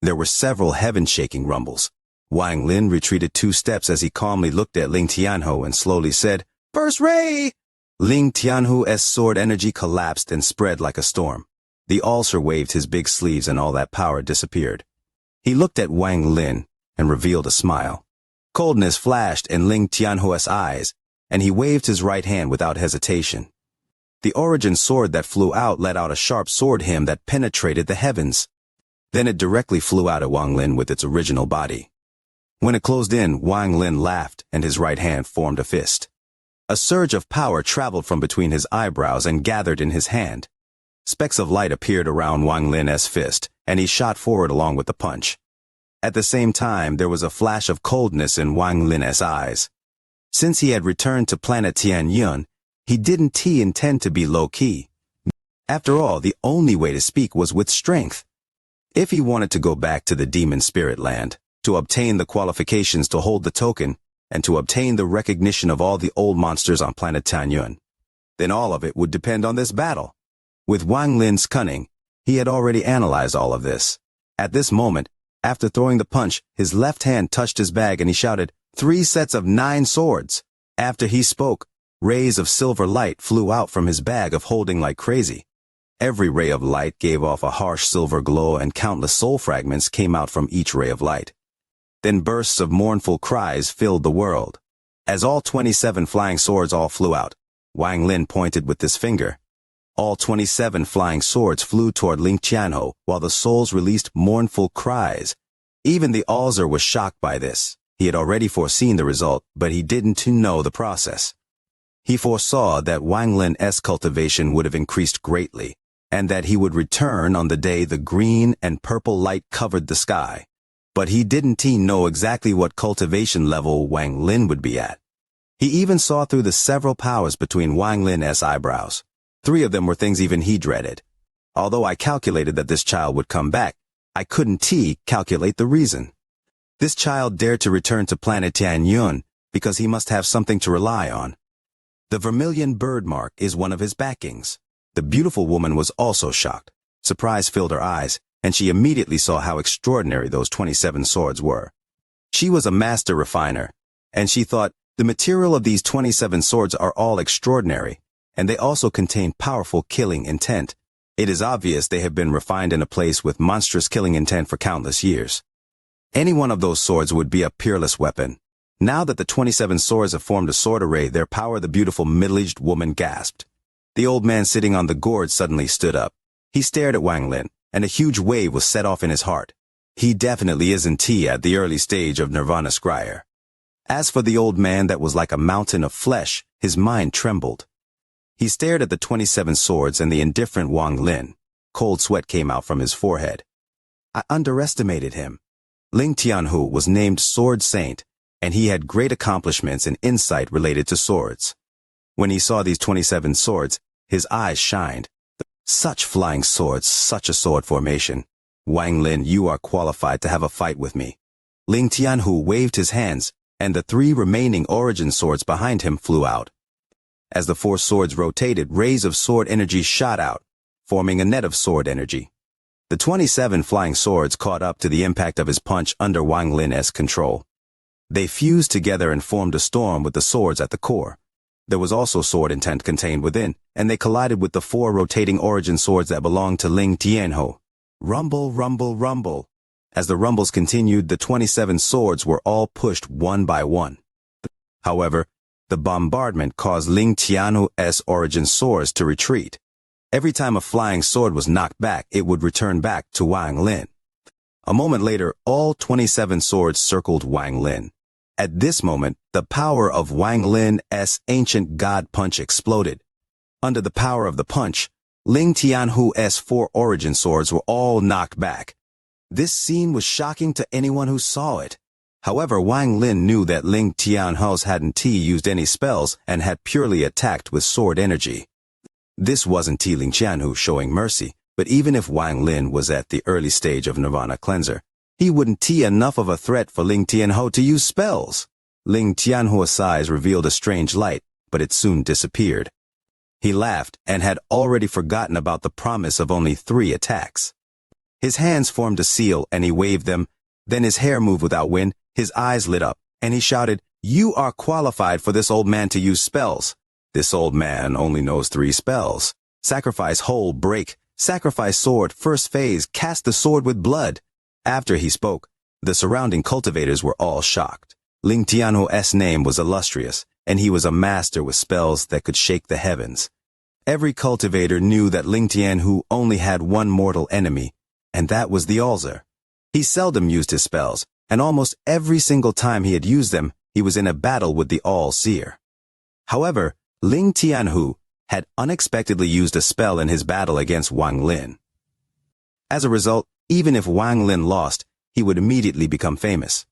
There were several heaven-shaking rumbles. Wang Lin retreated 2 steps as he calmly looked at Ling Tianhu and slowly said, "First ray!" Ling Tianhu's sword energy collapsed and spread like a storm. The ulcer waved his big sleeves and all that power disappeared. He looked at Wang Lin and revealed a smile. Coldness flashed in Ling Tianhu's eyes, and he waved his right hand without hesitation. The origin sword that flew out let out a sharp sword hymn that penetrated the heavens. Then it directly flew out at Wang Lin with its original body. When it closed in, Wang Lin laughed and his right hand formed a fist. A surge of power traveled from between his eyebrows and gathered in his hand. Specks of light appeared around Wang Lin's fist, and he shot forward along with the punch. At the same time, there was a flash of coldness in Wang Lin's eyes. Since he had returned to planet Tianyun, he didn't intend to be low-key. After all, the only way to speak was with strength. If he wanted to go back to the demon spirit land, to obtain the qualifications to hold the token, and to obtain the recognition of all the old monsters on planet Tianyun, then all of it would depend on this battle. With Wang Lin's cunning, he had already analyzed all of this. At this moment, after throwing the punch, his left hand touched his bag and he shouted, 3 sets of 9 swords. After he spoke, rays of silver light flew out from his bag of holding like crazy. Every ray of light gave off a harsh silver glow and countless soul fragments came out from each ray of light. Then bursts of mournful cries filled the world. As all 27 flying swords all flew out, Wang Lin pointed with his finger. All 27 flying swords flew toward Ling Tianhu, while the souls released mournful cries. Even the Alzer was shocked by this. He had already foreseen the result, but he didn't know the process. He foresaw that Wang Lin's cultivation would have increased greatly, and that he would return on the day the green and purple light covered the sky. But he didn't know exactly what cultivation level Wang Lin would be at. He even saw through the several powers between Wang Lin's eyebrows. 3 of them were things even he dreaded. Although I calculated that this child would come back, I couldn't calculate the reason. This child dared to return to planet Tianyun because he must have something to rely on. The vermilion birthmark is one of his backings. The beautiful woman was also shocked. Surprise filled her eyes, and she immediately saw how extraordinary those 27 swords were. She was a master refiner, and she thought, the material of these 27 swords are all extraordinary, and they also contain powerful killing intent. It is obvious they have been refined in a place with monstrous killing intent for countless years. Any one of those swords would be a peerless weapon. Now that the 27 swords have formed a sword array, their power, the beautiful middle-aged woman gasped. The old man sitting on the gourd suddenly stood up. He stared at Wang Lin, and a huge wave was set off in his heart. He definitely isn't at the early stage of Nirvana Scryer. As for the old man that was like a mountain of flesh, his mind trembled. He stared at the 27 swords and the indifferent Wang Lin. Cold sweat came out from his forehead. I underestimated him. Ling Tianhu was named Sword Saint, and he had great accomplishments and insight related to swords. When he saw these 27 swords, his eyes shined. Such flying swords, such a sword formation. Wang Lin, you are qualified to have a fight with me. Ling Tianhu waved his hands, and the 3 remaining origin swords behind him flew out. As the 4 swords rotated, rays of sword energy shot out, forming a net of sword energy. The 27 flying swords caught up to the impact of his punch under Wang Lin's control. They fused together and formed a storm with the swords at the core. There was also sword intent contained within, and they collided with the 4 rotating origin swords that belonged to Ling Tianhu. Rumble, rumble, rumble. As the rumbles continued, the 27 swords were all pushed one by one. However, the bombardment caused Ling Tianhu's origin swords to retreat. Every time a flying sword was knocked back, it would return back to Wang Lin. A moment later, all 27 swords circled Wang Lin. At this moment, the power of Wang Lin's ancient god punch exploded. Under the power of the punch, Ling Tianhu's 4 origin swords were all knocked back. This scene was shocking to anyone who saw it. However, Wang Lin knew that Ling Tianhu's hadn't used any spells and had purely attacked with sword energy. This wasn't Ling Tianhu showing mercy, but even if Wang Lin was at the early stage of Nirvana Cleanser, he wouldn't enough of a threat for Ling Tianhu to use spells. Ling Tianhu's eyes revealed a strange light, but it soon disappeared. He laughed and had already forgotten about the promise of only 3 attacks. His hands formed a seal and he waved them, then his hair moved without wind, his eyes lit up, and he shouted, "You are qualified for this old man to use spells. This old man only knows 3 spells. Sacrifice hole, break, sacrifice sword, first phase, cast the sword with blood." After he spoke, the surrounding cultivators were all shocked. Ling Tianhu's name was illustrious, and he was a master with spells that could shake the heavens. Every cultivator knew that Ling Tianhu only had one mortal enemy, and that was the Alzer. He seldom used his spells, and almost every single time he had used them, he was in a battle with the All-Seer. However, Ling Tianhu had unexpectedly used a spell in his battle against Wang Lin. As a result, even if Wang Lin lost, he would immediately become famous.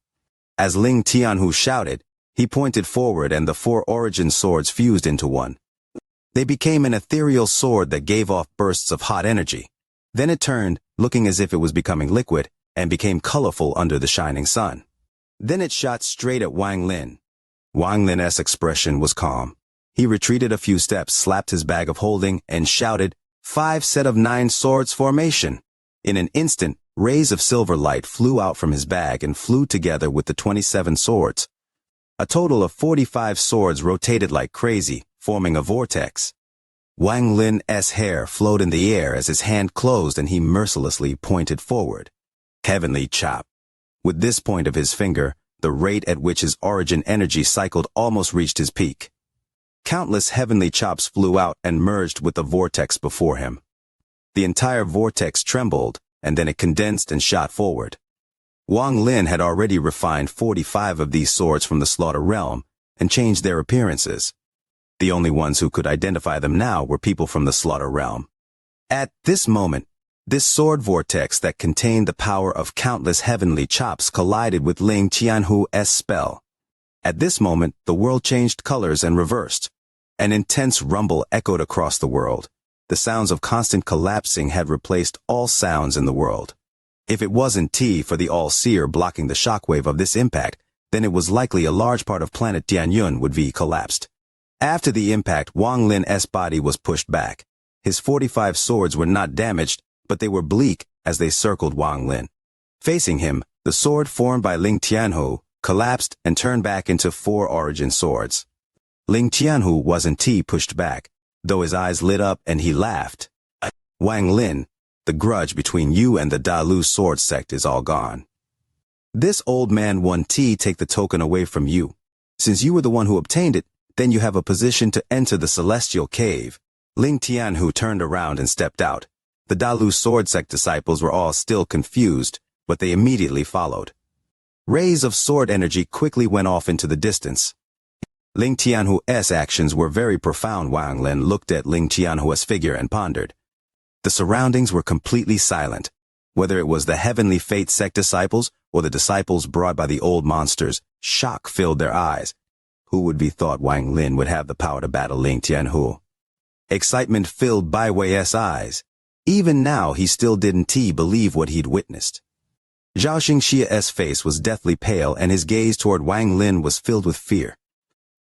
As Ling Tianhu shouted, he pointed forward and the 4 origin swords fused into one. They became an ethereal sword that gave off bursts of hot energy. Then it turned, looking as if it was becoming liquid, and became colorful under the shining sun. Then it shot straight at Wang Lin. Wang Lin's expression was calm. He retreated a few steps, slapped his bag of holding, and shouted, "5 set of 9 swords formation." In an instant, rays of silver light flew out from his bag and flew together with the 27 swords. A total of 45 swords rotated like crazy, forming a vortex. Wang Lin's hair flowed in the air as his hand closed and he mercilessly pointed forward. Heavenly chop. With this point of his finger, the rate at which his origin energy cycled almost reached his peak. Countless heavenly chops flew out and merged with the vortex before him. The entire vortex trembled, and then it condensed and shot forward. Wang Lin had already refined 45 of these swords from the Slaughter Realm and changed their appearances. The only ones who could identify them now were people from the Slaughter Realm. At this moment, this sword vortex that contained the power of countless heavenly chops collided with Ling Tianhu's spell. At this moment, the world changed colors and reversed. An intense rumble echoed across the world. The sounds of constant collapsing had replaced all sounds in the world. If it wasn't for the All-Seer blocking the shockwave of this impact, then it was likely a large part of planet Tianyun would be collapsed. After the impact, Wang Lin's body was pushed back. His 45 swords were not damaged, but they were bleak as they circled Wang Lin. Facing him, the sword formed by Ling Tianhu collapsed and turned back into 4 origin swords. Ling Tianhu wasn't pushed back, though his eyes lit up and he laughed. "Wang Lin, the grudge between you and the Dalu sword sect is all gone. This old man won take the token away from you. Since you were the one who obtained it, then you have a position to enter the celestial cave." Ling Tianhu turned around and stepped out. The Dalu sword sect disciples were all still confused, but they immediately followed. Rays of sword energy quickly went off into the distance. Ling Tianhu's actions were very profound. Wang Lin looked at Ling Tianhu's figure and pondered. The surroundings were completely silent. Whether it was the Heavenly Fate sect disciples or the disciples brought by the old monsters, shock filled their eyes. Who would be thought Wang Lin would have the power to battle Ling Tianhu? Excitement filled Bai Wei's eyes. Even now he still didn't believe what he'd witnessed. Xianxia's face was deathly pale and his gaze toward Wang Lin was filled with fear.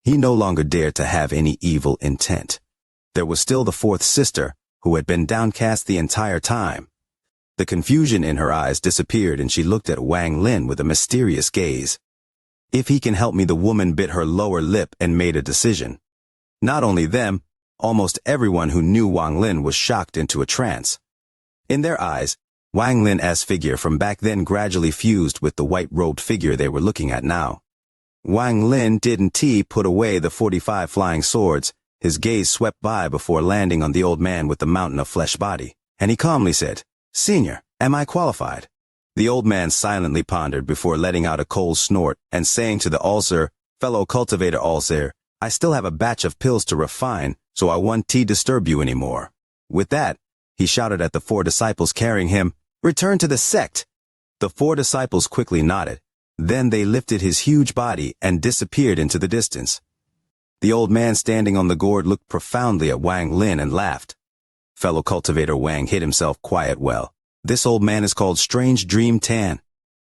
He no longer dared to have any evil intent. There was still the 4th sister, who had been downcast the entire time. The confusion in her eyes disappeared and she looked at Wang Lin with a mysterious gaze. "If he can help me," the woman bit her lower lip and made a decision. Not only them, almost everyone who knew Wang Lin was shocked into a trance. In their eyes, Wang Lin's figure from back then gradually fused with the white-robed figure they were looking at now. Wang Lin didn't put away the 45 flying swords. His gaze swept by before landing on the old man with the mountain of flesh body, and he calmly said, "Senior, am I qualified?" The old man silently pondered before letting out a cold snort and saying to the Ulcer, "Fellow cultivator Ulcer, I still have a batch of pills to refine, so I won't disturb you anymore." With that, he shouted at the 4 disciples carrying him, "Return to the sect!" The 4 disciples quickly nodded. Then they lifted his huge body and disappeared into the distance. The old man standing on the gourd looked profoundly at Wang Lin and laughed. Fellow cultivator Wang hid himself quiet well. This old man is called Strange Dream Tan.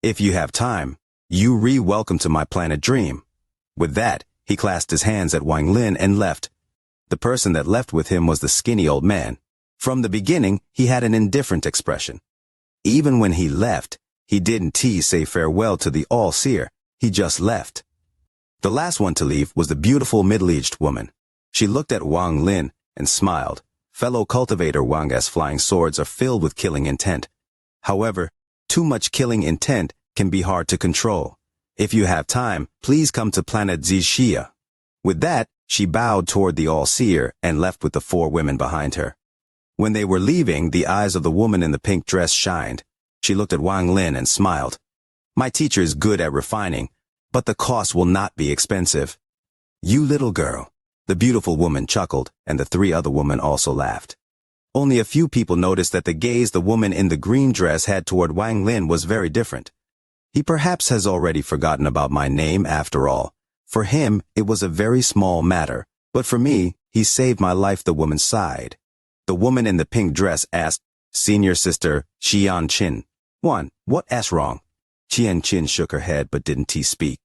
If you have time, you welcome to my planet Dream. With that, he clasped his hands at Wang Lin and left. The person that left with him was the skinny old man. From the beginning, he had an indifferent expression. Even when he left, he didn't say farewell to the all-seer, he just left. The last one to leave was the beautiful middle-aged woman. She looked at Wang Lin and smiled. Fellow cultivator Wang's flying swords are filled with killing intent. However, too much killing intent can be hard to control. If you have time, please come to planet Xianxia. With that, she bowed toward the all-seer and left with the 4 women behind her. When they were leaving, the eyes of the woman in the pink dress shined. She looked at Wang Lin and smiled. "My teacher is good at refining, but the cost will not be expensive." "You little girl." The beautiful woman chuckled, and the 3 other women also laughed. Only a few people noticed that the gaze the woman in the green dress had toward Wang Lin was very different. He perhaps has already forgotten about my name after all. For him, it was a very small matter, but for me, he saved my life, the woman sighed. The woman in the pink dress asked, "Senior sister, Xianxia. What's wrong?" Xianxia shook her head but didn't speak.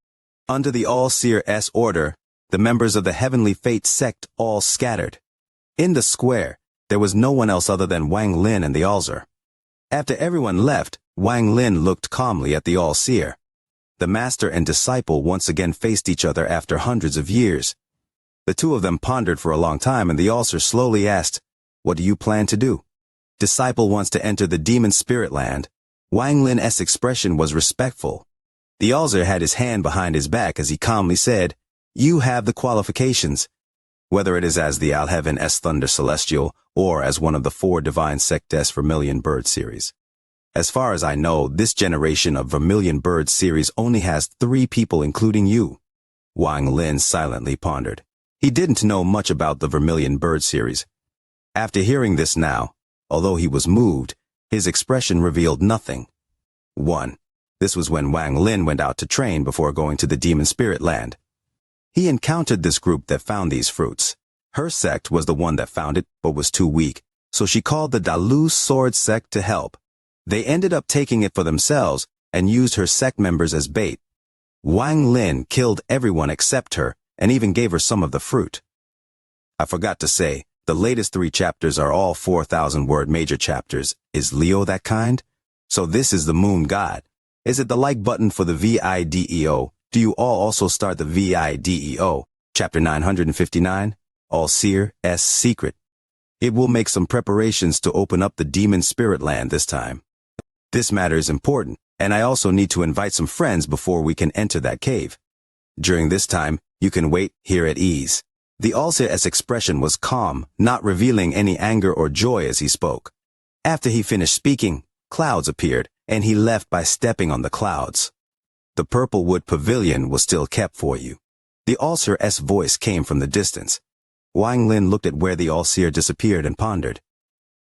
Under the all-seer's order, the members of the Heavenly Fate sect all scattered. In the square, there was no one else other than Wang Lin and the Ulcer. After everyone left, Wang Lin looked calmly at the all-seer. The master and disciple once again faced each other after hundreds of years. The 2 of them pondered for a long time, and the Ulcer slowly asked, "What do you plan to do?" Disciple wants to enter the demon spirit land. Wang Lin's expression was respectful. The Ulcer had his hand behind his back as he calmly said, "You have the qualifications." Whether it is as the Alheaven Thunder Celestial or as one of the 4 divine sects Vermilion Bird series. As far as I know, this generation of Vermilion Bird series only has 3 people, including you. Wang Lin silently pondered. He didn't know much about the Vermilion Bird series. After hearing this now, although he was moved, his expression revealed nothing. 1. This was when Wang Lin went out to train before going to the demon spirit land. He encountered this group that found these fruits. Her sect was the one that found it, but was too weak, so she called the Dalu Sword sect to help. They ended up taking it for themselves and used her sect members as bait. Wang Lin killed everyone except her and even gave her some of the fruit. I forgot to say, the latest 3 chapters are all 4,000-word major chapters. Is Leo that kind? So this is the moon god. Is it the like button for the VIDEO? Do you all also start the VIDEO? Chapter 959, All-Seer's Secret. It will make some preparations to open up the demon spirit land this time. This matter is important, and I also need to invite some friends before we can enter that cave. During this time, you can wait here at ease. The All-Seer's expression was calm, not revealing any anger or joy as he spoke. After he finished speaking, clouds appeared, and he left by stepping on the clouds. The purple wood pavilion was still kept for you. The All-Seer's voice came from the distance. Wang Lin looked at where the All-Seer disappeared and pondered.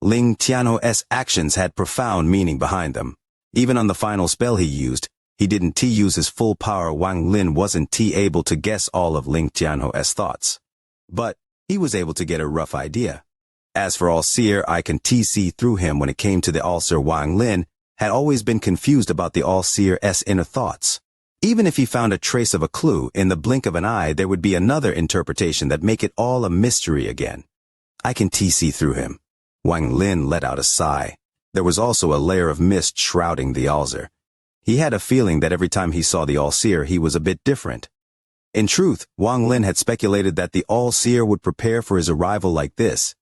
Ling Tianho's actions had profound meaning behind them. Even on the final spell he used, he didn't use his full power. Wang Lin wasn't able to guess all of Ling Tianho's thoughts. But he was able to get a rough idea. As for All-Seer, I can see through him when it came to the All-Seer. Wang Lin had always been confused about the All-Seer's inner thoughts. Even if he found a trace of a clue, in the blink of an eye there would be another interpretation that make it all a mystery again. I can see through him. Wang Lin let out a sigh. There was also a layer of mist shrouding the All-Seer. He had a feeling that every time he saw the All-Seer he was a bit different. In truth, Wang Lin had speculated that the All-Seer would prepare for his arrival like this.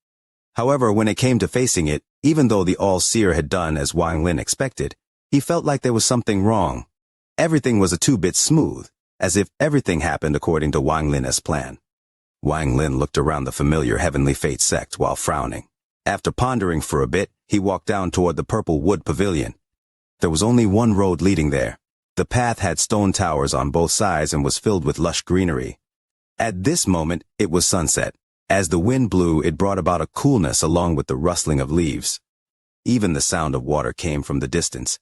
However, when it came to facing it, even though the All-Seer had done as Wang Lin expected, he felt like there was something wrong. Everything was a 2-bit smooth, as if everything happened according to Wang Lin's plan. Wang Lin looked around the familiar Heavenly Fate sect while frowning. After pondering for a bit, he walked down toward the purple wood pavilion. There was only one road leading there. The path had stone towers on both sides and was filled with lush greenery. At this moment, it was sunset. As the wind blew, it brought about a coolness along with the rustling of leaves. Even the sound of water came from the distance.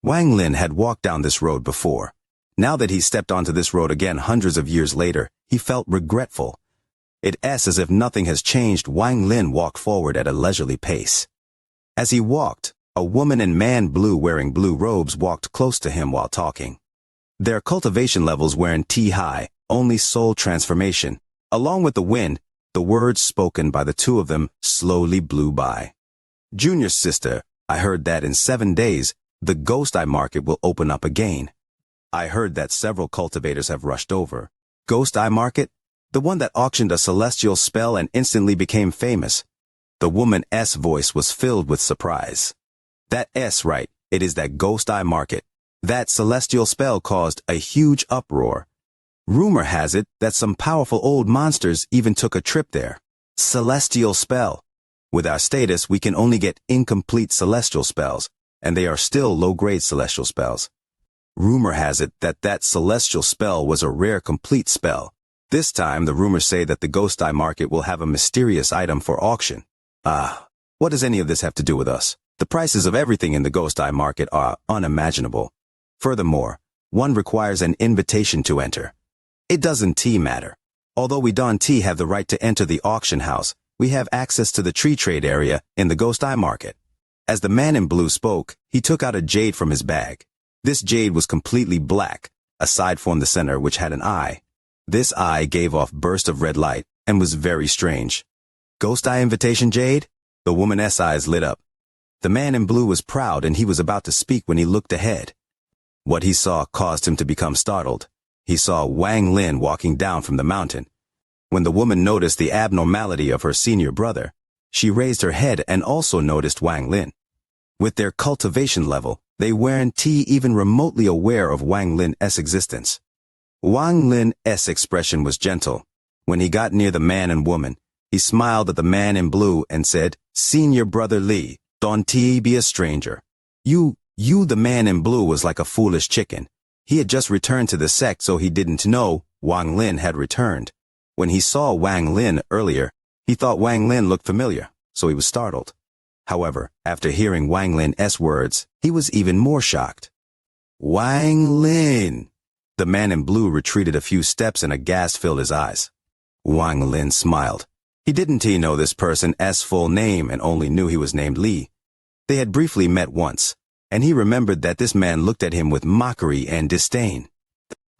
Wang Lin had walked down this road before. Now that he stepped onto this road again hundreds of years later, he felt regretful. It's as if nothing has changed. Wang Lin walked forward at a leisurely pace. As he walked, a woman in man blue wearing blue robes walked close to him while talking. Their cultivation levels weren't high, only soul transformation. Along with the wind, the words spoken by the two of them slowly blew by. Junior sister, I heard that in 7 days, the Ghost Eye Market will open up again. I heard that several cultivators have rushed over. Ghost Eye Market? The one that auctioned a celestial spell and instantly became famous. The woman's voice was filled with surprise. That's right, it is that Ghost Eye Market. That celestial spell caused a huge uproar. Rumor has it that some powerful old monsters even took a trip there. Celestial spell. With our status, we can only get incomplete celestial spells, and they are still low-grade celestial spells. Rumor has it that that celestial spell was a rare complete spell. This time, the rumors say that the Ghost Eye Market will have a mysterious item for auction. What does any of this have to do with us? The prices of everything in the Ghost Eye Market are unimaginable. Furthermore, one requires an invitation to enter. It doesn't matter. Although we don't have the right to enter the auction house, we have access to the tree trade area in the Ghost Eye Market. As the man in blue spoke, he took out a jade from his bag. This jade was completely black, aside from the center which had an eye. This eye gave off bursts of red light and was very strange. Ghost Eye invitation jade? The woman's eyes lit up. The man in blue was proud and he was about to speak when he looked ahead. What he saw caused him to become startled. He saw Wang Lin walking down from the mountain. When the woman noticed the abnormality of her senior brother, she raised her head and also noticed Wang Lin. With their cultivation level, they weren't even remotely aware of Wang Lin's existence. Wang Lin's expression was gentle. When he got near the man and woman, he smiled at the man in blue and said, "Senior brother Li, don't be a stranger. You, the man in blue was like a foolish chicken. He had just returned to the sect, so he didn't know Wang Lin had returned. When he saw Wang Lin earlier, he thought Wang Lin looked familiar, so he was startled. However, after hearing Wang Lin's words, he was even more shocked. Wang Lin! The man in blue retreated a few steps and a gas filled his eyes. Wang Lin smiled. He didn't know this person's full name and only knew he was named Li. They had briefly met once, and he remembered that this man looked at him with mockery and disdain.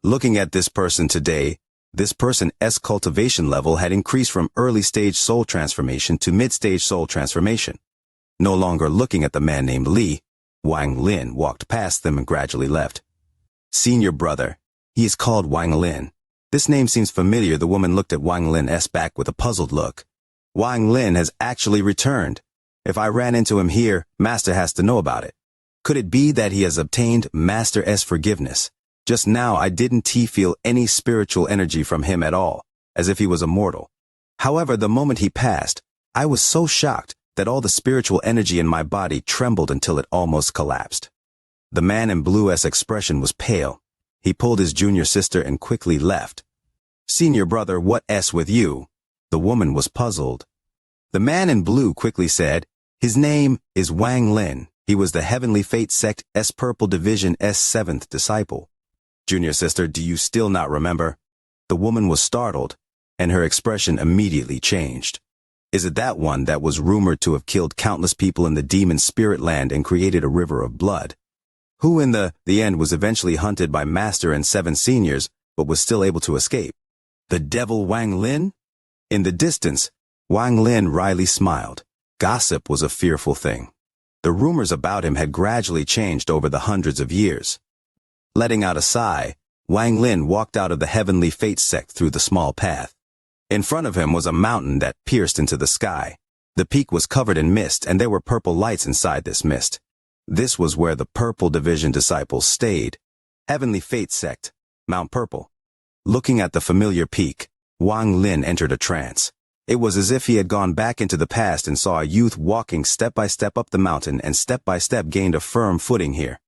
Looking at this person today, this person's cultivation level had increased from early-stage soul transformation to mid-stage soul transformation. No longer looking at the man named Li, Wang Lin walked past them and gradually left. Senior brother, he is called Wang Lin. This name seems familiar. The woman looked at Wang Lin's back with a puzzled look. Wang Lin has actually returned. If I ran into him here, Master has to know about it. Could it be that he has obtained Master's forgiveness? Just now I didn't feel any spiritual energy from him at all, as if he was immortal. However, the moment he passed, I was so shocked that all the spiritual energy in my body trembled until it almost collapsed. The man in blue's expression was pale. He pulled his junior sister and quickly left. Senior brother, what's with you? The woman was puzzled. The man in blue quickly said, his name is Wang Lin. He was the Heavenly Fate Sect's Purple Division's 7th disciple. Junior sister, do you still not remember? The woman was startled, and her expression immediately changed. Is it that one that was rumored to have killed countless people in the demon spirit land and created a river of blood? Who in the end was eventually hunted by Master and 7 seniors, but was still able to escape? The devil Wang Lin? In the distance, Wang Lin wryly smiled. Gossip was a fearful thing. The rumors about him had gradually changed over the hundreds of years. Letting out a sigh, Wang Lin walked out of the Heavenly Fate sect through the small path. In front of him was a mountain that pierced into the sky. The peak was covered in mist, and there were purple lights inside this mist. This was where the Purple Division disciples stayed. Heavenly Fate sect, Mount Purple. Looking at the familiar peak, Wang Lin entered a trance. It was as if he had gone back into the past and saw a youth walking step by step up the mountain and step by step gained a firm footing here.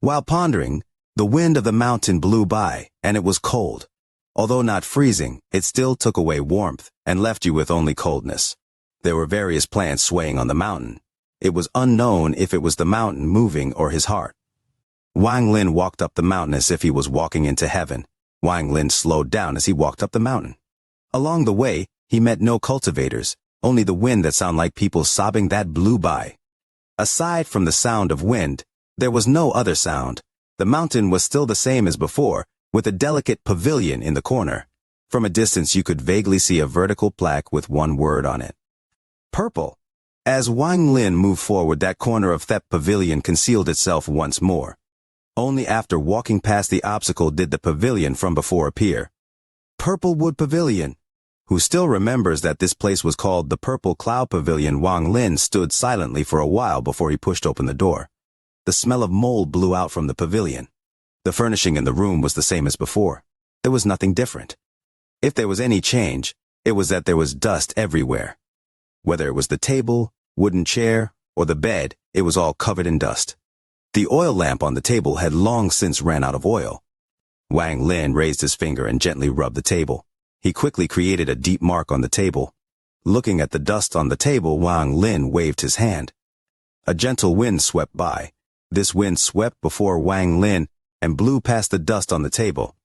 While pondering, the wind of the mountain blew by, and it was cold. Although not freezing, it still took away warmth and left you with only coldness. There were various plants swaying on the mountain. It was unknown if it was the mountain moving or his heart. Wang Lin walked up the mountain as if he was walking into heaven. Wang Lin slowed down as he walked up the mountain. Along the way, he met no cultivators, only the wind that sounded like people sobbing that blew by. Aside from the sound of wind, there was no other sound. The mountain was still the same as before, with a delicate pavilion in the corner. From a distance you could vaguely see a vertical plaque with one word on it. Purple. As Wang Lin moved forward, that corner of that pavilion concealed itself once more. Only after walking past the obstacle did the pavilion from before appear. Purple Wood Pavilion. Who still remembers that this place was called the Purple Cloud Pavilion? Wang Lin stood silently for a while before he pushed open the door. The smell of mold blew out from the pavilion. The furnishing in the room was the same as before. There was nothing different. If there was any change, it was that there was dust everywhere. Whether it was the table, wooden chair, or the bed, it was all covered in dust. The oil lamp on the table had long since ran out of oil. Wang Lin raised his finger and gently rubbed the table. He quickly created a deep mark on the table. Looking at the dust on the table, Wang Lin waved his hand. A gentle wind swept by. This wind swept before Wang Lin and blew past the dust on the table.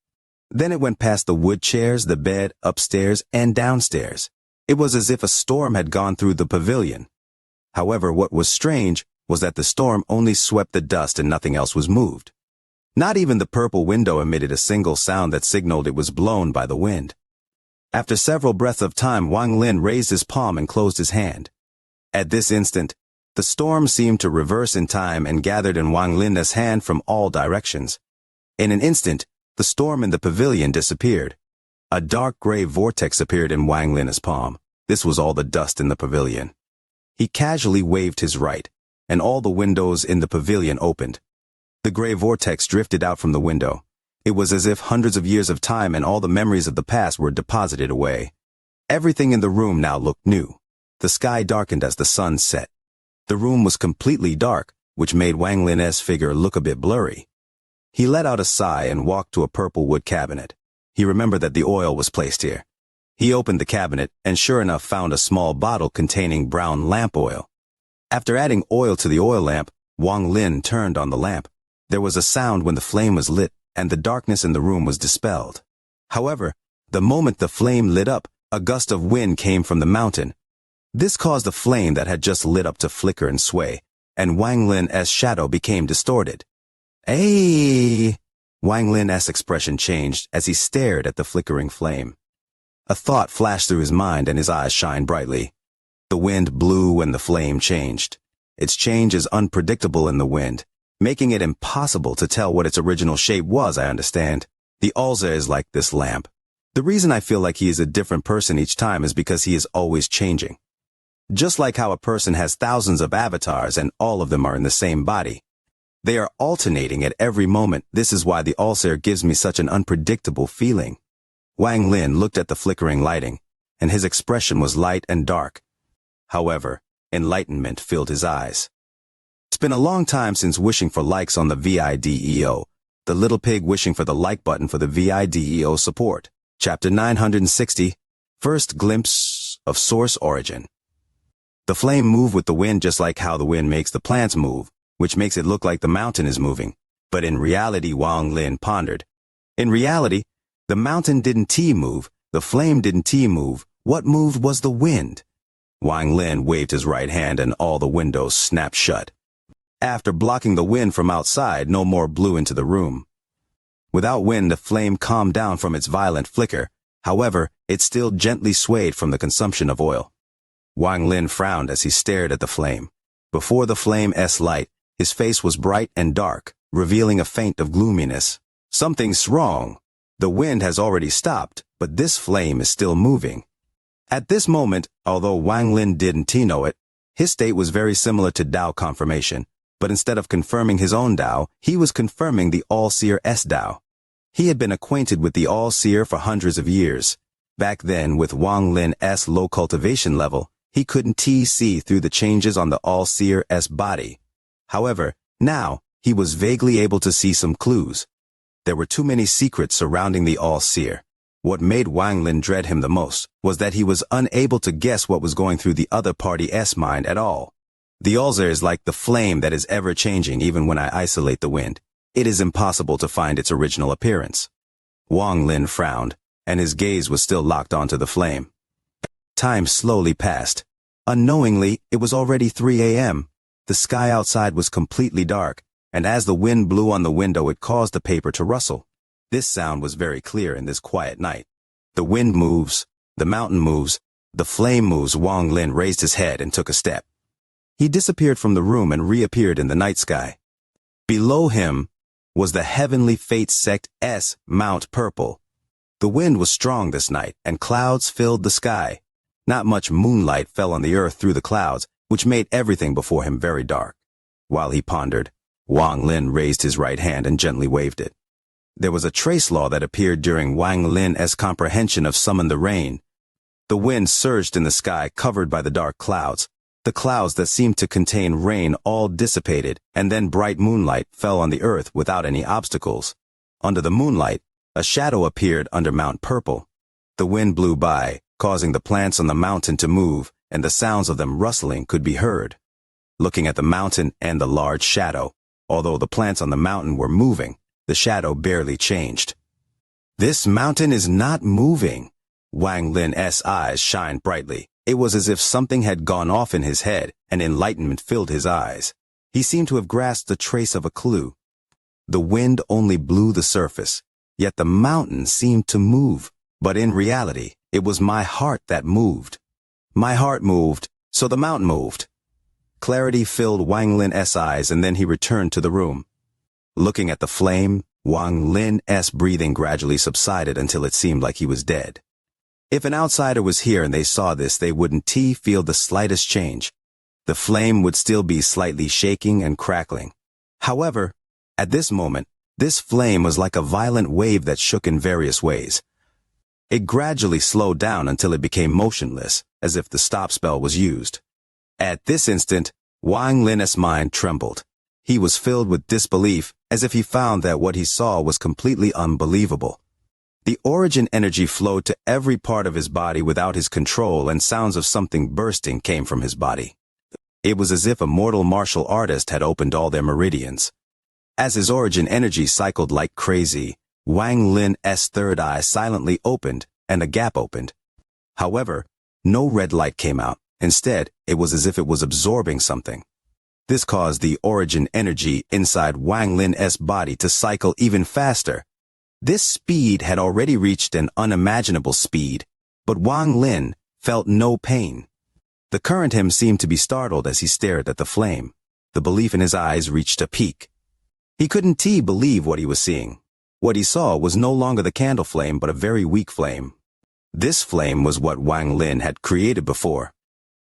Then it went past the wood chairs, the bed, upstairs, and downstairs. It was as if a storm had gone through the pavilion. However, what was strange was that the storm only swept the dust and nothing else was moved. Not even the purple window emitted a single sound that signaled it was blown by the wind. After several breaths of time, Wang Lin raised his palm and closed his hand. At this instant, the storm seemed to reverse in time and gathered in Wang Lin's hand from all directions. In an instant, the storm in the pavilion disappeared. A dark gray vortex appeared in Wang Lin's palm. This was all the dust in the pavilion. He casually waved his right, and all the windows in the pavilion opened. The gray vortex drifted out from the window. It was as if hundreds of years of time and all the memories of the past were deposited away. Everything in the room now looked new. The sky darkened as the sun set. The room was completely dark, which made Wang Lin's figure look a bit blurry. He let out a sigh and walked to a purple wood cabinet. He remembered that the oil was placed here. He opened the cabinet and sure enough found a small bottle containing brown lamp oil. After adding oil to the oil lamp, Wang Lin turned on the lamp. There was a sound when the flame was lit, and the darkness in the room was dispelled. However, the moment the flame lit up, a gust of wind came from the mountain. This caused the flame that had just lit up to flicker and sway, and Wang Lin's shadow became distorted. Hey! Wang Lin's expression changed as he stared at the flickering flame. A thought flashed through his mind and his eyes shined brightly. The wind blew and the flame changed. Its change is unpredictable in the wind, making it impossible to tell what its original shape was, I understand. The Alza is like this lamp. The reason I feel like he is a different person each time is because he is always changing. Just like how a person has thousands of avatars and all of them are in the same body. They are alternating at every moment. This is why the Alza gives me such an unpredictable feeling. Wang Lin looked at the flickering lighting, and his expression was light and dark. However, enlightenment filled his eyes. It's been a long time since wishing for likes on the VIDEO. The Little Pig wishing for the like button for the VIDEO support. Chapter 960, First Glimpse of Source Origin. The flame moved with the wind just like how the wind makes the plants move, which makes it look like the mountain is moving. But in reality, Wang Lin pondered. In reality, the mountain didn't move, the flame didn't move. What moved was the wind. Wang Lin waved his right hand and all the windows snapped shut. After blocking the wind from outside, no more blew into the room. Without wind, the flame calmed down from its violent flicker. However, it still gently swayed from the consumption of oil. Wang Lin frowned as he stared at the flame. Before the flame's light, his face was bright and dark, revealing a feint of gloominess. Something's wrong. The wind has already stopped, but this flame is still moving. At this moment, although Wang Lin didn't know it, his state was very similar to Tao confirmation, but instead of confirming his own Tao, he was confirming the All-Seer's Tao. He had been acquainted with the All-Seer for hundreds of years. Back then, with Wang Lin's low cultivation level, he couldn't see through the changes on the All-Seer's body. However, now, he was vaguely able to see some clues. There were too many secrets surrounding the All-Seer. What made Wang Lin dread him the most was that he was unable to guess what was going through the other party's mind at all. The All-Seer is like the flame that is ever-changing even when I isolate the wind. It is impossible to find its original appearance. Wang Lin frowned, and his gaze was still locked onto the flame. Time slowly passed. Unknowingly, it was already 3 a.m. The sky outside was completely dark, and as the wind blew on the window it caused the paper to rustle. This sound was very clear in this quiet night. The wind moves, the mountain moves, the flame moves. Wang Lin raised his head and took a step. He disappeared from the room and reappeared in the night sky. Below him was the heavenly fate sect's Mount Purple. The wind was strong this night, and clouds filled the sky. Not much moonlight fell on the earth through the clouds, which made everything before him very dark. While he pondered, Wang Lin raised his right hand and gently waved it. There was a trace law that appeared during Wang Lin's comprehension of Summon the Rain. The wind surged in the sky covered by the dark clouds. The clouds that seemed to contain rain all dissipated, and then bright moonlight fell on the earth without any obstacles. Under the moonlight, a shadow appeared under Mount Purple. The wind blew by, causing the plants on the mountain to move, and the sounds of them rustling could be heard. Looking at the mountain and the large shadow, although the plants on the mountain were moving, the shadow barely changed. This mountain is not moving. Wang Lin's eyes shined brightly. It was as if something had gone off in his head, and enlightenment filled his eyes. He seemed to have grasped the trace of a clue. The wind only blew the surface, yet the mountain seemed to move. But in reality, it was my heart that moved. My heart moved, so the mountain moved. Clarity filled Wang Lin's eyes, and then he returned to the room. Looking at the flame, Wang Lin's breathing gradually subsided until it seemed like he was dead. If an outsider was here and they saw this, they wouldn't feel the slightest change. The flame would still be slightly shaking and crackling. However, at this moment, this flame was like a violent wave that shook in various ways. It gradually slowed down until it became motionless, as if the stop spell was used. At this instant, Wang Lin's mind trembled. He was filled with disbelief, as if he found that what he saw was completely unbelievable. The origin energy flowed to every part of his body without his control, and sounds of something bursting came from his body. It was as if a mortal martial artist had opened all their meridians. As his origin energy cycled like crazy, Wang Lin's third eye silently opened, and a gap opened. However, no red light came out. Instead, it was as if it was absorbing something. This caused the origin energy inside Wang Lin's body to cycle even faster. This speed had already reached an unimaginable speed, but Wang Lin felt no pain. The current him seemed to be startled as he stared at the flame. The belief in his eyes reached a peak. He couldn't believe what he was seeing. What he saw was no longer the candle flame, but a very weak flame. This flame was what Wang Lin had created before.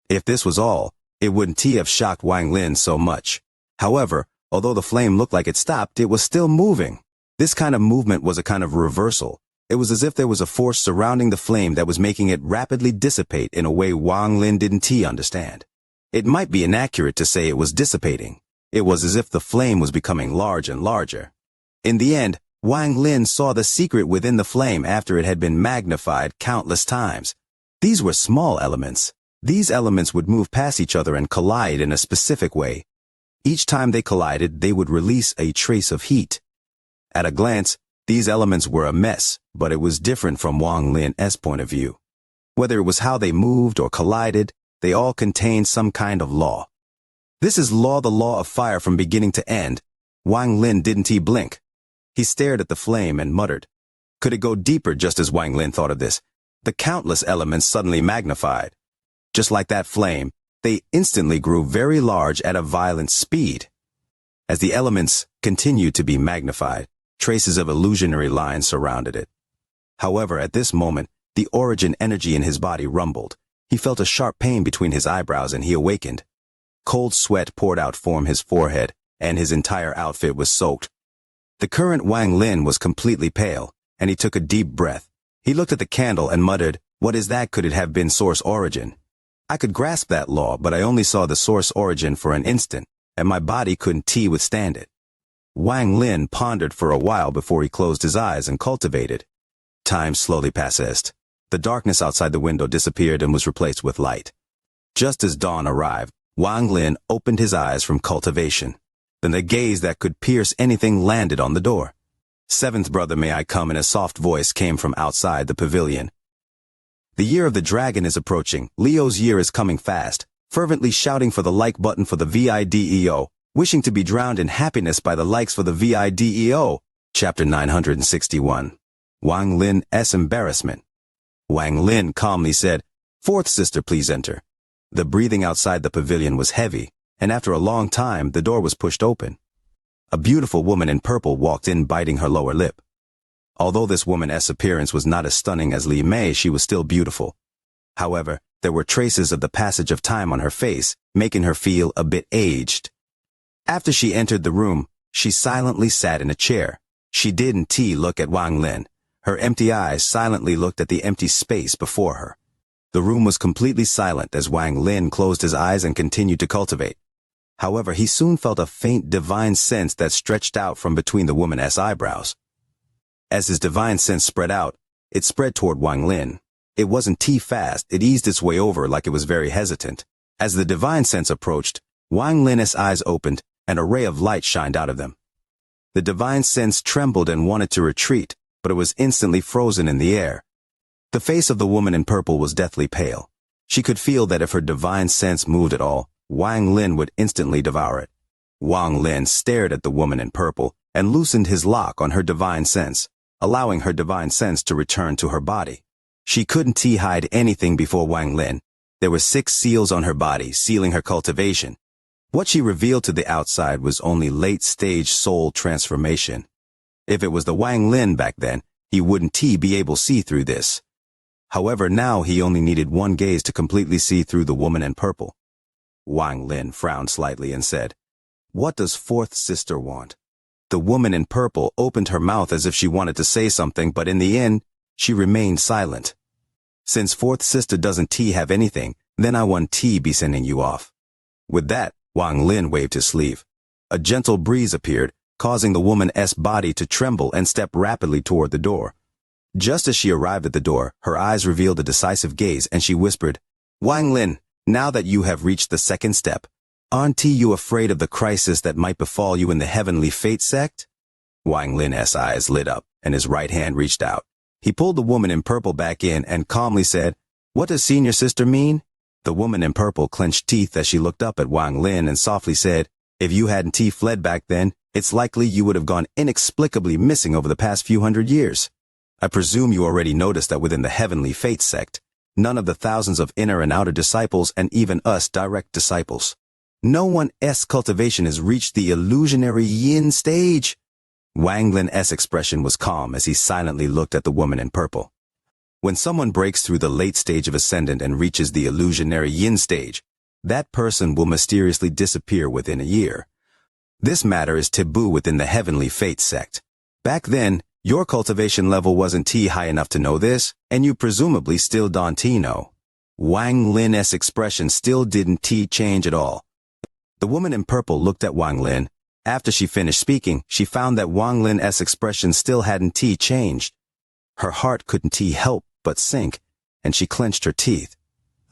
If this was all, it wouldn't have shocked Wang Lin so much. However, although the flame looked like it stopped, it was still moving. This kind of movement was a kind of reversal. It was as if there was a force surrounding the flame that was making it rapidly dissipate in a way Wang Lin didn't understand. It might be inaccurate to say it was dissipating. It was as if the flame was becoming large and larger. In the end, Wang Lin saw the secret within the flame after it had been magnified countless times. These were small elements. These elements would move past each other and collide in a specific way. Each time they collided, they would release a trace of heat. At a glance, these elements were a mess, but it was different from Wang Lin's point of view. Whether it was how they moved or collided, they all contained some kind of law. This is the law of fire from beginning to end. Wang Lin didn't blink. He stared at the flame and muttered. Could it go deeper? Just as Wang Lin thought of this, the countless elements suddenly magnified. Just like that flame, they instantly grew very large at a violent speed. As the elements continued to be magnified, traces of illusionary lines surrounded it. However, at this moment, the origin energy in his body rumbled. He felt a sharp pain between his eyebrows and he awakened. Cold sweat poured out from his forehead, and his entire outfit was soaked. The current Wang Lin was completely pale, and he took a deep breath. He looked at the candle and muttered, "What is that? Could it have been source origin?" I could grasp that law, but I only saw the source origin for an instant, and my body couldn't withstand it. Wang Lin pondered for a while before he closed his eyes and cultivated. Time slowly passed. The darkness outside the window disappeared and was replaced with light. Just as dawn arrived, Wang Lin opened his eyes from cultivation. Then the gaze that could pierce anything landed on the door. "Seventh brother, may I come?" and a soft voice came from outside the pavilion. The year of the dragon is approaching. Leo's year is coming fast. Fervently shouting for the like button for the VIDEO. Wishing to be drowned in happiness by the likes for the VIDEO. Chapter 961. Wang Lin's embarrassment. Wang Lin calmly said, "Fourth sister, please enter." The breathing outside the pavilion was heavy, and after a long time, the door was pushed open. A beautiful woman in purple walked in, biting her lower lip. Although this woman's appearance was not as stunning as Li Mei, she was still beautiful. However, there were traces of the passage of time on her face, making her feel a bit aged. After she entered the room, she silently sat in a chair. She didn't look at Wang Lin. Her empty eyes silently looked at the empty space before her. The room was completely silent as Wang Lin closed his eyes and continued to cultivate. However, he soon felt a faint divine sense that stretched out from between the woman's eyebrows. As his divine sense spread out, it spread toward Wang Lin. It wasn't fast, it eased its way over like it was very hesitant. As the divine sense approached, Wang Lin's eyes opened, and a ray of light shined out of them. The divine sense trembled and wanted to retreat, but it was instantly frozen in the air. The face of the woman in purple was deathly pale. She could feel that if her divine sense moved at all, Wang Lin would instantly devour it. Wang Lin stared at the woman in purple and loosened his lock on her divine sense, allowing her divine sense to return to her body. She couldn't hide anything before Wang Lin. There were 6 seals on her body, sealing her cultivation. What she revealed to the outside was only late-stage soul transformation. If it was the Wang Lin back then, he wouldn't be able to see through this. However, now he only needed one gaze to completely see through the woman in purple. Wang Lin frowned slightly and said, "What does fourth sister want?" The woman in purple opened her mouth as if she wanted to say something, but in the end, she remained silent. "Since fourth sister doesn't have anything, then I won't be sending you off." With that, Wang Lin waved his sleeve. A gentle breeze appeared, causing the woman's body to tremble and step rapidly toward the door. Just as she arrived at the door, her eyes revealed a decisive gaze and she whispered, "Wang Lin, now that you have reached the second step, aren't you afraid of the crisis that might befall you in the heavenly fate sect?" Wang Lin's eyes lit up and his right hand reached out. He pulled the woman in purple back in and calmly said, "What does senior sister mean?" The woman in purple clenched teeth as she looked up at Wang Lin and softly said, "If you hadn't fled back then, it's likely you would have gone inexplicably missing over the past few hundred years. I presume you already noticed that within the heavenly fate sect, none of the thousands of inner and outer disciples and even us direct disciples, no one's cultivation has reached the illusionary yin stage." Wang Lin's expression was calm as he silently looked at the woman in purple. When someone breaks through the late stage of ascendant and reaches the illusionary yin stage, that person will mysteriously disappear within a year. This matter is taboo within the heavenly fate sect. Back then, your cultivation level wasn't high enough to know this, and you presumably still don't know. Wang Lin's expression still didn't change at all. The woman in purple looked at Wang Lin. After she finished speaking, she found that Wang Lin's expression still hadn't changed. Her heart couldn't help but sink, and she clenched her teeth.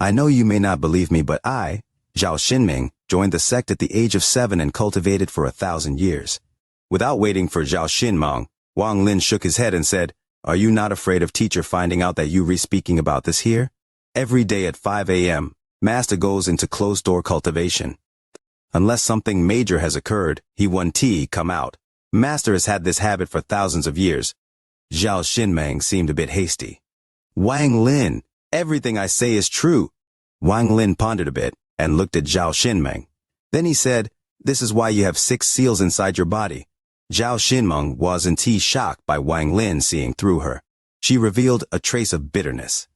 "I know you may not believe me, but I, Zhao Xinming, joined the sect at the age of 7 and cultivated for 1,000 years. Without waiting for Zhao Xinming, Wang Lin shook his head and said, "Are you not afraid of teacher finding out that you re-speaking about this here? Every day at 5 a.m., master goes into closed-door cultivation. Unless something major has occurred, he won't come out. Master has had this habit for thousands of years." Zhao Xinming seemed a bit hasty. "Wang Lin, everything I say is true." Wang Lin pondered a bit and looked at Zhao Xinming. Then he said, "This is why you have 6 seals inside your body." Zhao Xinming wasn't shocked by Wang Lin seeing through her. She revealed a trace of bitterness.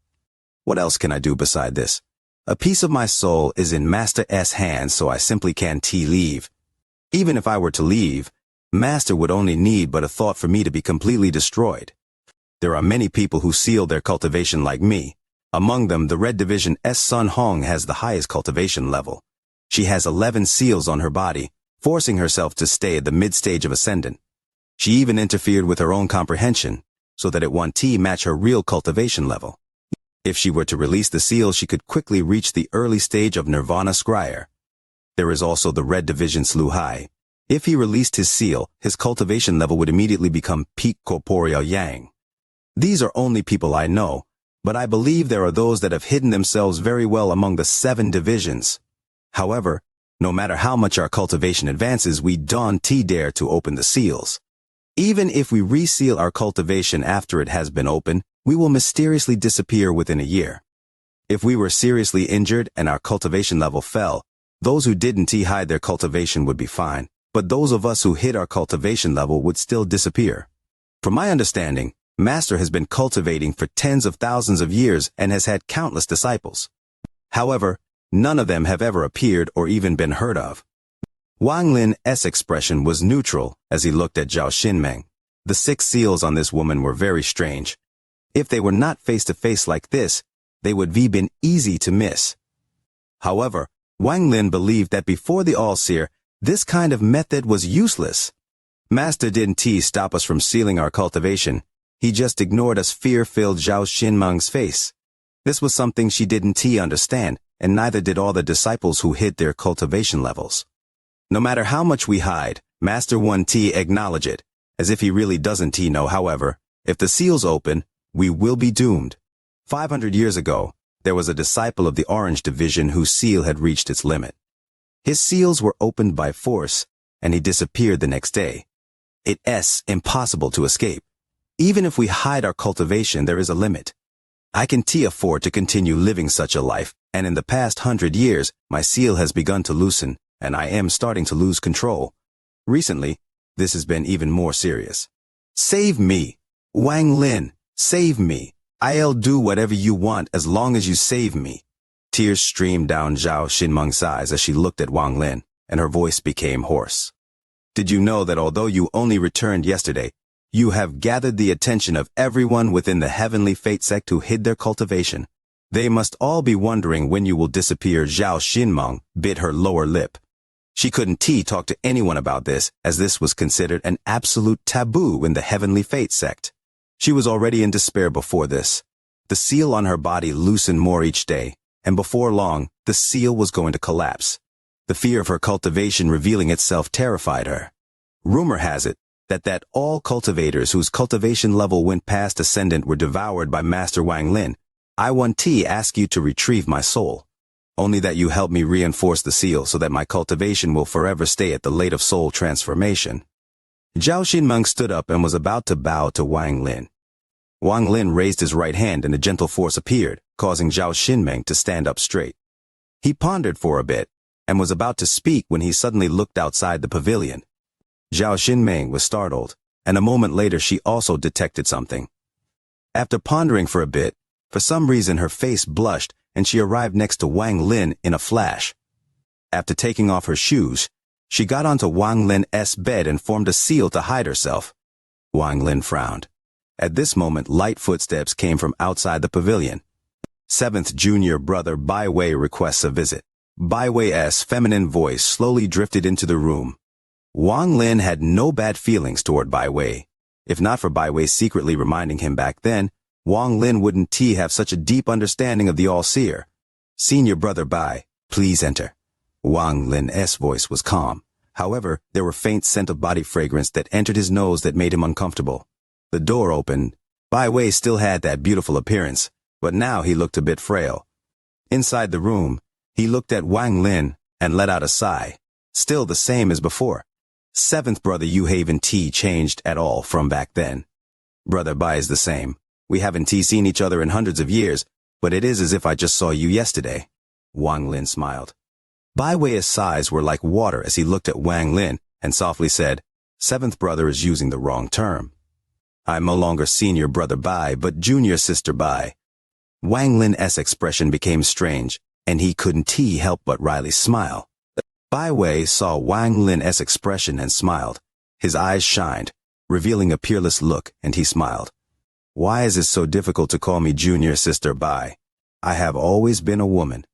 "What else can I do beside this? A piece of my soul is in Master's hands, so I simply can't leave. Even if I were to leave, Master would only need but a thought for me to be completely destroyed. There are many people who seal their cultivation like me. Among them, the Red Division's Sun Hong has the highest cultivation level. She has 11 seals on her body, forcing herself to stay at the mid-stage of Ascendant. She even interfered with her own comprehension, so that it won't match her real cultivation level. If she were to release the seal, she could quickly reach the early stage of Nirvana Scryer. There is also the Red Division Sluhai. If he released his seal, his cultivation level would immediately become peak corporeal yang. These are only people I know, but I believe there are those that have hidden themselves very well among the 7 divisions. However, no matter how much our cultivation advances, we don't dare to open the seals. Even if we reseal our cultivation after it has been opened, we will mysteriously disappear within a year. If we were seriously injured and our cultivation level fell, those who didn't hide their cultivation would be fine, but those of us who hid our cultivation level would still disappear. From my understanding, Master has been cultivating for tens of thousands of years and has had countless disciples. However, none of them have ever appeared or even been heard of. Wang Lin's expression was neutral as he looked at Zhao Xinmeng. The 6 seals on this woman were very strange. If they were not face-to-face like this, they would have been easy to miss. However, Wang Lin believed that before the All-Seer, this kind of method was useless. Master didn't stop us from sealing our cultivation. He just ignored us fear-filled Zhao Xinmeng's face. This was something she didn't understand, and neither did all the disciples who hid their cultivation levels. No matter how much we hide, Master won't acknowledge it, as if he really doesn't know. However, if the seals open, we will be doomed. 500 years ago, there was a disciple of the Orange Division whose seal had reached its limit. His seals were opened by force, and he disappeared the next day. It's impossible to escape. Even if we hide our cultivation, there is a limit. I can afford to continue living such a life, and in the past 100 years, my seal has begun to loosen, and I am starting to lose control. Recently, this has been even more serious. Save me! Wang Lin, save me! I'll do whatever you want as long as you save me. Tears streamed down Zhao Xinmeng's eyes as she looked at Wang Lin, and her voice became hoarse. Did you know that although you only returned yesterday, you have gathered the attention of everyone within the Heavenly Fate sect who hid their cultivation? They must all be wondering when you will disappear. Zhao Xinmeng bit her lower lip. She couldn't talk to anyone about this, as this was considered an absolute taboo in the Heavenly Fate sect. She was already in despair before this. The seal on her body loosened more each day, and before long, the seal was going to collapse. The fear of her cultivation revealing itself terrified her. Rumor has it that all cultivators whose cultivation level went past Ascendant were devoured by Master Wang Lin. I want to ask you to retrieve my soul. Only that you help me reinforce the seal so that my cultivation will forever stay at the late of soul transformation. Zhao Xinmeng stood up and was about to bow to Wang Lin. Wang Lin raised his right hand and a gentle force appeared, causing Zhao Xinmeng to stand up straight. He pondered for a bit and was about to speak when he suddenly looked outside the pavilion. Zhao Xinmeng was startled, and a moment later she also detected something. After pondering for a bit, for some reason her face blushed and she arrived next to Wang Lin in a flash. After taking off her shoes, she got onto Wang Lin's bed and formed a seal to hide herself. Wang Lin frowned. At this moment, light footsteps came from outside the pavilion. 7th junior brother Bai Wei requests a visit. Bai Wei's feminine voice slowly drifted into the room. Wang Lin had no bad feelings toward Bai Wei. If not for Bai Wei secretly reminding him back then, Wang Lin wouldn't have such a deep understanding of the All-Seer. Senior brother Bai, please enter. Wang Lin's voice was calm. However, there were faint scent of body fragrance that entered his nose that made him uncomfortable. The door opened. Bai Wei still had that beautiful appearance, but now he looked a bit frail. Inside the room, he looked at Wang Lin and let out a sigh. Still the same as before. 7th brother you haven't changed at all from back then. Brother Bai is the same. We haven't seen each other in hundreds of years, but it is as if I just saw you yesterday. Wang Lin smiled. Bai Wei's sighs were like water as he looked at Wang Lin and softly said, 7th brother is using the wrong term. I'm no longer senior brother Bai, but junior sister Bai. Wang Lin's expression became strange, and he couldn't help but wryly smile. Bai Wei saw Wang Lin's expression and smiled. His eyes shined, revealing a peerless look, and he smiled. Why is it so difficult to call me junior sister Bai? I have always been a woman.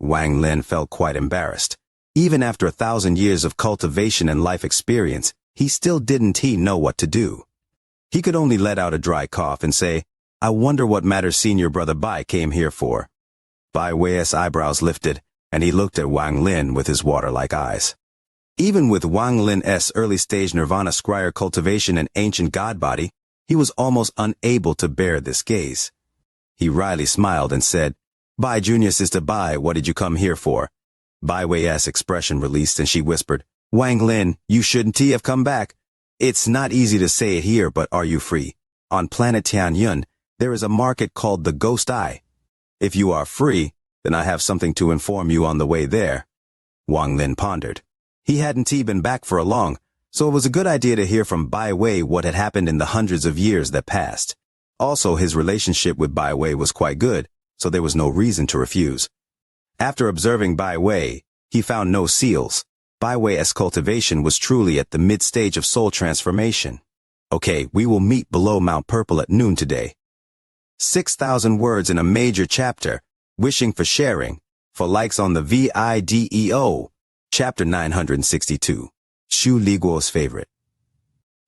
Wang Lin felt quite embarrassed. Even after 1,000 years of cultivation and life experience, he still didn't know what to do. He could only let out a dry cough and say, "I wonder what matter senior brother Bai came here for." Bai Wei's eyebrows lifted, and he looked at Wang Lin with his water-like eyes. Even with Wang Lin's early-stage nirvana scryer cultivation and ancient god body, he was almost unable to bear this gaze. He wryly smiled and said, "Bai Junior Sister Bai, what did you come here for?" Bai Wei's expression released and she whispered, "Wang Lin, you shouldn't have come back. It's not easy to say it here, but are you free? On planet Tianyun, there is a market called the Ghost Eye. If you are free, then I have something to inform you on the way there." Wang Lin pondered. He hadn't been back for a long, so it was a good idea to hear from Bai Wei what had happened in the hundreds of years that passed. Also, his relationship with Bai Wei was quite good, so there was no reason to refuse. After observing Bai Wei, he found no seals. Bai Wei's cultivation was truly at the mid-stage of soul transformation. "Okay, we will meet below Mount Purple at noon today." 6,000 words in a major chapter, wishing for sharing, for likes on the video. Chapter 962. Xu Liguo's favorite.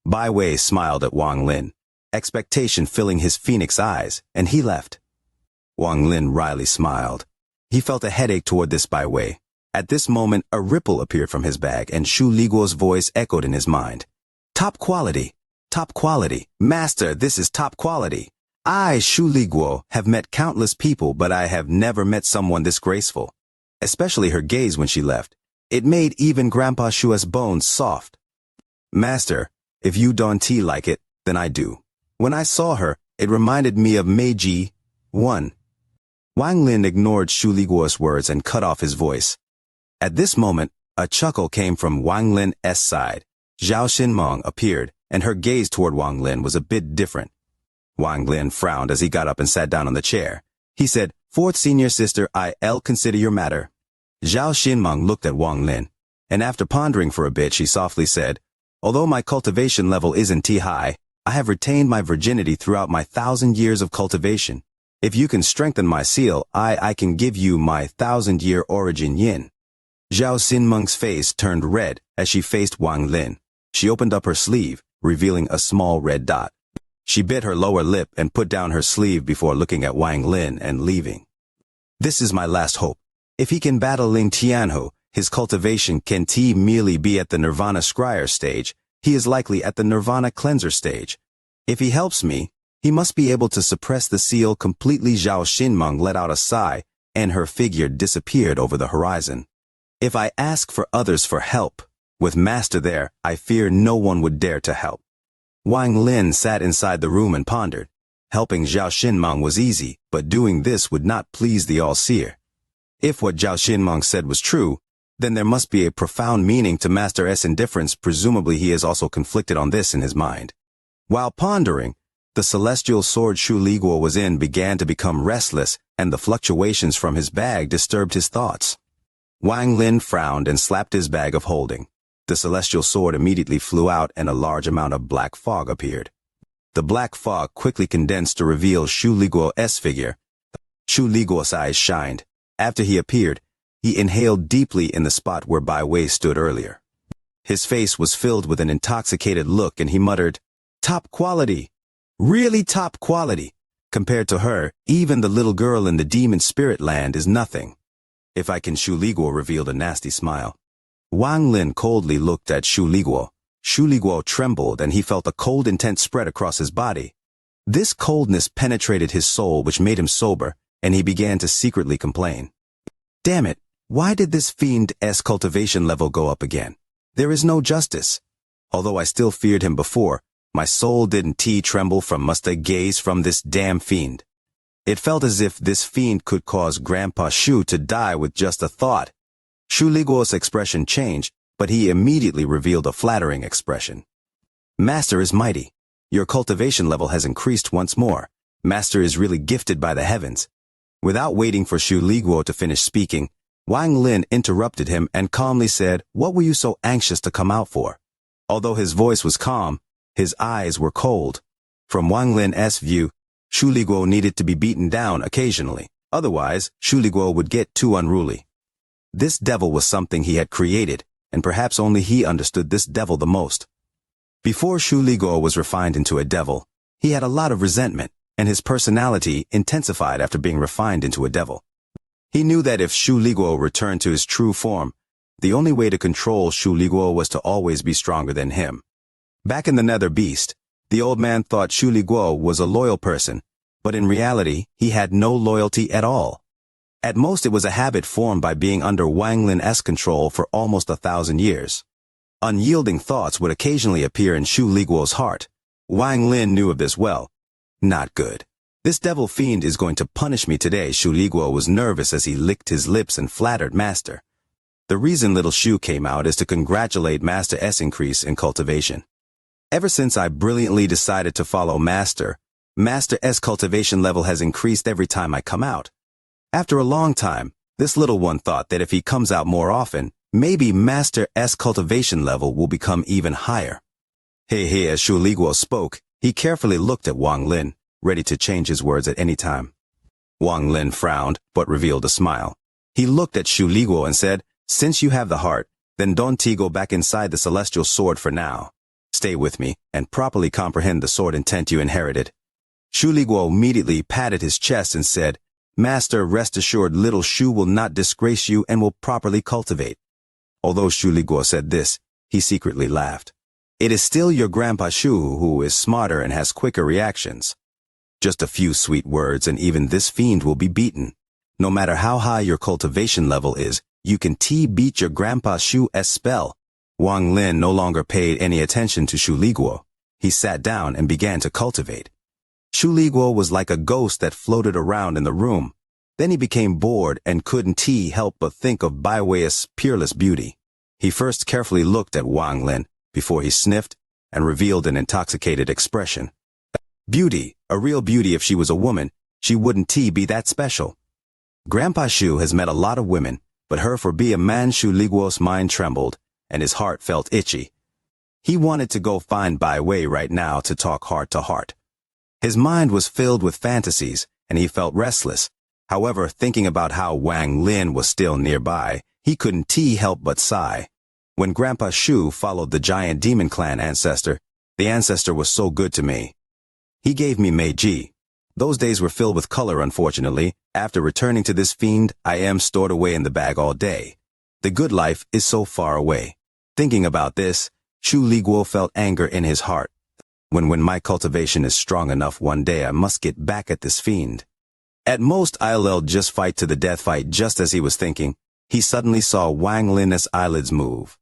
Bai Wei smiled at Wang Lin, expectation filling his phoenix eyes, and he left. Wang Lin wryly smiled. He felt a headache toward this Bai Wei. At this moment, a ripple appeared from his bag, and Xu Liguo's voice echoed in his mind. "Top quality! Top quality! Master, this is top quality! I, Xu Liguo, have met countless people, but I have never met someone this graceful. Especially her gaze when she left. It made even Grandpa Shu's bones soft. Master, if you don't like it, then I do. When I saw her, it reminded me of Meiji. 1. Wang Lin ignored Xu Liguo's words and cut off his voice. At this moment, a chuckle came from Wang Lin's side. Zhao Xinmeng appeared, and her gaze toward Wang Lin was a bit different. Wang Lin frowned as he got up and sat down on the chair. He said, "Fourth senior sister, I'll consider your matter." Zhao Xinmeng looked at Wang Lin, and after pondering for a bit, she softly said, "Although my cultivation level isn't high, I have retained my virginity throughout my 1,000 years of cultivation. If you can strengthen my seal, I can give you my 1,000-year origin yin." Zhao Xinmeng's face turned red as she faced Wang Lin. She opened up her sleeve, revealing a small red dot. She bit her lower lip and put down her sleeve before looking at Wang Lin and leaving. "This is my last hope. If he can battle Ling Tianhu, his cultivation can merely be at the Nirvana Scryer stage. He is likely at the Nirvana Cleanser stage. If he helps me, he must be able to suppress the seal completely." Zhao Xinmeng let out a sigh, and her figure disappeared over the horizon. "If I ask for others for help, with Master there, I fear no one would dare to help." Wang Lin sat inside the room and pondered. Helping Zhao Xinmeng was easy, but doing this would not please the All-Seer. If what Zhao Xinmeng said was true, then there must be a profound meaning to Master's indifference. Presumably he is also conflicted on this in his mind. While pondering, the celestial sword Xu Liguo was in began to become restless, and the fluctuations from his bag disturbed his thoughts. Wang Lin frowned and slapped his bag of holding. The celestial sword immediately flew out and a large amount of black fog appeared. The black fog quickly condensed to reveal Xu Liguo's figure. Xu Liguo's eyes shined. After he appeared, he inhaled deeply in the spot where Bai Wei stood earlier. His face was filled with an intoxicated look and he muttered, "Top quality! Really top quality! Compared to her, even the little girl in the demon spirit land is nothing." "If I can," Xu Liguo revealed a nasty smile. Wang Lin coldly looked at Xu Liguo. Xu Liguo trembled and he felt a cold intent spread across his body. This coldness penetrated his soul, which made him sober, and he began to secretly complain. "Damn it, why did this fiend's cultivation level go up again? There is no justice. Although I still feared him before, my soul didn't tremble from must I gaze from this damn fiend. It felt as if this fiend could cause Grandpa Shu to die with just a thought." Xu Liguo's expression changed, but he immediately revealed a flattering expression. "Master is mighty. Your cultivation level has increased once more. Master is really gifted by the heavens." Without waiting for Xu Liguo to finish speaking, Wang Lin interrupted him and calmly said, "What were you so anxious to come out for?" Although his voice was calm, his eyes were cold. From Wang Lin's view, Xu Liguo needed to be beaten down occasionally. Otherwise, Xu Liguo would get too unruly. This devil was something he had created, and perhaps only he understood this devil the most. Before Shu Liguo was refined into a devil, he had a lot of resentment, and his personality intensified after being refined into a devil. He knew that if Shu Liguo returned to his true form, the only way to control Shu Liguo was to always be stronger than him. Back in the Nether Beast, the old man thought Shu Liguo was a loyal person, but in reality, he had no loyalty at all. At most, it was a habit formed by being under Wang Lin's control for almost 1,000 years. Unyielding thoughts would occasionally appear in Shu Liguo's heart. Wang Lin knew of this well. Not good. This devil fiend is going to punish me today. Shu Liguo was nervous as he licked his lips and flattered Master. The reason little Shu came out is to congratulate Master S' increase in cultivation. Ever since I brilliantly decided to follow Master S' cultivation level has increased every time I come out. After a long time, this little one thought that if he comes out more often, maybe Master S' cultivation level will become even higher. Hey, as Shu Liguo spoke, he carefully looked at Wang Lin, ready to change his words at any time. Wang Lin frowned, but revealed a smile. He looked at Shu Liguo and said, "Since you have the heart, then don't go back inside the celestial sword for now. Stay with me, and properly comprehend the sword intent you inherited." Shu Liguo immediately patted his chest and said, "Master, rest assured little Shu will not disgrace you and will properly cultivate." Although Shu Liguo said this, he secretly laughed. "It is still your Grandpa Shu who is smarter and has quicker reactions. Just a few sweet words and even this fiend will be beaten. No matter how high your cultivation level is, you can beat your Grandpa Shu's spell." Wang Lin no longer paid any attention to Shu Liguo. He sat down and began to cultivate. Shu Liguo was like a ghost that floated around in the room. Then he became bored and couldn't help but think of Bai Wei's peerless beauty. He first carefully looked at Wang Lin before he sniffed and revealed an intoxicated expression. Beauty, a real beauty. If she was a woman, she wouldn't be that special. Grandpa Shu has met a lot of women, but her for be a man. Shu Liguo's mind trembled, and his heart felt itchy. He wanted to go find Bai Wei right now to talk heart to heart. His mind was filled with fantasies, and he felt restless. However, thinking about how Wang Lin was still nearby, he couldn't help but sigh. When Grandpa Shu followed the giant demon clan ancestor, the ancestor was so good to me. He gave me Meiji. Those days were filled with color. Unfortunately, after returning to this fiend, I am stored away in the bag all day. The good life is so far away. Thinking about this, Shu Liguo felt anger in his heart. When my cultivation is strong enough, one day I must get back at this fiend. At most I'll just fight to the death. Fight. Just as he was thinking, he suddenly saw Wang Lin's eyelids move.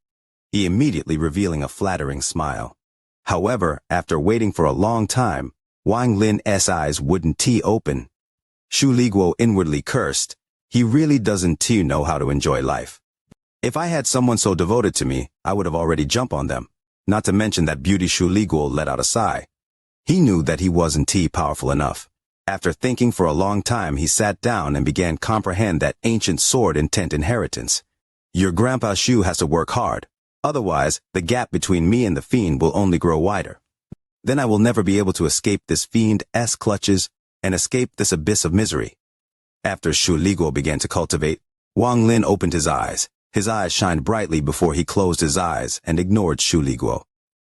He immediately revealing a flattering smile. However, after waiting for a long time, Wang Lin's eyes wouldn't open. Shu Liguo inwardly cursed. He really doesn't know how to enjoy life. If I had someone so devoted to me, I would have already jumped on them. Not to mention that beauty. Shu Liguo let out a sigh. He knew that he wasn't powerful enough. After thinking for a long time, he sat down and began comprehend that ancient sword intent inheritance. Your Grandpa Shu has to work hard. Otherwise, the gap between me and the fiend will only grow wider. Then I will never be able to escape this fiend's clutches and escape this abyss of misery. After Shu Liguo began to cultivate, Wang Lin opened his eyes. His eyes shined brightly before he closed his eyes and ignored Shu Liguo.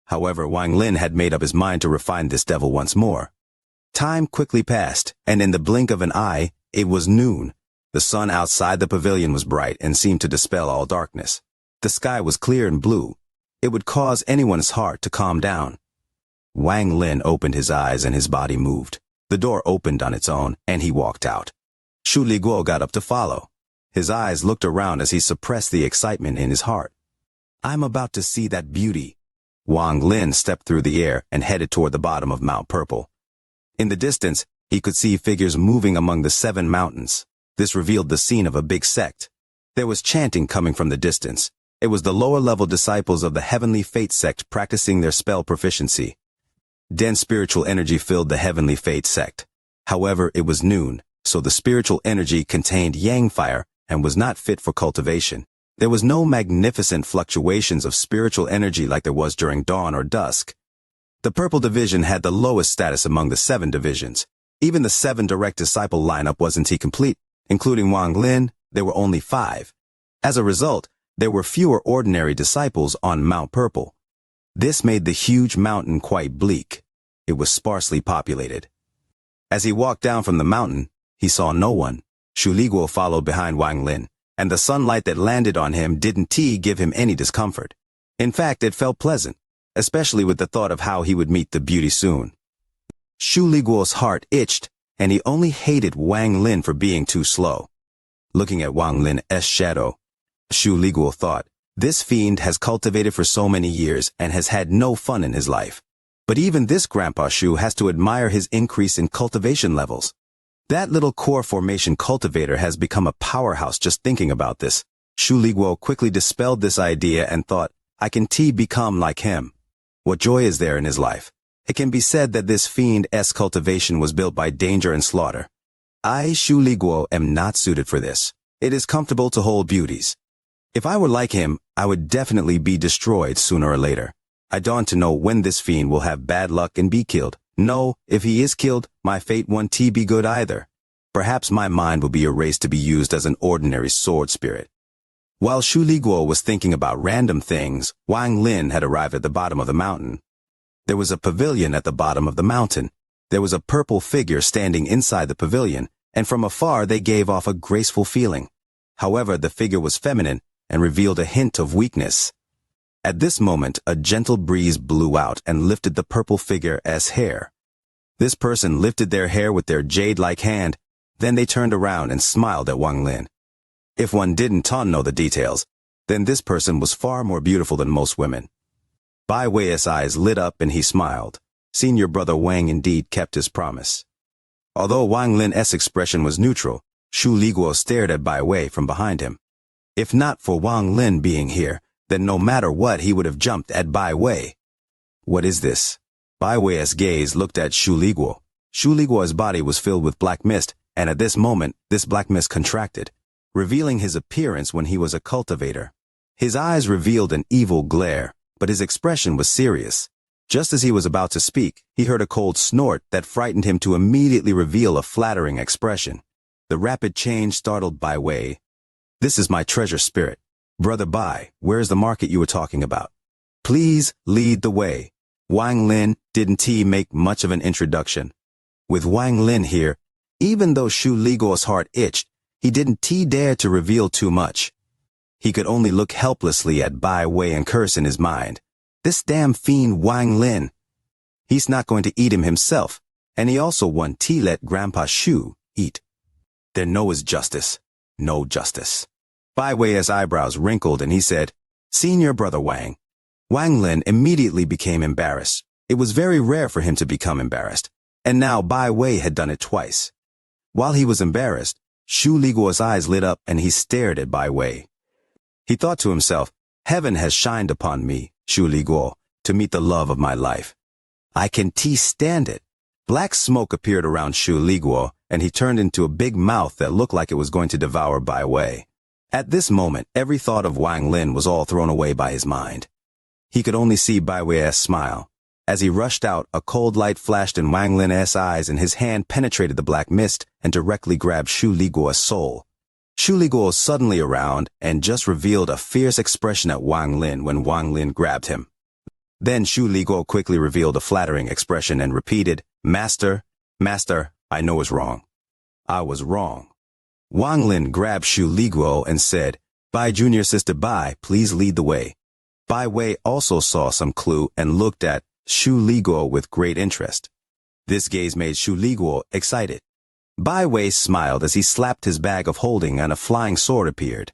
However, Wang Lin had made up his mind to refine this devil once more. Time quickly passed, and in the blink of an eye, it was noon. The sun outside the pavilion was bright and seemed to dispel all darkness. The sky was clear and blue. It would cause anyone's heart to calm down. Wang Lin opened his eyes and his body moved. The door opened on its own, and he walked out. Shu Liguo got up to follow. His eyes looked around as he suppressed the excitement in his heart. I'm about to see that beauty. Wang Lin stepped through the air and headed toward the bottom of Mount Purple. In the distance, he could see figures moving among the 7 mountains. This revealed the scene of a big sect. There was chanting coming from the distance. It was the lower-level disciples of the Heavenly Fate sect practicing their spell proficiency. Dense spiritual energy filled the Heavenly Fate sect. However, it was noon, so the spiritual energy contained yang fire and was not fit for cultivation. There was no magnificent fluctuations of spiritual energy like there was during dawn or dusk. The Purple Division had the lowest status among the 7 divisions. Even the 7 direct disciple lineup wasn't complete. Including Wang Lin, there were only 5. As a result, there were fewer ordinary disciples on Mount Purple. This made the huge mountain quite bleak. It was sparsely populated. As he walked down from the mountain, he saw no one. Shu Liguo followed behind Wang Lin, and the sunlight that landed on him didn't give him any discomfort. In fact, it felt pleasant, especially with the thought of how he would meet the beauty soon. Shu Liguo's heart itched, and he only hated Wang Lin for being too slow. Looking at Wang Lin's shadow, Shu Liguo thought, this fiend has cultivated for so many years and has had no fun in his life. But even this Grandpa Shu has to admire his increase in cultivation levels. That little core formation cultivator has become a powerhouse just thinking about this. Shu Liguo quickly dispelled this idea and thought, I can become like him. What joy is there in his life? It can be said that this fiend's cultivation was built by danger and slaughter. I, Shu Liguo, am not suited for this. It is comfortable to hold beauties. If I were like him, I would definitely be destroyed sooner or later. I don't know when this fiend will have bad luck and be killed. No, if he is killed, my fate won't be good either. Perhaps my mind will be erased to be used as an ordinary sword spirit. While Shu Liguo was thinking about random things, Wang Lin had arrived at the bottom of the mountain. There was a pavilion at the bottom of the mountain. There was a purple figure standing inside the pavilion, and from afar they gave off a graceful feeling. However, the figure was feminine and revealed a hint of weakness. At this moment, a gentle breeze blew out and lifted the purple figure's hair. This person lifted their hair with their jade-like hand, then they turned around and smiled at Wang Lin. If one didn't know the details, then this person was far more beautiful than most women. Bai Wei's eyes lit up and he smiled. Senior brother Wang indeed kept his promise. Although Wang Lin's expression was neutral, Shu Liguo stared at Bai Wei from behind him. If not for Wang Lin being here, then no matter what he would have jumped at Bai Wei. What is this? Bai Wei's gaze looked at Shu Liguo. Shu Liguo's body was filled with black mist, and at this moment, this black mist contracted, revealing his appearance when he was a cultivator. His eyes revealed an evil glare, but his expression was serious. Just as he was about to speak, he heard a cold snort that frightened him to immediately reveal a flattering expression. The rapid change startled Bai Wei. This is my treasure spirit. Brother Bai, where's the market you were talking about? Please lead the way. Wang Lin didn't make much of an introduction. With Wang Lin here, even though Shu Liguo's heart itched, he didn't dare to reveal too much. He could only look helplessly at Bai Wei and curse in his mind. This damn fiend Wang Lin. He's not going to eat him himself, and he also won't let Grandpa Shu eat. There no is justice. No justice. Bai Wei's eyebrows wrinkled and he said, Senior brother Wang. Wang Lin immediately became embarrassed. It was very rare for him to become embarrassed, and now Bai Wei had done it twice. While he was embarrassed, Shu Liguo's eyes lit up and he stared at Bai Wei. He thought to himself, heaven has shined upon me, Shu Liguo, to meet the love of my life. I can stand it. Black smoke appeared around Shu Liguo, and he turned into a big mouth that looked like it was going to devour Bai Wei. At this moment, every thought of Wang Lin was all thrown away by his mind. He could only see Bai Wei's smile. As he rushed out, a cold light flashed in Wang Lin's eyes and his hand penetrated the black mist and directly grabbed Shu Liguo's soul. Shu Liguo suddenly around and just revealed a fierce expression at Wang Lin when Wang Lin grabbed him. Then Shu Liguo quickly revealed a flattering expression and repeated, Master, Master, I know it's wrong. I was wrong. Wang Lin grabbed Shu Liguo and said, Bai Junior Sister Bai, please lead the way. Bai Wei also saw some clue and looked at Shu Liguo with great interest. This gaze made Shu Liguo excited. Bai Wei smiled as he slapped his bag of holding and a flying sword appeared.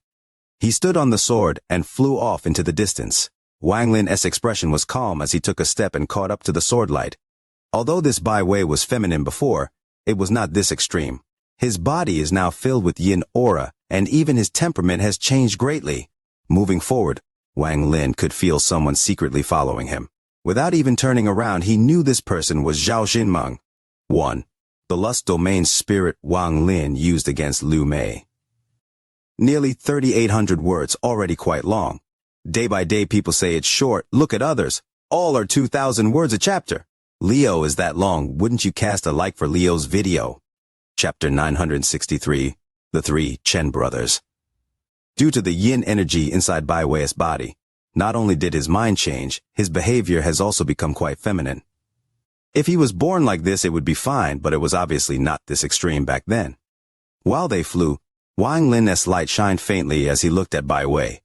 He stood on the sword and flew off into the distance. Wang Lin's expression was calm as he took a step and caught up to the sword light. Although this Bai Wei was feminine before, it was not this extreme. His body is now filled with yin aura, and even his temperament has changed greatly. Moving forward, Wang Lin could feel someone secretly following him. Without even turning around, he knew this person was Zhao Xinmeng. 1. The lust domain spirit Wang Lin used against Liu Mei. Nearly 3,800 words, already quite long. Day by day people say it's short, look at others. All are 2,000 words a chapter. Leo is that long, wouldn't you cast a like for Leo's video? Chapter 963, The Three Chen Brothers. Due to the yin energy inside Bai Wei's body, not only did his mind change, his behavior has also become quite feminine. If he was born like this, it would be fine, but it was obviously not this extreme back then. While they flew, Wang Lin's light shined faintly as he looked at Bai Wei.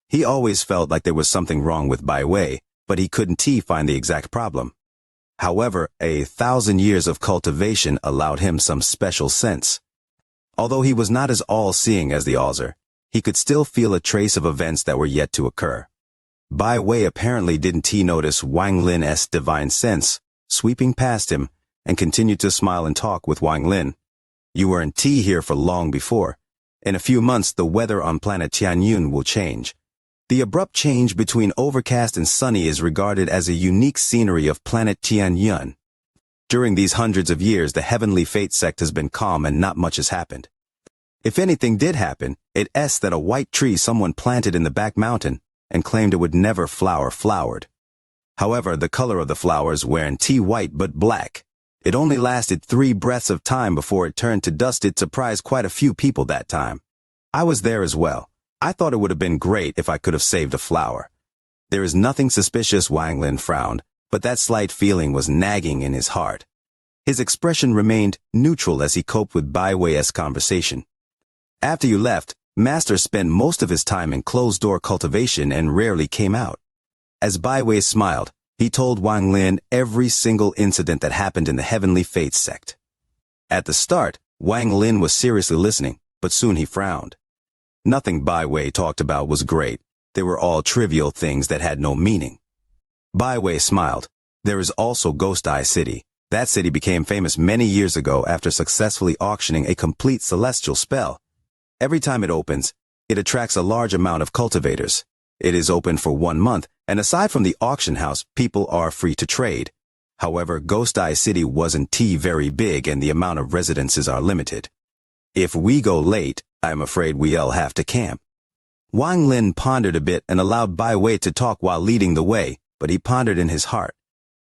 He always felt like there was something wrong with Bai Wei, but he couldn't find the exact problem. However, 1,000 years of cultivation allowed him some special sense. Although he was not as all-seeing as the Auser, he could still feel a trace of events that were yet to occur. Bai Wei apparently didn't notice Wang Lin's divine sense, sweeping past him, and continued to smile and talk with Wang Lin. You weren't here for long before. In a few months, the weather on planet Tianyun will change. The abrupt change between overcast and sunny is regarded as a unique scenery of planet Tianyun. During these hundreds of years, the heavenly fate sect has been calm and not much has happened. If anything did happen, it's that a white tree someone planted in the back mountain and claimed it would never flowered. However, the color of the flowers weren't white but black. It only lasted 3 breaths of time before it turned to dust. It surprised quite a few people that time. I was there as well. I thought it would have been great if I could have saved a flower. There is nothing suspicious, Wang Lin frowned, but that slight feeling was nagging in his heart. His expression remained neutral as he coped with Bai Wei's conversation. After you left, Master spent most of his time in closed-door cultivation and rarely came out. As Bai Wei smiled, he told Wang Lin every single incident that happened in the Heavenly Fates sect. At the start, Wang Lin was seriously listening, but soon he frowned. Nothing Bai Wei talked about was great. They were all trivial things that had no meaning. Bai Wei smiled. There is also Ghost Eye City. That city became famous many years ago after successfully auctioning a complete celestial spell. Every time it opens, it attracts a large amount of cultivators. It is open for 1 month, and aside from the auction house, people are free to trade. However, Ghost Eye City wasn't very big and the amount of residences are limited. If we go late, I'm afraid we'll have to camp. Wang Lin pondered a bit and allowed Bai Wei to talk while leading the way, but he pondered in his heart.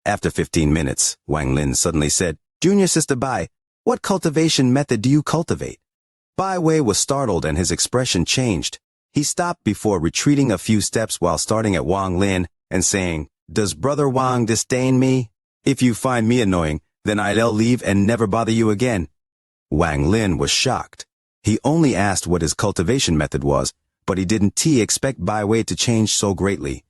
After 15 minutes, Wang Lin suddenly said, Junior Sister Bai, what cultivation method do you cultivate? Bai Wei was startled and his expression changed. He stopped before retreating a few steps while starting at Wang Lin and saying, Does Brother Wang disdain me? If you find me annoying, then I'll leave and never bother you again. Wang Lin was shocked. He only asked what his cultivation method was, but he didn't expect Bai Wei to change so greatly.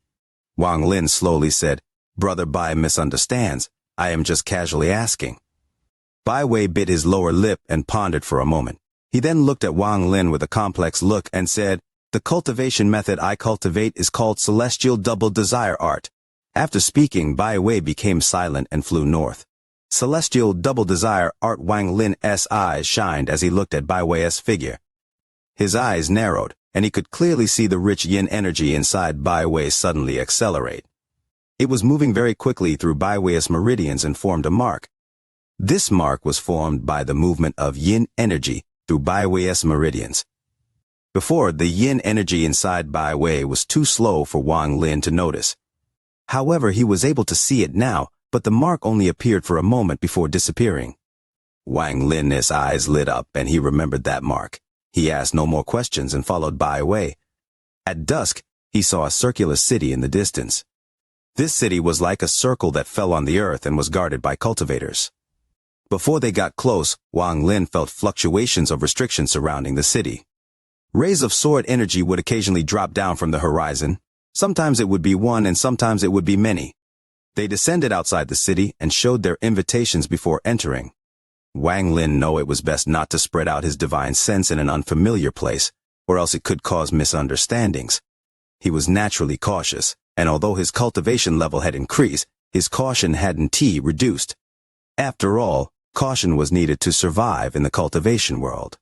Wang Lin slowly said, Brother Bai misunderstands. I am just casually asking. Bai Wei bit his lower lip and pondered for a moment. He then looked at Wang Lin with a complex look and said, The cultivation method I cultivate is called Celestial Double Desire Art. After speaking, Bai Wei became silent and flew north. Celestial Double Desire Art. Wang Lin's eyes shined as he looked at Bai Wei's figure. His eyes narrowed, and he could clearly see the rich yin energy inside Bai Wei suddenly accelerate. It was moving very quickly through Bai Wei's meridians and formed a mark. This mark was formed by the movement of yin energy through Bai Wei's meridians. Before, the yin energy inside Bai Wei was too slow for Wang Lin to notice. However, he was able to see it now, but the mark only appeared for a moment before disappearing. Wang Lin's eyes lit up and he remembered that mark. He asked no more questions and followed Bai Wei. At dusk, he saw a circular city in the distance. This city was like a circle that fell on the earth and was guarded by cultivators. Before they got close, Wang Lin felt fluctuations of restriction surrounding the city. Rays of sword energy would occasionally drop down from the horizon. Sometimes it would be one and sometimes it would be many. They descended outside the city and showed their invitations before entering. Wang Lin knew it was best not to spread out his divine sense in an unfamiliar place, or else it could cause misunderstandings. He was naturally cautious, and although his cultivation level had increased, his caution hadn't reduced. After all, caution was needed to survive in the cultivation world.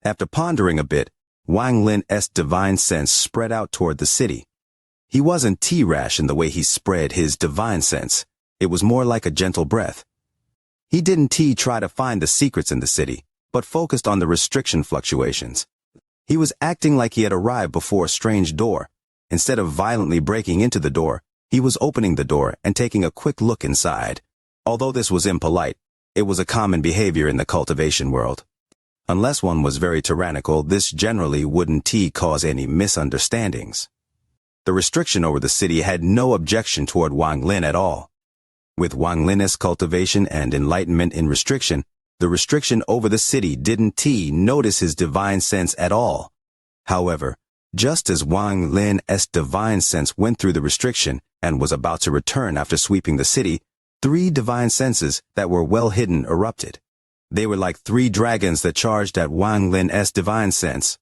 After pondering a bit, Wang Lin's divine sense spread out toward the city. He wasn't rash in the way he spread his divine sense. It was more like a gentle breath. He didn't try to find the secrets in the city, but focused on the restriction fluctuations. He was acting like he had arrived before a strange door. Instead of violently breaking into the door, he was opening the door and taking a quick look inside. Although this was impolite, it was a common behavior in the cultivation world. Unless one was very tyrannical, this generally wouldn't cause any misunderstandings. The restriction over the city had no objection toward Wang Lin at all. With Wang Lin's cultivation and enlightenment in restriction, the restriction over the city didn't notice his divine sense at all. However, just as Wang Lin's divine sense went through the restriction and was about to return after sweeping the city, 3 divine senses that were well hidden erupted. They were like 3 dragons that charged at Wang Lin's divine sense.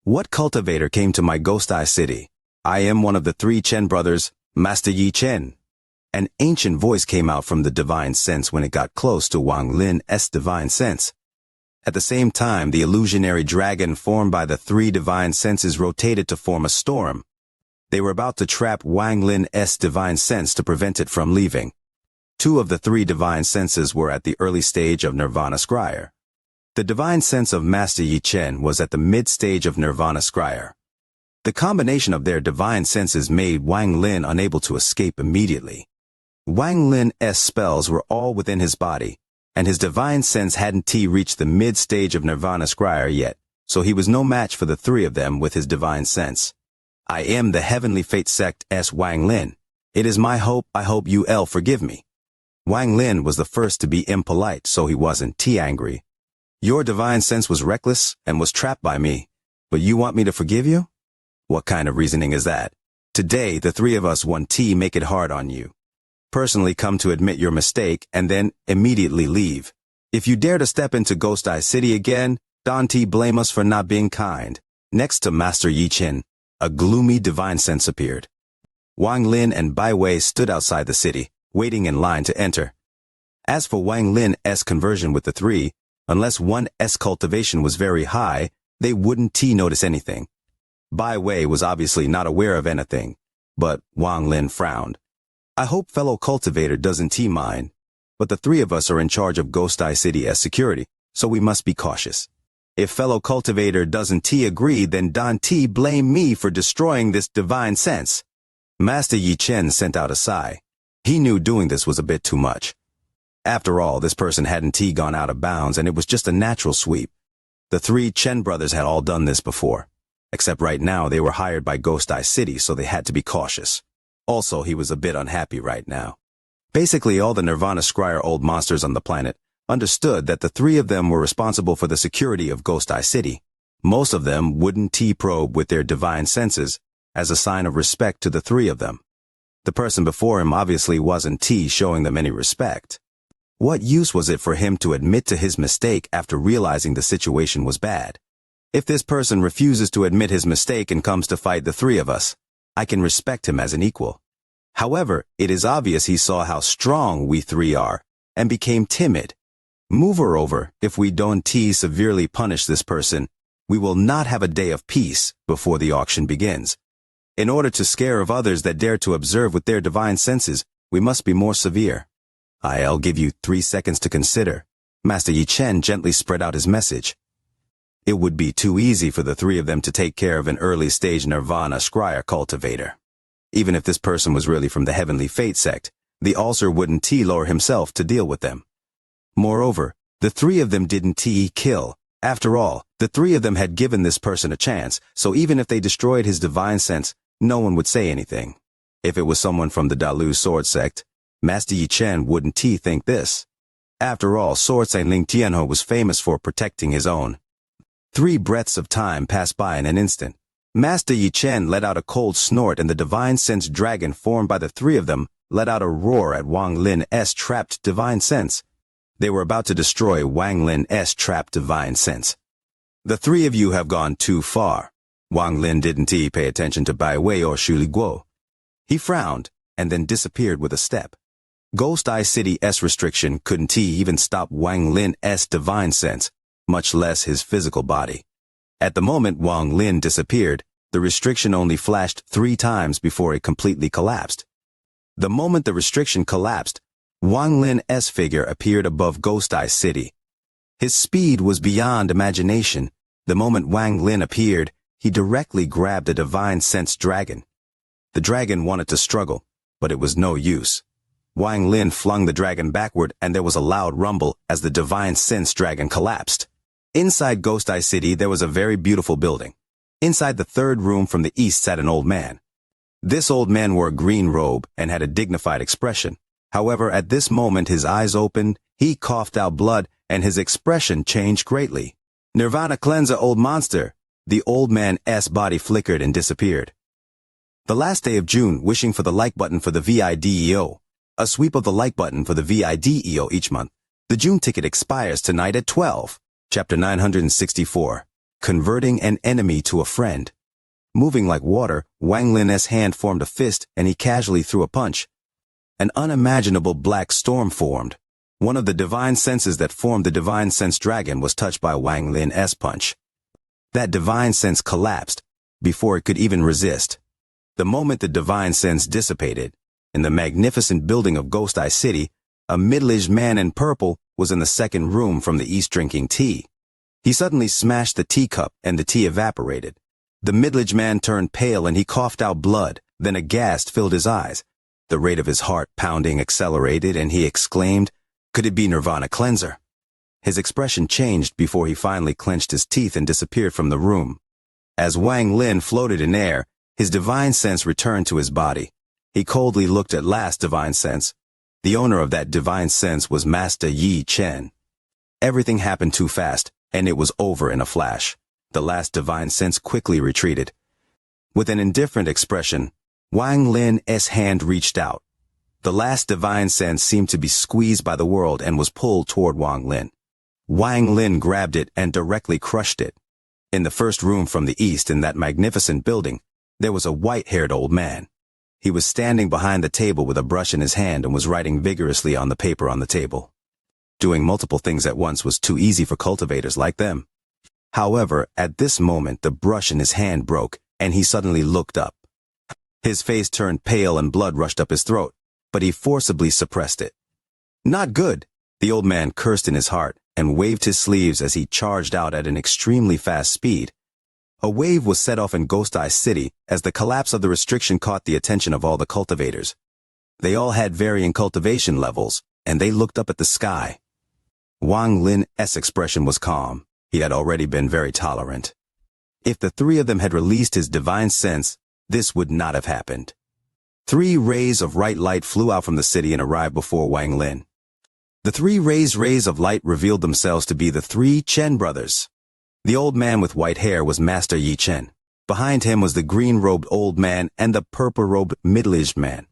What cultivator came to my Ghost Eye City? I am one of the 3 Chen brothers, Master Yi Chen. An ancient voice came out from the divine sense when it got close to Wang Lin's divine sense. At the same time, the illusionary dragon formed by the 3 divine senses rotated to form a storm. They were about to trap Wang Lin's divine sense to prevent it from leaving. 2 of the 3 divine senses were at the early stage of Nirvana Scryer. The divine sense of Master Yi Chen was at the mid-stage of Nirvana Scryer. The combination of their divine senses made Wang Lin unable to escape immediately. Wang Lin's spells were all within his body, and his divine sense hadn't reached the mid-stage of Nirvana Scryer yet, so he was no match for the 3 of them with his divine sense. I am the Heavenly Fate Sect's Wang Lin. It is my hope, I hope you'll forgive me. Wang Lin was the first to be impolite, so he wasn't angry. Your divine sense was reckless and was trapped by me, but you want me to forgive you? What kind of reasoning is that? Today, the 3 of us want make it hard on you. Personally come to admit your mistake and then immediately leave. If you dare to step into Ghost Eye City again, don't blame us for not being kind. Next to Master Yi Chen, a gloomy divine sense appeared. Wang Lin and Bai Wei stood outside the city, waiting in line to enter. As for Wang Lin's conversion with the 3, unless one's cultivation was very high, they wouldn't notice anything. Bai Wei was obviously not aware of anything, but Wang Lin frowned. I hope fellow cultivator doesn't mind, but the 3 of us are in charge of Ghost Eye City as security, so we must be cautious. If fellow cultivator doesn't agree, then don't blame me for destroying this divine sense. Master Yi Chen sent out a sigh. He knew doing this was a bit too much. After all, this person hadn't gone out of bounds, and it was just a natural sweep. The 3 Chen brothers had all done this before. Except right now they were hired by Ghost Eye City, so they had to be cautious. Also, he was a bit unhappy right now. Basically, all the Nirvana Scryer old monsters on the planet understood that the 3 of them were responsible for the security of Ghost Eye City. Most of them wouldn't probe with their divine senses as a sign of respect to the 3 of them. The person before him obviously wasn't showing them any respect. What use was it for him to admit to his mistake after realizing the situation was bad? If this person refuses to admit his mistake and comes to fight the 3 of us, I can respect him as an equal. However, it is obvious he saw how strong we 3 are and became timid. Moreover, if we don't severely punish this person, we will not have a day of peace before the auction begins. In order to scare of others that dare to observe with their divine senses, we must be more severe. I'll give you 3 seconds to consider. Master Yi Chen gently spread out his message. It would be too easy for the 3 of them to take care of an early-stage Nirvana Scryer cultivator. Even if this person was really from the Heavenly Fate sect, the ulcer wouldn't lower himself to deal with them. Moreover, the 3 of them didn't kill. After all, the 3 of them had given this person a chance, so even if they destroyed his divine sense, no one would say anything. If it was someone from the Dalu Sword sect, Master Yi Chen wouldn't think this. After all, Sword Saint Ling Tianho was famous for protecting his own. 3 breaths of time passed by in an instant. Master Yi Chen let out a cold snort, and the divine sense dragon formed by the 3 of them let out a roar at Wang Lin's trapped divine sense. They were about to destroy Wang Lin's trapped divine sense. The 3 of you have gone too far. Wang Lin didn't pay attention to Bai Wei or Shu Li Guo. He frowned and then disappeared with a step. Ghost Eye City's restriction couldn't even stop Wang Lin's divine sense, much less his physical body. At the moment Wang Lin disappeared, the restriction only flashed 3 times before it completely collapsed. The moment the restriction collapsed, Wang Lin's figure appeared above Ghost Eye City. His speed was beyond imagination. The moment Wang Lin appeared, he directly grabbed a divine sense dragon. The dragon wanted to struggle, but it was no use. Wang Lin flung the dragon backward, and there was a loud rumble as the divine sense dragon collapsed. Inside Ghost Eye City, there was a very beautiful building. Inside the third room from the east sat an old man. This old man wore a green robe and had a dignified expression. However, at this moment his eyes opened, he coughed out blood, and his expression changed greatly. Nirvana cleanser, old monster! The old man's body flickered and disappeared. The last day of June, wishing for the like button for the VIDEO. A sweep of the like button for the VIDEO each month. The June ticket expires tonight at 12. Chapter 964. Converting an enemy to a friend. Moving like water, Wang Lin's hand formed a fist and he casually threw a punch. An unimaginable black storm formed. One of the divine senses that formed the divine sense dragon was touched by Wang Lin's punch. That divine sense collapsed before it could even resist. The moment the divine sense dissipated, in the magnificent building of Ghost Eye City, a middle-aged man in purple was in the second room from the east drinking tea. He suddenly smashed the teacup and the tea evaporated. The middle-aged man turned pale and he coughed out blood, then a gas filled his eyes. The rate of his heart pounding accelerated and he exclaimed, "Could it be Nirvana Cleanser?" His expression changed before he finally clenched his teeth and disappeared from the room. As Wang Lin floated in air, his divine sense returned to his body. He coldly looked at last divine sense. The owner of that divine sense was Master Yi Chen. Everything happened too fast, and it was over in a flash. The last divine sense quickly retreated. With an indifferent expression, Wang Lin's hand reached out. The last divine sense seemed to be squeezed by the world and was pulled toward Wang Lin. Wang Lin grabbed it and directly crushed it. In the first room from the east in that magnificent building, there was a white-haired old man. He was standing behind the table with a brush in his hand and was writing vigorously on the paper on the table. Doing multiple things at once was too easy for cultivators like them. However, at this moment the brush in his hand broke, and he suddenly looked up. His face turned pale and blood rushed up his throat, but he forcibly suppressed it. "Not good!" The old man cursed in his heart and waved his sleeves as he charged out at an extremely fast speed. A wave was set off in Ghost Eye City as the collapse of the restriction caught the attention of all the cultivators. They all had varying cultivation levels, and they looked up at the sky. Wang Lin's expression was calm. He had already been very tolerant. If the three of them had released his divine sense, this would not have happened. 3 rays of bright light flew out from the city and arrived before Wang Lin. The 3 rays of light revealed themselves to be the 3 Chen brothers. The old man with white hair was Master Yi Chen. Behind him was the green-robed old man and the purple-robed middle-aged man.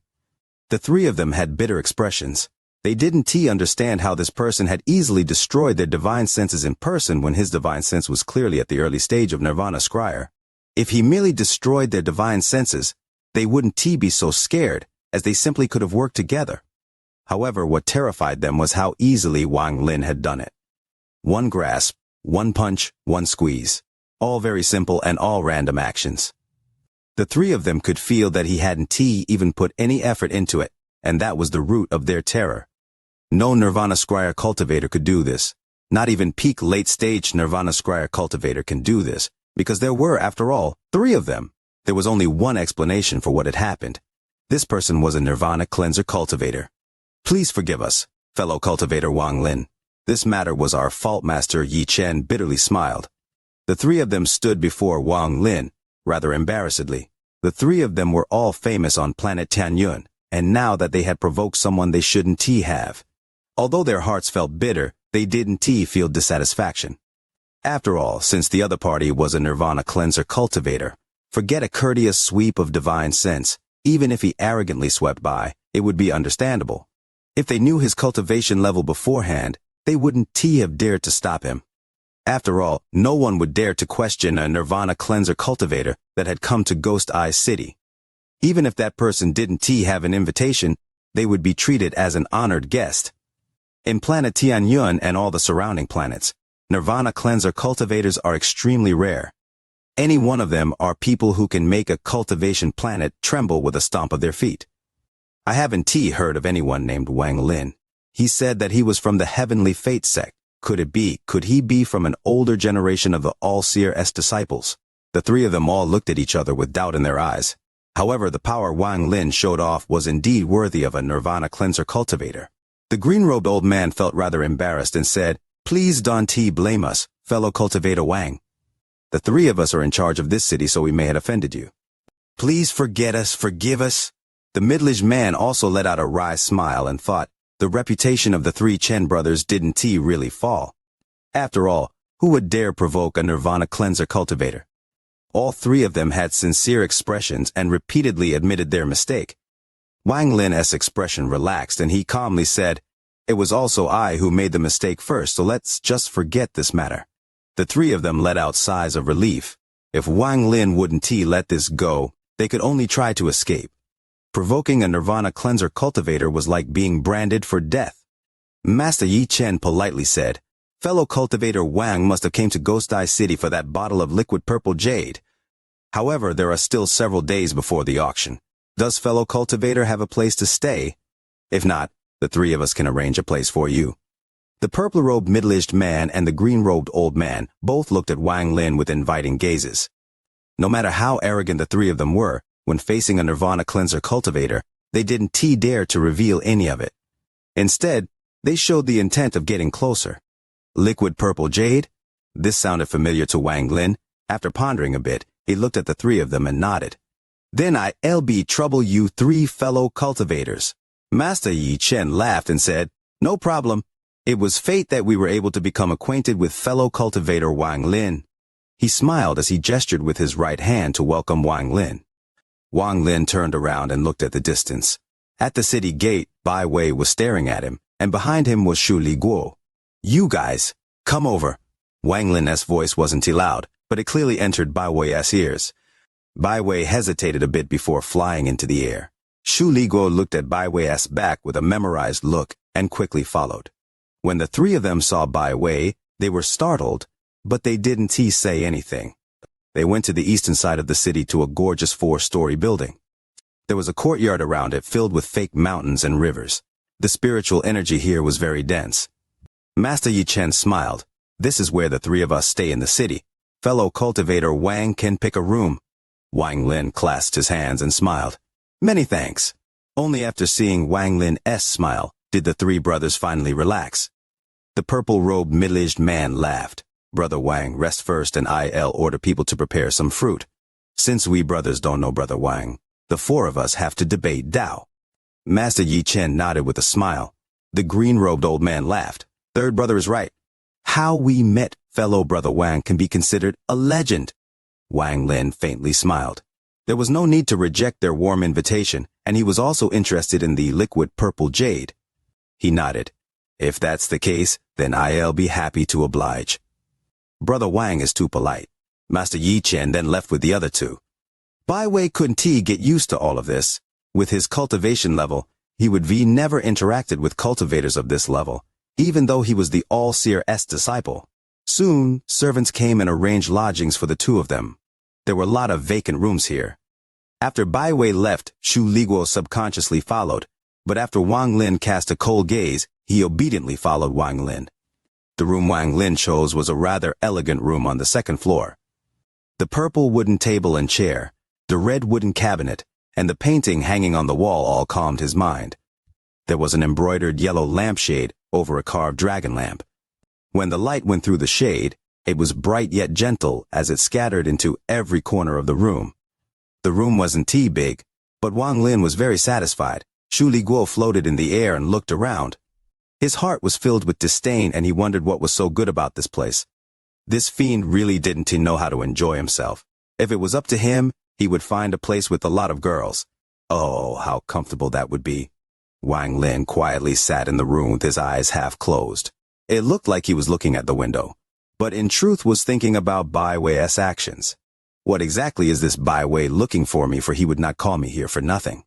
The 3 of them had bitter expressions. They didn't understand how this person had easily destroyed their divine senses in person when his divine sense was clearly at the early stage of Nirvana Scryer. If he merely destroyed their divine senses, they wouldn't be so scared, as they simply could have worked together. However, what terrified them was how easily Wang Lin had done it. 1 grasp, 1 punch, 1 squeeze. All very simple and all random actions. The 3 of them could feel that he hadn't even put any effort into it, and that was the root of their terror. No Nirvana Scryer cultivator could do this. Not even peak late-stage Nirvana Scryer cultivator can do this, because there were, after all, 3 of them. There was only one explanation for what had happened. This person was a Nirvana Cleanser cultivator. "Please forgive us, fellow cultivator Wang Lin. This matter was our fault." Master Yi Chen bitterly smiled. The 3 of them stood before Wang Lin, rather embarrassedly. The 3 of them were all famous on planet Tianyun, and now that they had provoked someone they shouldn't have. Although their hearts felt bitter, they didn't feel dissatisfaction. After all, since the other party was a Nirvana Cleanser cultivator, forget a courteous sweep of divine sense. Even if he arrogantly swept by, it would be understandable. If they knew his cultivation level beforehand, they wouldn't have dared to stop him. After all, no one would dare to question a Nirvana Cleanser cultivator that had come to Ghost Eye City. Even if that person didn't have an invitation, they would be treated as an honored guest. In planet Tianyun and all the surrounding planets, Nirvana Cleanser cultivators are extremely rare. Any one of them are people who can make a cultivation planet tremble with a stomp of their feet. I haven't heard of anyone named Wang Lin. He said that he was from the Heavenly Fate sect. Could he be from an older generation of the All-Seer's disciples? The 3 of them all looked at each other with doubt in their eyes. However, the power Wang Lin showed off was indeed worthy of a Nirvana Cleanser cultivator. The green-robed old man felt rather embarrassed and said, "Please don't blame us, fellow cultivator Wang. The three of us are in charge of this city, so we may have offended you. Please forgive us. The middle-aged man also let out a wry smile and thought the reputation of the three Chen brothers didn't really fall. After all, who would dare provoke a nirvana cleanser cultivator? All three of them had sincere expressions and repeatedly admitted their mistake. Wang Lin's expression relaxed and he calmly said, "It was also I who made the mistake first, so let's just forget this matter." The three of them let out sighs of relief. If Wang Lin wouldn't let this go, they could only try to escape. Provoking a nirvana cleanser cultivator was like being branded for death. Master Yi Chen politely said, "Fellow cultivator Wang must have came to Ghost Eye City for that bottle of liquid purple jade. However, there are still several days before the auction. Does fellow cultivator have a place to stay? If not, the three of us can arrange a place for you." The purple-robed middle-aged man and the green-robed old man both looked at Wang Lin with inviting gazes. No matter how arrogant the three of them were, when facing a nirvana cleanser cultivator, they didn't dare to reveal any of it. Instead, they showed the intent of getting closer. Liquid purple jade? This sounded familiar to Wang Lin. After pondering a bit, he looked at the three of them and nodded. "Then I'll be trouble you three fellow cultivators." Master Yi Chen laughed and said, "No problem. It was fate that we were able to become acquainted with fellow cultivator Wang Lin." He smiled as he gestured with his right hand to welcome Wang Lin. Wang Lin turned around and looked at the distance. At the city gate, Bai Wei was staring at him, and behind him was Shu Li Guo. "You guys, come over." Wang Lin's voice wasn't too loud, but it clearly entered Bai Wei's ears. Bai Wei hesitated a bit before flying into the air. Shu Li Guo looked at Bai Wei's back with a memorized look and quickly followed. When the three of them saw Bai Wei, they were startled, but they didn't say anything. They went to the eastern side of the city to a gorgeous 4-story building. There was a courtyard around it filled with fake mountains and rivers. The spiritual energy here was very dense. Master Yi Chen smiled. "This is where the three of us stay in the city. Fellow cultivator Wang can pick a room." Wang Lin clasped his hands and smiled. "Many thanks." Only after seeing Wang Lin's smile did the three brothers finally relax. The purple-robed middle-aged man laughed. "Brother Wang, rest first and I'll order people to prepare some fruit. Since we brothers don't know Brother Wang, the four of us have to debate Tao." Master Yi Chen nodded with a smile. The green-robed old man laughed. "Third brother is right. How we met fellow Brother Wang can be considered a legend." Wang Lin faintly smiled. There was no need to reject their warm invitation, and he was also interested in the liquid purple jade. He nodded. "If that's the case, then I'll be happy to oblige." Brother Wang is too polite. Master Yi Chen then left with the other two. Bai Wei couldn't get used to all of this. With his cultivation level, he would never interacted with cultivators of this level, even though he was the all-seer's disciple. Soon, servants came and arranged lodgings for the two of them. There were a lot of vacant rooms here. After Bai Wei left, Shu Liguo subconsciously followed, but after Wang Lin cast a cold gaze, he obediently followed Wang Lin. The room Wang Lin chose was a rather elegant room on the second floor. The purple wooden table and chair, the red wooden cabinet, and the painting hanging on the wall all calmed his mind. There was an embroidered yellow lampshade over a carved dragon lamp. When the light went through the shade, it was bright yet gentle as it scattered into every corner of the room. The room wasn't big, but Wang Lin was very satisfied. Shu Li Guo floated in the air and looked around. His heart was filled with disdain and he wondered what was so good about this place. This fiend really didn't know how to enjoy himself. If it was up to him, he would find a place with a lot of girls. Oh, how comfortable that would be. Wang Lin quietly sat in the room with his eyes half closed. It looked like he was looking at the window, but in truth was thinking about Bai Wei's actions. What exactly is this Bai Wei looking for me, for he would not call me here for nothing?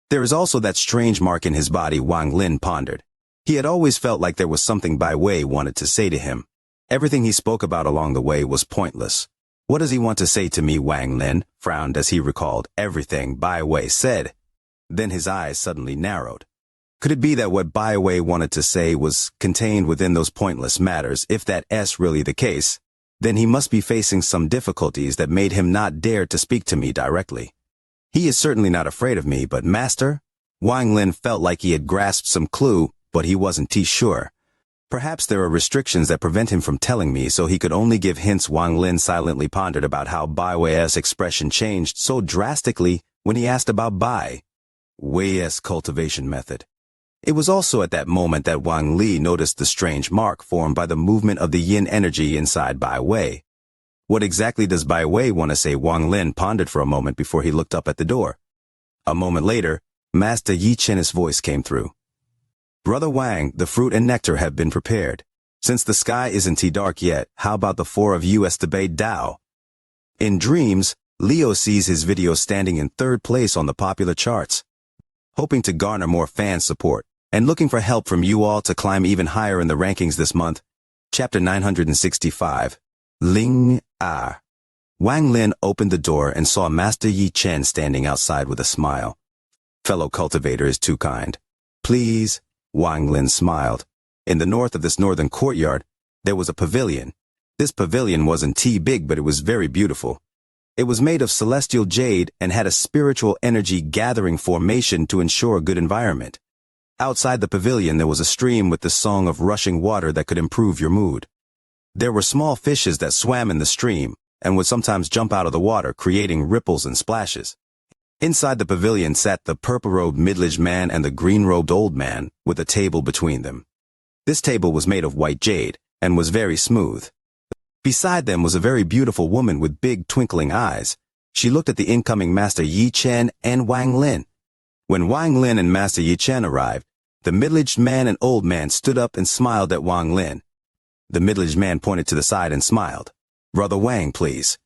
There is also that strange mark in his body, Wang Lin pondered. He had always felt like there was something Bai Wei wanted to say to him. Everything he spoke about along the way was pointless. What does he want to say to me? Wang Lin frowned as he recalled everything Bai Wei said. Then his eyes suddenly narrowed. Could it be that what Bai Wei wanted to say was contained within those pointless matters? If that's really the case, then he must be facing some difficulties that made him not dare to speak to me directly. He is certainly not afraid of me, but master? Wang Lin felt like he had grasped some clue, but he wasn't sure. Perhaps there are restrictions that prevent him from telling me, so he could only give hints. Wang Lin silently pondered about how Bai Wei's expression changed so drastically when he asked about Bai Wei's cultivation method. It was also at that moment that Wang Li noticed the strange mark formed by the movement of the yin energy inside Bai Wei. What exactly does Bai Wei want to say? Wang Lin pondered for a moment before he looked up at the door. A moment later, Master Yi Chen's voice came through. Brother Wang, the fruit and nectar have been prepared. Since the sky isn't dark yet, how about the four of you debate Dao? In dreams, Leo sees his video standing in third place on the popular charts. Hoping to garner more fan support, and looking for help from you all to climb even higher in the rankings this month. Chapter 965. Ling Ah. Wang Lin opened the door and saw Master Yi Chen standing outside with a smile. Fellow cultivator is too kind. Please. Wang Lin smiled. In the north of this northern courtyard, there was a pavilion. This pavilion wasn't too big, but it was very beautiful. It was made of celestial jade and had a spiritual energy gathering formation to ensure a good environment. Outside the pavilion there was a stream with the song of rushing water that could improve your mood. There were small fishes that swam in the stream and would sometimes jump out of the water, creating ripples and splashes. Inside the pavilion sat the purple-robed middle-aged man and the green-robed old man, with a table between them. This table was made of white jade and was very smooth. Beside them was a very beautiful woman with big twinkling eyes. She looked at the incoming Master Yi Chen and Wang Lin. When Wang Lin and Master Yi Chen arrived, the middle-aged man and old man stood up and smiled at Wang Lin. The middle-aged man pointed to the side and smiled. Brother Wang, please.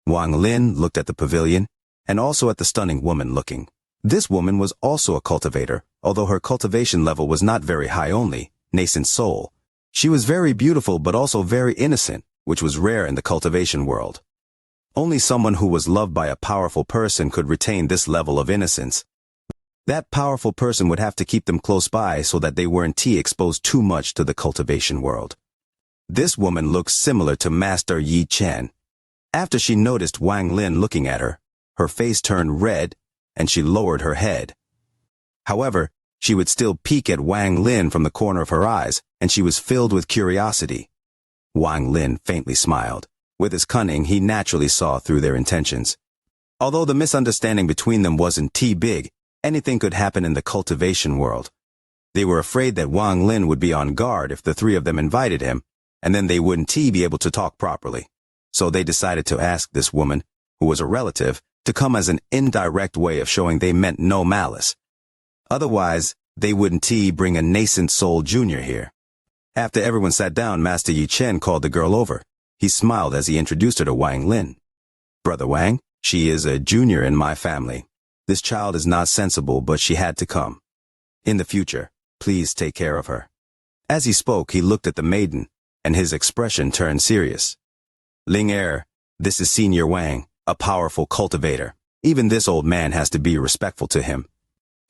Wang Lin looked at the pavilion and also at the stunning woman looking. This woman was also a cultivator, although her cultivation level was not very high, only nascent soul. She was very beautiful but also very innocent, which was rare in the cultivation world. Only someone who was loved by a powerful person could retain this level of innocence. That powerful person would have to keep them close by so that they weren't exposed too much to the cultivation world. This woman looked similar to Master Yi Chen. After she noticed Wang Lin looking at her, her face turned red and she lowered her head. However, she would still peek at Wang Lin from the corner of her eyes, and she was filled with curiosity. Wang Lin faintly smiled. With his cunning, he naturally saw through their intentions. Although the misunderstanding between them wasn't too big, anything could happen in the cultivation world. They were afraid that Wang Lin would be on guard if the three of them invited him, and then they wouldn't be able to talk properly. So they decided to ask this woman, who was a relative, to come as an indirect way of showing they meant no malice. Otherwise, they wouldn't bring a nascent soul junior here. After everyone sat down, Master Yi Chen called the girl over. He smiled as he introduced her to Wang Lin. Brother Wang, she is a junior in my family. This child is not sensible, but she had to come. In the future, please take care of her. As he spoke, he looked at the maiden, and his expression turned serious. Ling Er, this is Senior Wang, a powerful cultivator. Even this old man has to be respectful to him.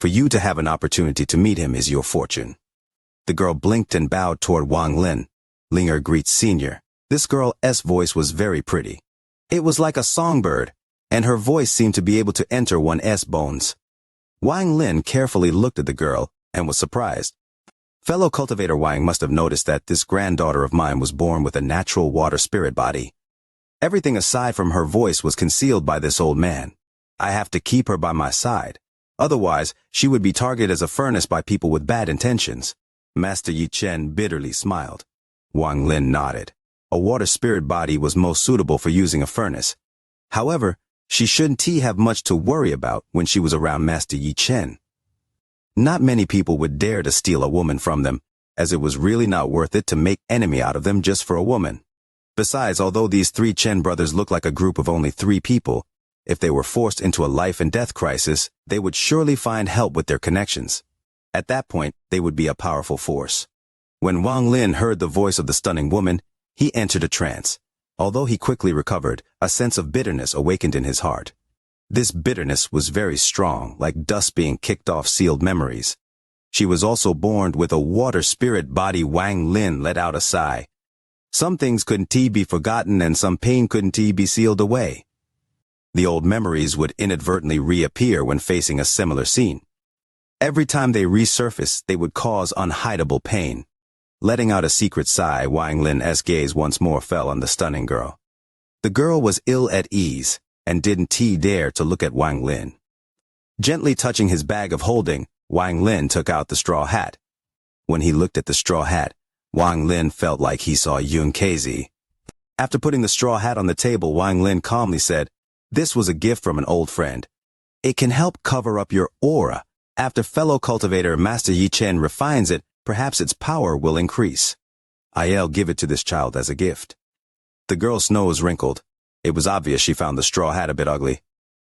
For you to have an opportunity to meet him is your fortune. The girl blinked and bowed toward Wang Lin. Ling Er greets Senior. This girl's voice was very pretty. It was like a songbird, and her voice seemed to be able to enter one's bones. Wang Lin carefully looked at the girl and was surprised. Fellow cultivator Wang must have noticed that this granddaughter of mine was born with a natural water spirit body. Everything aside from her voice was concealed by this old man. I have to keep her by my side. Otherwise, she would be targeted as a furnace by people with bad intentions. Master Yi Chen bitterly smiled. Wang Lin nodded. A water spirit body was most suitable for using a furnace. However, she shouldn't have much to worry about when she was around Master Yi Chen. Not many people would dare to steal a woman from them, as it was really not worth it to make enemy out of them just for a woman. Besides, although these three Chen brothers looked like a group of only 3 people, if they were forced into a life and death crisis, they would surely find help with their connections. At that point, they would be a powerful force. When Wang Lin heard the voice of the stunning woman, he entered a trance. Although he quickly recovered, a sense of bitterness awakened in his heart. This bitterness was very strong, like dust being kicked off sealed memories. She was also born with a water spirit body. Wang Lin let out a sigh. Some things couldn't be forgotten and some pain couldn't be sealed away. The old memories would inadvertently reappear when facing a similar scene. Every time they resurfaced, they would cause unhideable pain. Letting out a secret sigh, Wang Lin's gaze once more fell on the stunning girl. The girl was ill at ease, and didn't dare to look at Wang Lin. Gently touching his bag of holding, Wang Lin took out the straw hat. When he looked at the straw hat, Wang Lin felt like he saw Yun Kezi. After putting the straw hat on the table, Wang Lin calmly said, "This was a gift from an old friend. It can help cover up your aura. After fellow cultivator Master Yi Chen refines it, perhaps its power will increase. I'll give it to this child as a gift." The girl's nose wrinkled. It was obvious she found the straw hat a bit ugly.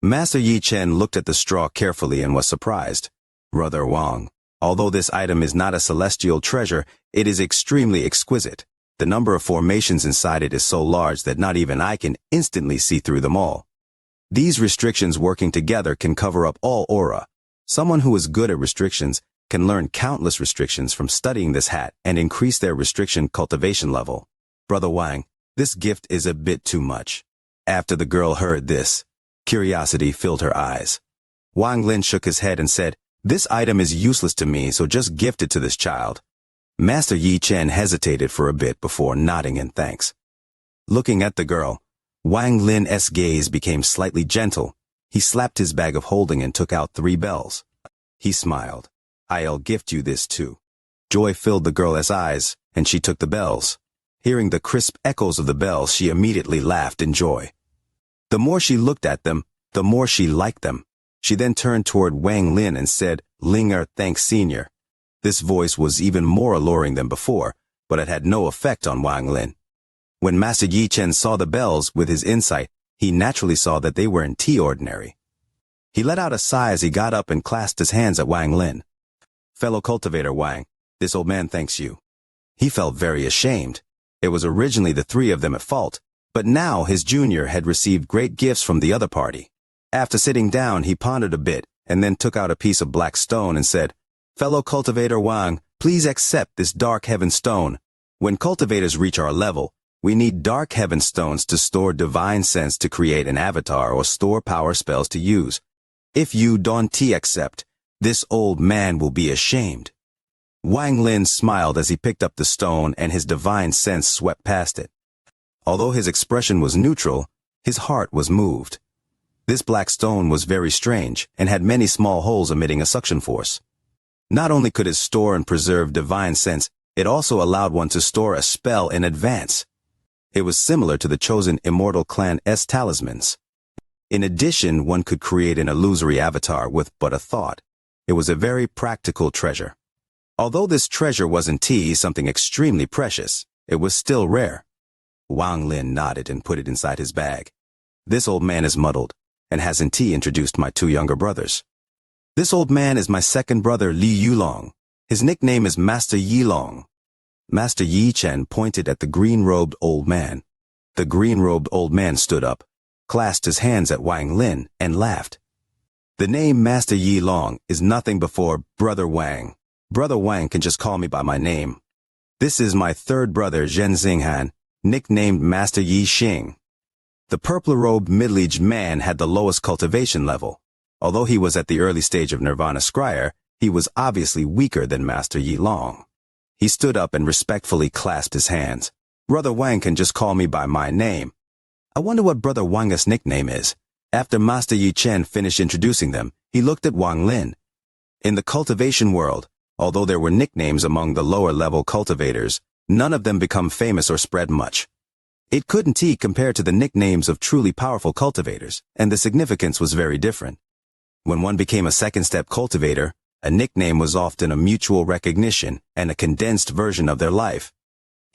Master Yi Chen looked at the straw carefully and was surprised. "Brother Wang, although this item is not a celestial treasure, it is extremely exquisite. The number of formations inside it is so large that not even I can instantly see through them all. These restrictions working together can cover up all aura. Someone who is good at restrictions can learn countless restrictions from studying this hat and increase their restriction cultivation level. Brother Wang, this gift is a bit too much." After the girl heard this, curiosity filled her eyes. Wang Lin shook his head and said, "This item is useless to me, so just gift it to this child." Master Yi Chen hesitated for a bit before nodding in thanks. Looking at the girl, Wang Lin's gaze became slightly gentle. He slapped his bag of holding and took out 3 bells. He smiled. "I'll gift you this too." Joy filled the girl's eyes, and she took the bells. Hearing the crisp echoes of the bells, she immediately laughed in joy. The more she looked at them, the more she liked them. She then turned toward Wang Lin and said, "Linger, thanks Senior." This voice was even more alluring than before, but it had no effect on Wang Lin. When Master Yi Chen saw the bells with his insight, he naturally saw that they were in tea ordinary. He let out a sigh as he got up and clasped his hands at Wang Lin. "Fellow cultivator Wang, this old man thanks you." He felt very ashamed. It was originally the 3 of them at fault, but now his junior had received great gifts from the other party. After sitting down, he pondered a bit and then took out a piece of black stone and said, "Fellow cultivator Wang, please accept this dark heaven stone. When cultivators reach our level, we need dark heaven stones to store divine sense to create an avatar or store power spells to use. If you don't accept, this old man will be ashamed." Wang Lin smiled as he picked up the stone and his divine sense swept past it. Although his expression was neutral, his heart was moved. This black stone was very strange and had many small holes emitting a suction force. Not only could it store and preserve divine sense, it also allowed one to store a spell in advance. It was similar to the chosen immortal clan's talismans. In addition, one could create an illusory avatar with but a thought. It was a very practical treasure. Although this treasure wasn't something extremely precious, it was still rare. Wang Lin nodded and put it inside his bag. "This old man is muddled, and hasn't introduced my 2 younger brothers. This old man is my second brother Li Yulong. His nickname is Master Yilong." Master Yi Chen pointed at the green-robed old man. The green-robed old man stood up, clasped his hands at Wang Lin, and laughed. "The name Master Yilong is nothing before Brother Wang. Brother Wang can just call me by my name. This is my 3rd brother Zhen Xinghan, nicknamed Master Yi Xing." The purple-robed middle-aged man had the lowest cultivation level. Although he was at the early stage of Nirvana Scryer, he was obviously weaker than Master Yi Long. He stood up and respectfully clasped his hands. "Brother Wang can just call me by my name. I wonder what Brother Wang's nickname is." After Master Yi Chen finished introducing them, he looked at Wang Lin. In the cultivation world, although there were nicknames among the lower-level cultivators, none of them become famous or spread much. It couldn't compare to the nicknames of truly powerful cultivators, and the significance was very different. When one became a second-step cultivator, a nickname was often a mutual recognition and a condensed version of their life.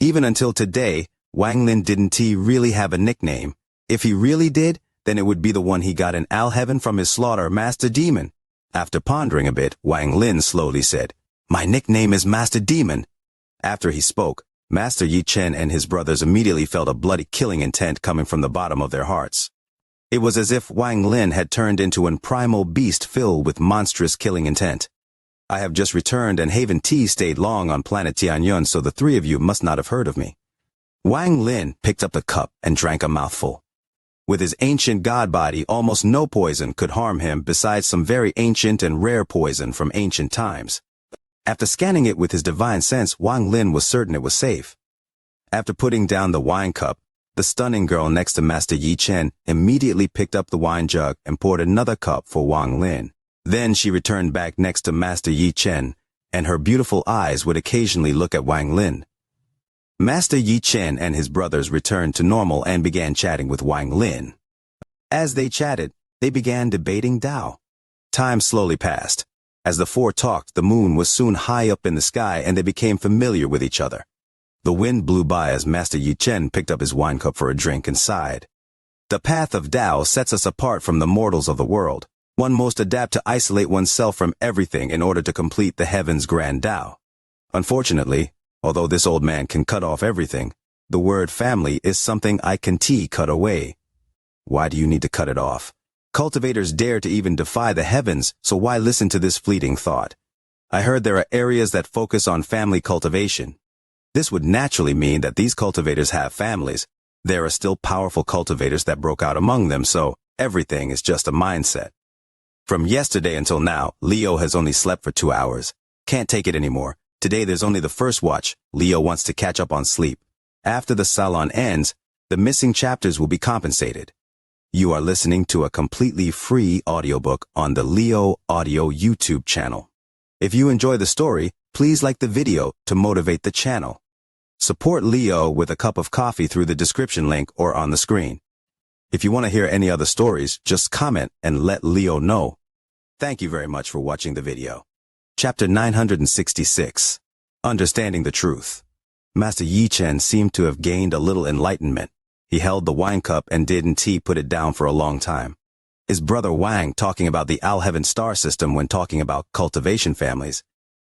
Even until today, Wang Lin didn't really have a nickname. If he really did, then it would be the one he got in Al Heaven from his slaughter Master Demon. After pondering a bit, Wang Lin slowly said, "My nickname is Master Demon." After he spoke, Master Yi Chen and his brothers immediately felt a bloody killing intent coming from the bottom of their hearts. It was as if Wang Lin had turned into an primal beast filled with monstrous killing intent. "I have just returned and haven't stayed long on planet Tianyun, so the 3 of you must not have heard of me." Wang Lin picked up the cup and drank a mouthful. With his ancient god body, almost no poison could harm him besides some very ancient and rare poison from ancient times. After scanning it with his divine sense, Wang Lin was certain it was safe. After putting down the wine cup, the stunning girl next to Master Yi Chen immediately picked up the wine jug and poured another cup for Wang Lin. Then she returned back next to Master Yi Chen, and her beautiful eyes would occasionally look at Wang Lin. Master Yi Chen and his brothers returned to normal and began chatting with Wang Lin. As they chatted, they began debating Tao. Time slowly passed. As the four talked, the moon was soon high up in the sky and they became familiar with each other. The wind blew by as Master Yi Chen picked up his wine cup for a drink and sighed. The path of Tao sets us apart from the mortals of the world. One must adapt to isolate oneself from everything in order to complete the heaven's grand Tao. Unfortunately, although this old man can cut off everything, the word family is something I can cut away. Why do you need to cut it off? Cultivators dare to even defy the heavens, so why listen to this fleeting thought? I heard there are areas that focus on family cultivation. This would naturally mean that these cultivators have families. There are still powerful cultivators that broke out among them, so everything is just a mindset. From yesterday until now, Leo has only slept for 2 hours. Can't take it anymore. Today there's only the first watch. Leo wants to catch up on sleep. After the salon ends, the missing chapters will be compensated. You are listening to a completely free audiobook on the Leo Audio YouTube channel. If you enjoy the story, please like the video to motivate the channel. Support Leo with a cup of coffee through the description link or on the screen. If you want to hear any other stories, just comment and let Leo know. Thank you very much for watching the video. Chapter 966. Understanding the Truth. Master Yi Chen seemed to have gained a little enlightenment. He held the wine cup and didn't put it down for a long time. His brother Wang talking about the Al-Heaven star system when talking about cultivation families.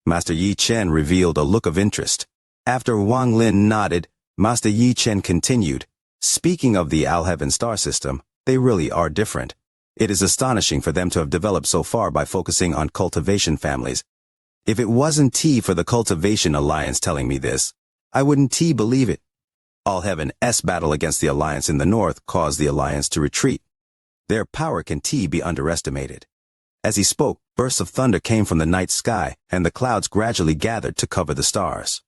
Master Yi Chen revealed a look of interest. After Wang Lin nodded, Master Yi Chen continued, speaking of the Al-Heaven star system, they really are different. It is astonishing for them to have developed so far by focusing on cultivation families. If it wasn't for the Cultivation Alliance telling me this, I wouldn't believe it. All-Heaven's battle against the Alliance in the north caused the Alliance to retreat. Their power can be underestimated. As he spoke, bursts of thunder came from the night sky, and the clouds gradually gathered to cover the stars.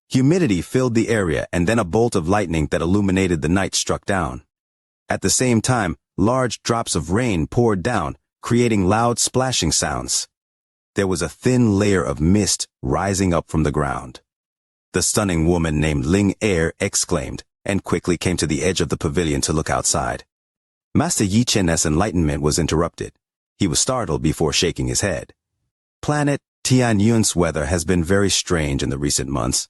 Humidity filled the area, and then a bolt of lightning that illuminated the night struck down. At the same time, large drops of rain poured down, creating loud splashing sounds. There was a thin layer of mist rising up from the ground. The stunning woman named Ling exclaimed, and quickly came to the edge of the pavilion to look outside. Master Yi Chen's enlightenment was interrupted. He was startled before shaking his head. Planet Tianyun's weather has been very strange in the recent months.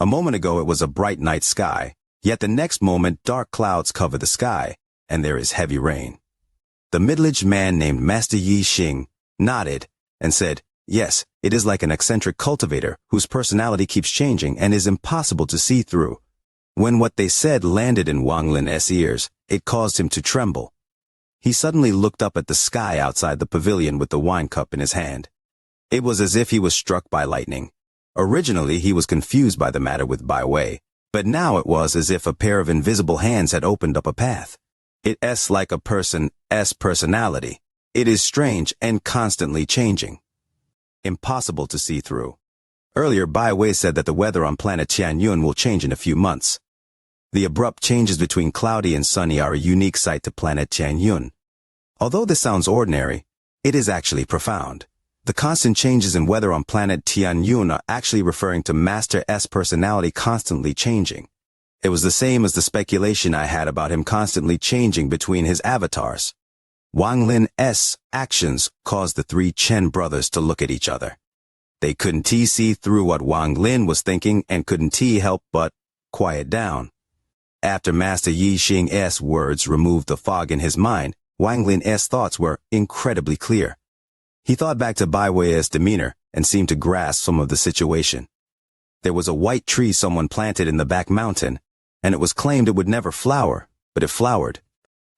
A moment ago it was a bright night sky, yet the next moment dark clouds cover the sky, and there is heavy rain. The middle-aged man named Master Yi Xing nodded and said, yes, it is like an eccentric cultivator whose personality keeps changing and is impossible to see through. When what they said landed in Wang Lin's ears, it caused him to tremble. He suddenly looked up at the sky outside the pavilion with the wine cup in his hand. It was as if he was struck by lightning. Originally he was confused by the matter with Bai Wei, but now it was as if a pair of invisible hands had opened up a path. It's like a person's personality. It is strange and constantly changing. Impossible to see through. Earlier, Bai Wei said that the weather on planet Tianyun will change in a few months. The abrupt changes between cloudy and sunny are a unique sight to planet Tianyun. Although this sounds ordinary, it is actually profound. The constant changes in weather on planet Tianyun are actually referring to Master S' personality constantly changing. It was the same as the speculation I had about him constantly changing between his avatars. Wang Lin's actions caused the three Chen brothers to look at each other. They couldn't see through what Wang Lin was thinking and couldn't help but quiet down. After Master Yi Xing's words removed the fog in his mind, Wang Lin's thoughts were incredibly clear. He thought back to Bai Wei's demeanor and seemed to grasp some of the situation. There was a white tree someone planted in the back mountain, and it was claimed it would never flower, but it flowered.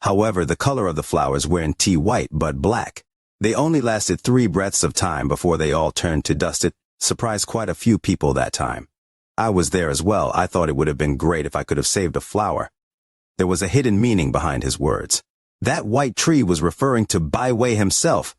However, the color of the flowers weren't white but black. They only lasted 3 breaths of time before they all turned to dust. It surprised quite a few people that time. I was there as well. I thought it would have been great if I could have saved a flower. There was a hidden meaning behind his words. That white tree was referring to Bai Wei himself.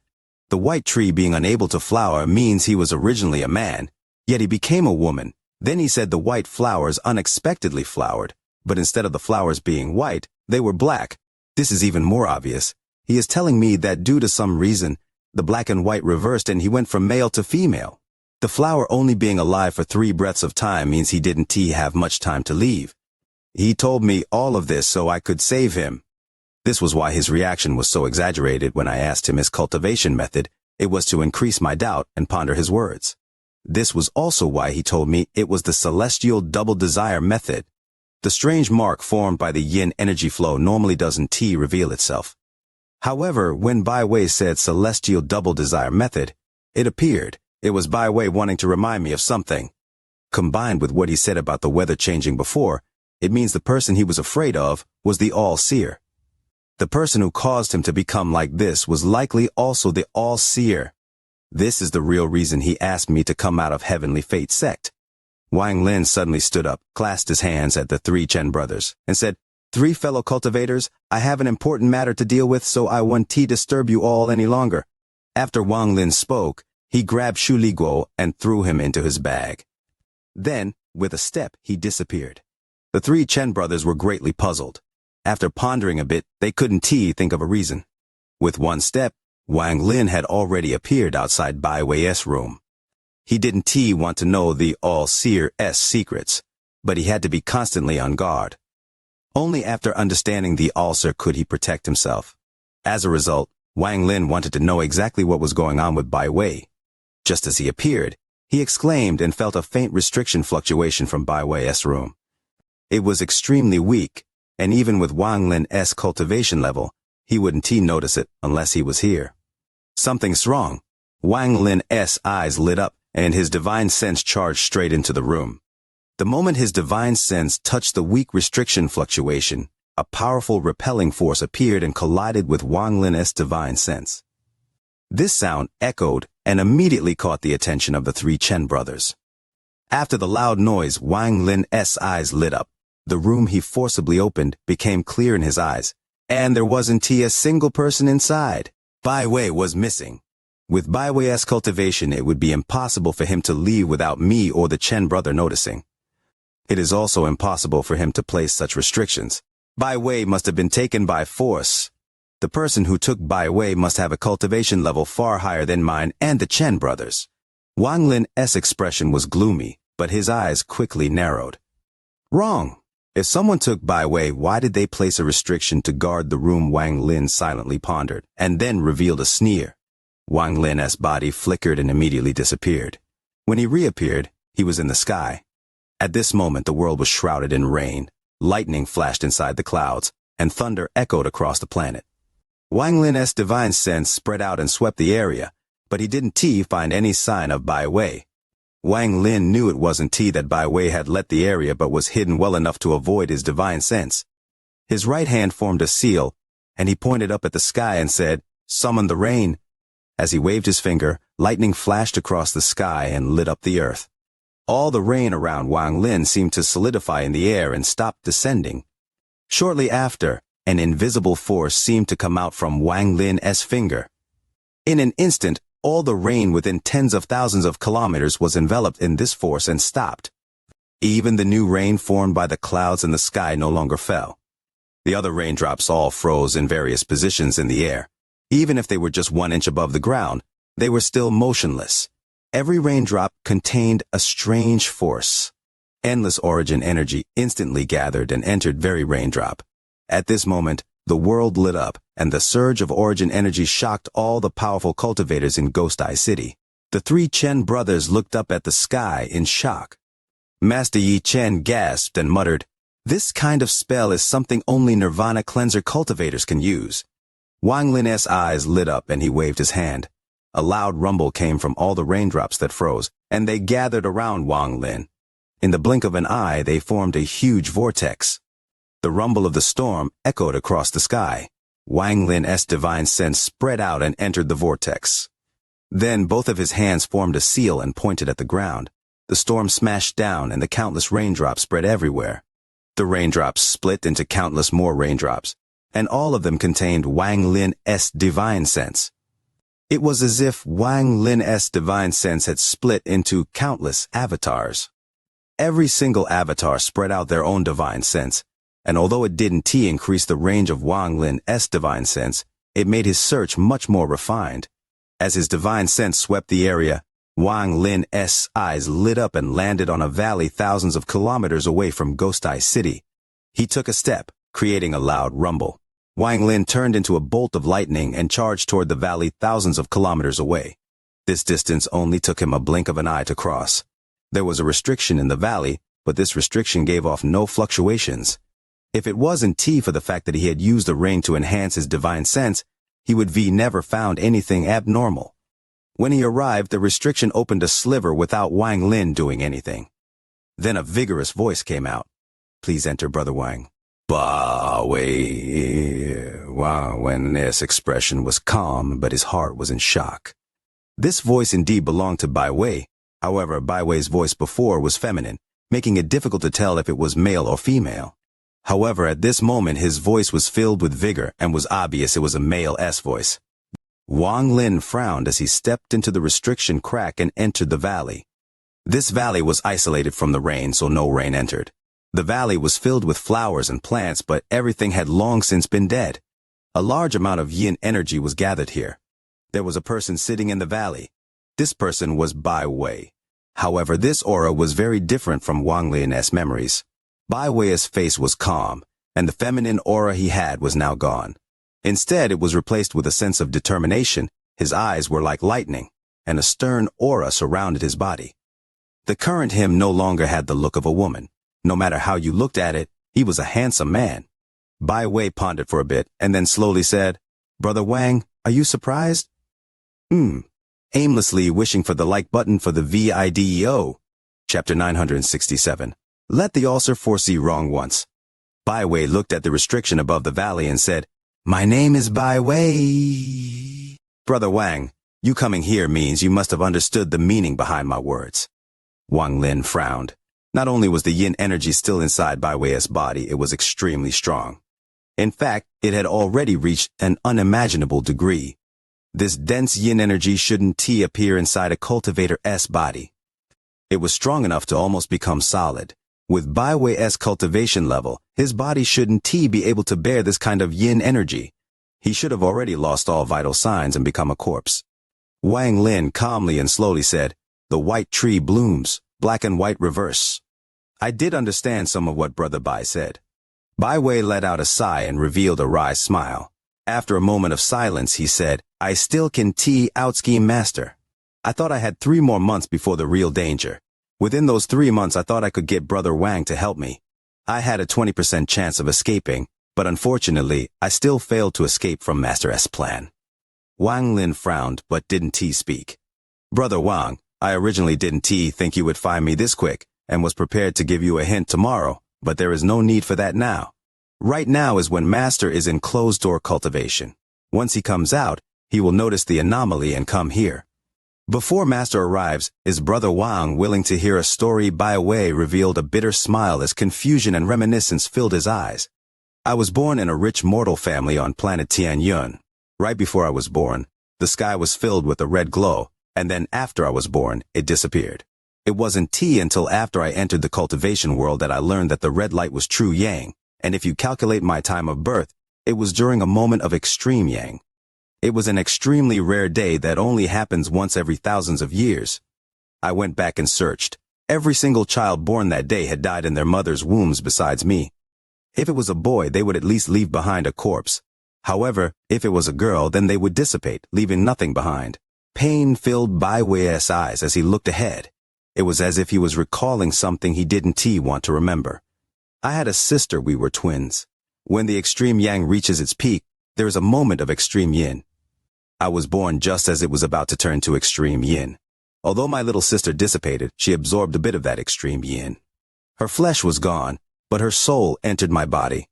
The white tree being unable to flower means he was originally a man, yet he became a woman. Then he said the white flowers unexpectedly flowered, but instead of the flowers being white, they were black. This is even more obvious. He is telling me that due to some reason, the black and white reversed and he went from male to female. The flower only being alive for 3 breaths of time means he didn't have much time to leave. He told me all of this so I could save him. This was why his reaction was so exaggerated when I asked him his cultivation method. It was to increase my doubt and ponder his words. This was also why he told me it was the celestial double desire method. The strange mark formed by the yin energy flow normally doesn't reveal itself. However, when Bai Wei said celestial double desire method, it appeared. It was Bai Wei wanting to remind me of something. Combined with what he said about the weather changing before, it means the person he was afraid of was the all-seer. The person who caused him to become like this was likely also the all-seer. This is the real reason he asked me to come out of Heavenly Fate sect. Wang Lin suddenly stood up, clasped his hands at the 3 Chen brothers, and said, "3 fellow cultivators, I have an important matter to deal with, so I won't disturb you all any longer." After Wang Lin spoke, he grabbed Shu Liguo and threw him into his bag. Then, with a step, he disappeared. The 3 Chen brothers were greatly puzzled. After pondering a bit, they couldn't think of a reason. With one step, Wang Lin had already appeared outside Bai Wei's room. He didn't want to know the all-seer's secrets, but he had to be constantly on guard. Only after understanding the all-seer could he protect himself. As a result, Wang Lin wanted to know exactly what was going on with Bai Wei. Just as he appeared, he exclaimed and felt a faint restriction fluctuation from Bai Wei's room. It was extremely weak, and even with Wang Lin's cultivation level, he wouldn't notice it unless he was here. Something's wrong. Wang Lin's eyes lit up, and his divine sense charged straight into the room. The moment his divine sense touched the weak restriction fluctuation, a powerful repelling force appeared and collided with Wang Lin's divine sense. This sound echoed and immediately caught the attention of the 3 Chen brothers. After the loud noise, Wang Lin's eyes lit up. The room he forcibly opened became clear in his eyes, and there wasn't a single person inside. Bai Wei was missing. With Bai Wei's cultivation, it would be impossible for him to leave without me or the Chen brother noticing. It is also impossible for him to place such restrictions. Bai Wei must have been taken by force. The person who took Bai Wei must have a cultivation level far higher than mine and the Chen brothers. Wang Lin's expression was gloomy, but his eyes quickly narrowed. Wrong. If someone took Bai Wei, why did they place a restriction to guard the room? Wang Lin silently pondered, and then revealed a sneer. Wang Lin's body flickered and immediately disappeared. When he reappeared, he was in the sky. At this moment, the world was shrouded in rain. Lightning flashed inside the clouds, and thunder echoed across the planet. Wang Lin's divine sense spread out and swept the area, but he didn't find any sign of Bai Wei. Wang Lin knew it wasn't that Bai Wei had left the area but was hidden well enough to avoid his divine sense. His right hand formed a seal, and he pointed up at the sky and said, "Summon the rain." As he waved his finger, lightning flashed across the sky and lit up the earth. All the rain around Wang Lin seemed to solidify in the air and stop descending. Shortly after, an invisible force seemed to come out from Wang Lin's finger. In an instant, all the rain within tens of thousands of kilometers was enveloped in this force and stopped. Even the new rain formed by the clouds in the sky no longer fell. The other raindrops all froze in various positions in the air. Even if they were just 1 inch above the ground, they were still motionless. Every raindrop contained a strange force. Endless origin energy instantly gathered and entered very raindrop. At this moment, the world lit up, and the surge of origin energy shocked all the powerful cultivators in Ghost Eye City. The 3 Chen brothers looked up at the sky in shock. Master Yi Chen gasped and muttered, "This kind of spell is something only Nirvana Cleanser cultivators can use." Wang Lin's eyes lit up and he waved his hand. A loud rumble came from all the raindrops that froze, and they gathered around Wang Lin. In the blink of an eye, they formed a huge vortex. The rumble of the storm echoed across the sky. Wang Lin's divine sense spread out and entered the vortex. Then both of his hands formed a seal and pointed at the ground. The storm smashed down and the countless raindrops spread everywhere. The raindrops split into countless more raindrops, and all of them contained Wang Lin's divine sense. It was as if Wang Lin's divine sense had split into countless avatars. Every single avatar spread out their own divine sense, and although it didn't increase the range of Wang Lin's divine sense, it made his search much more refined. As his divine sense swept the area, Wang Lin's eyes lit up and landed on a valley thousands of kilometers away from Ghost Eye City. He took a step, creating a loud rumble. Wang Lin turned into a bolt of lightning and charged toward the valley thousands of kilometers away. This distance only took him a blink of an eye to cross. There was a restriction in the valley, but this restriction gave off no fluctuations. If it wasn't for the fact that he had used the ring to enhance his divine sense, he would never found anything abnormal. When he arrived, the restriction opened a sliver without Wang Lin doing anything. Then a vigorous voice came out. "Please enter, Brother Wang." Wang Lin's expression was calm, but his heart was in shock. This voice indeed belonged to Bai Wei. However, Bai Wei's voice before was feminine, making it difficult to tell if it was male or female. However, at this moment his voice was filled with vigor and was obvious it was a male's voice. Wang Lin frowned as he stepped into the restriction crack and entered the valley. This valley was isolated from the rain, so no rain entered. The valley was filled with flowers and plants, but everything had long since been dead. A large amount of yin energy was gathered here. There was a person sitting in the valley. This person was Bai Wei. However, this aura was very different from Wang Lin's memories. Bai Wei's face was calm, and the feminine aura he had was now gone. Instead, it was replaced with a sense of determination. His eyes were like lightning, and a stern aura surrounded his body. The current him no longer had the look of a woman. No matter how you looked at it, he was a handsome man. Bai Wei pondered for a bit, and then slowly said, "Brother Wang, are you surprised?" Aimlessly wishing for the like button for the video. Chapter 967. Let the ulcer foresee wrong once. Bai Wei looked at the restriction above the valley and said, "My name is Bai Wei." "Brother Wang, you coming here means you must have understood the meaning behind my words." Wang Lin frowned. Not only was the yin energy still inside Bai Wei's body, it was extremely strong. In fact, it had already reached an unimaginable degree. This dense yin energy shouldn't appear inside a cultivator's body. It was strong enough to almost become solid. With Bai Wei's cultivation level, his body shouldn't be able to bear this kind of yin energy. He should have already lost all vital signs and become a corpse. Wang Lin calmly and slowly said, "The white tree blooms, black and white reverse." I did understand some of what Brother Bai said. Bai Wei let out a sigh and revealed a wry smile. After a moment of silence, he said, "I still can out-scheme Master. I thought I had 3 more months before the real danger. Within those 3 months, I thought I could get Brother Wang to help me. I had a 20% chance of escaping, but unfortunately, I still failed to escape from Master S' plan." Wang Lin frowned, but didn't speak. "Brother Wang, I originally didn't think you would find me this quick, and was prepared to give you a hint tomorrow, but there is no need for that now. Right now is when Master is in closed-door cultivation. Once he comes out, he will notice the anomaly and come here. Before Master arrives, is Brother Wang willing to hear a story?" Bai Wei revealed a bitter smile as confusion and reminiscence filled his eyes. "I was born in a rich mortal family on planet Tianyun. Right before I was born, the sky was filled with a red glow, and then after I was born, it disappeared. It wasn't until after I entered the cultivation world that I learned that the red light was true yang, and if you calculate my time of birth, it was during a moment of extreme yang. It was an extremely rare day that only happens once every thousands of years. I went back and searched. Every single child born that day had died in their mother's wombs besides me. If it was a boy, they would at least leave behind a corpse. However, if it was a girl, then they would dissipate, leaving nothing behind." Pain filled Bai Wei's eyes as he looked ahead. It was as if he was recalling something he didn't want to remember. "I had a sister, we were twins. When the extreme yang reaches its peak, there is a moment of extreme yin. I was born just as it was about to turn to extreme yin. Although my little sister dissipated, she absorbed a bit of that extreme yin. Her flesh was gone, but her soul entered my body.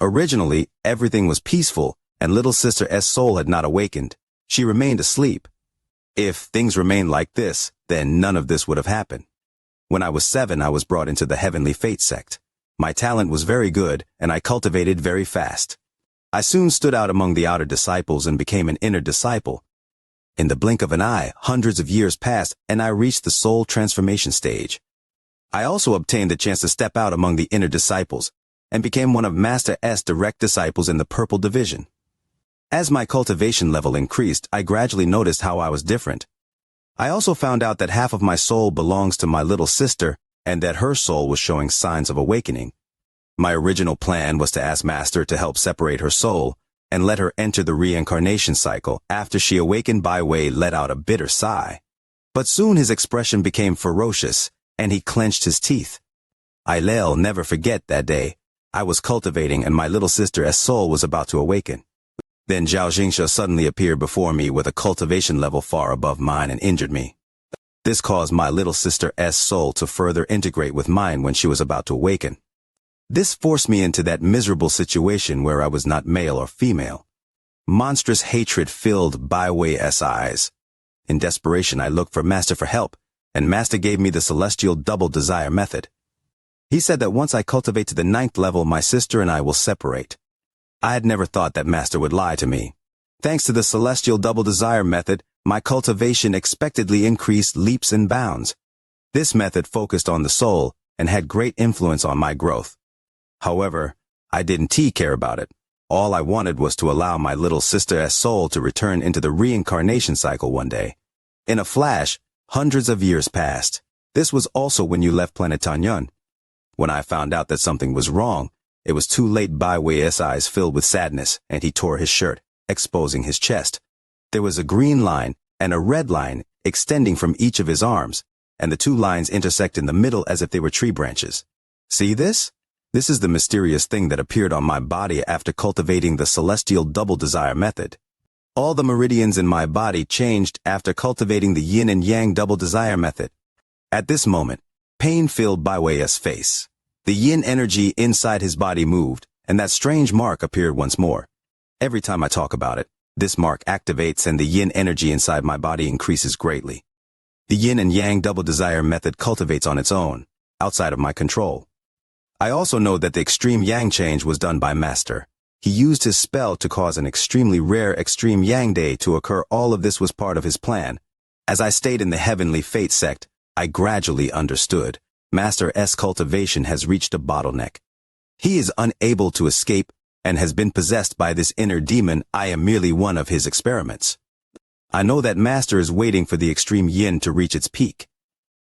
Originally, everything was peaceful, and little sister S' soul had not awakened. She remained asleep. If things remained like this, then none of this would have happened. When I was 7, I was brought into the Heavenly Fate sect. My talent was very good, and I cultivated very fast. I soon stood out among the outer disciples and became an inner disciple. In the blink of an eye, hundreds of years passed, and I reached the soul transformation stage. I also obtained the chance to step out among the inner disciples, and became one of Master S' direct disciples in the Purple Division. As my cultivation level increased, I gradually noticed how I was different. I also found out that half of my soul belongs to my little sister, and that her soul was showing signs of awakening. My original plan was to ask Master to help separate her soul, and let her enter the reincarnation cycle. After she awakened, Bai Wei let out a bitter sigh. But soon his expression became ferocious, and he clenched his teeth. I'll never forget that day. I was cultivating, and my little sister's soul was about to awaken. Then Xianxia suddenly appeared before me with a cultivation level far above mine and injured me. This caused my little sister's soul to further integrate with mine when she was about to awaken. This forced me into that miserable situation where I was not male or female. Monstrous hatred filled Bai Wei's eyes. In desperation, I looked for Master for help, and Master gave me the celestial double desire method. He said that once I cultivate to the 9th level, my sister and I will separate. I had never thought that Master would lie to me. Thanks to the celestial double desire method, my cultivation expectedly increased leaps and bounds. This method focused on the soul and had great influence on my growth. However, I didn't care about it. All I wanted was to allow my little sister's soul to return into the reincarnation cycle one day. In a flash, hundreds of years passed. This was also when you left planet Tanyan. When I found out that something was wrong, it was too late. Bai Wei's eyes filled with sadness, and he tore his shirt, exposing his chest. There was a green line and a red line extending from each of his arms, and the two lines intersect in the middle as if they were tree branches. See this? This is the mysterious thing that appeared on my body after cultivating the celestial double desire method. All the meridians in my body changed after cultivating the yin and yang double desire method. At this moment, pain filled Bai Wei's face. The yin energy inside his body moved, and that strange mark appeared once more. Every time I talk about it, this mark activates and the yin energy inside my body increases greatly. The yin and yang double desire method cultivates on its own, outside of my control. I also know that the extreme yang change was done by Master. He used his spell to cause an extremely rare extreme yang day to occur. All of this was part of his plan. As I stayed in the Heavenly Fate sect, I gradually understood. Master S' cultivation has reached a bottleneck. He is unable to escape and has been possessed by this inner demon. I am merely one of his experiments. I know that Master is waiting for the extreme yin to reach its peak.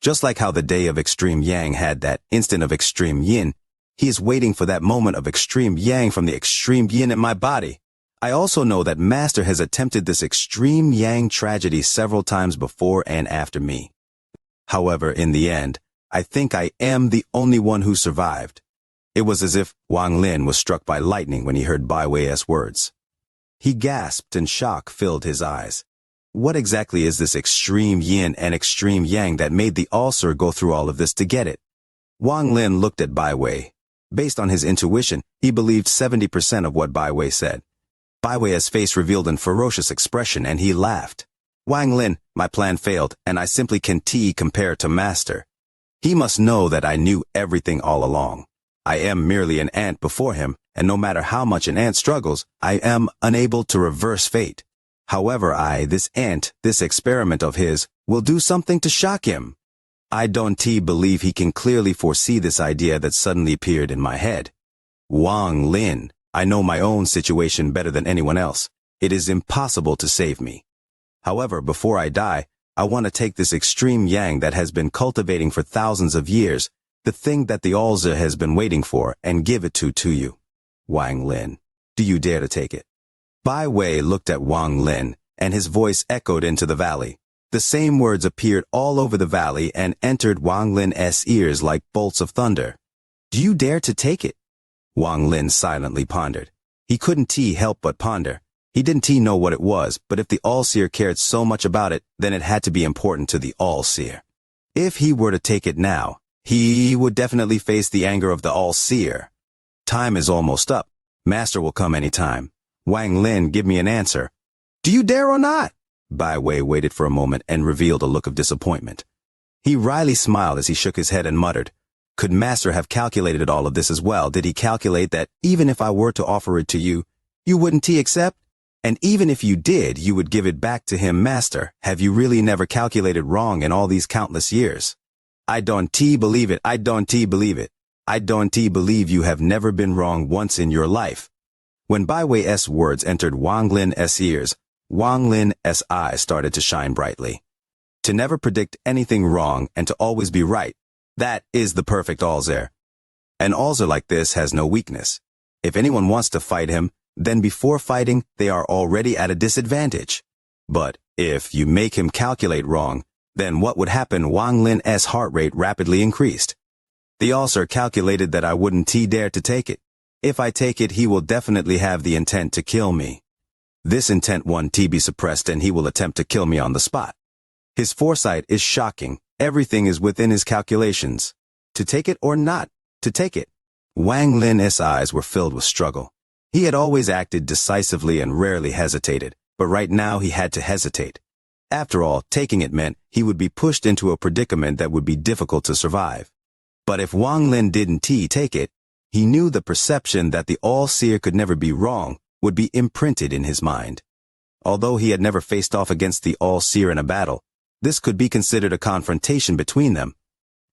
Just like how the day of extreme yang had that instant of extreme yin, he is waiting for that moment of extreme yang from the extreme yin in my body. I also know that Master has attempted this extreme yang tragedy several times before and after me. However, in the end, I think I am the only one who survived. It was as if Wang Lin was struck by lightning when he heard Bai Wei's words. He gasped and shock filled his eyes. What exactly is this extreme yin and extreme yang that made the ulcer go through all of this to get it? Wang Lin looked at Bai Wei. Based on his intuition, he believed 70% of what Bai Wei said. Bai Wei's face revealed a ferocious expression and he laughed. Wang Lin, my plan failed, and I simply can't compare to Master. He must know that I knew everything all along. I am merely an ant before him, and no matter how much an ant struggles, I am unable to reverse fate. However, this ant, this experiment of his, will do something to shock him. I don't believe he can clearly foresee this idea that suddenly appeared in my head. Wang Lin, I know my own situation better than anyone else. It is impossible to save me. However, before I die, I want to take this extreme yang that has been cultivating for thousands of years, the thing that the ulcer has been waiting for, and give it to you. Wang Lin, do you dare to take it? Bai Wei looked at Wang Lin, and his voice echoed into the valley. The same words appeared all over the valley and entered Wang Lin's ears like bolts of thunder. Do you dare to take it? Wang Lin silently pondered. He couldn't help but ponder. He didn't know what it was, but if the All-Seer cared so much about it, then it had to be important to the All-Seer. If he were to take it now, he would definitely face the anger of the All-Seer. Time is almost up. Master will come any time. Wang Lin, give me an answer. Do you dare or not? Bai Wei waited for a moment and revealed a look of disappointment. He wryly smiled as he shook his head and muttered, could Master have calculated all of this as well? Did he calculate that even if I were to offer it to you, you wouldn't accept? And even if you did, you would give it back to him. Master, have you really never calculated wrong in all these countless years? I don't believe it. I don't believe it. I don't believe you have never been wrong once in your life. When Bai Wei's words entered Wang Lin's ears, Wang Lin's eyes started to shine brightly. To never predict anything wrong and to always be right, that is the perfect Alzir. An Alzir like this has no weakness. If anyone wants to fight him, then before fighting, they are already at a disadvantage. But if you make him calculate wrong, then what would happen? Wang Lin's heart rate rapidly increased. The Alzir calculated that I wouldn't dare to take it. If I take it, he will definitely have the intent to kill me. This intent won't be suppressed and he will attempt to kill me on the spot. His foresight is shocking. Everything is within his calculations. To take it or not to take it. Wang Lin's eyes were filled with struggle. He had always acted decisively and rarely hesitated, but right now he had to hesitate. After all, taking it meant he would be pushed into a predicament that would be difficult to survive. But if Wang Lin didn't take it, he knew the perception that the All-Seer could never be wrong would be imprinted in his mind. Although he had never faced off against the All-Seer in a battle, this could be considered a confrontation between them.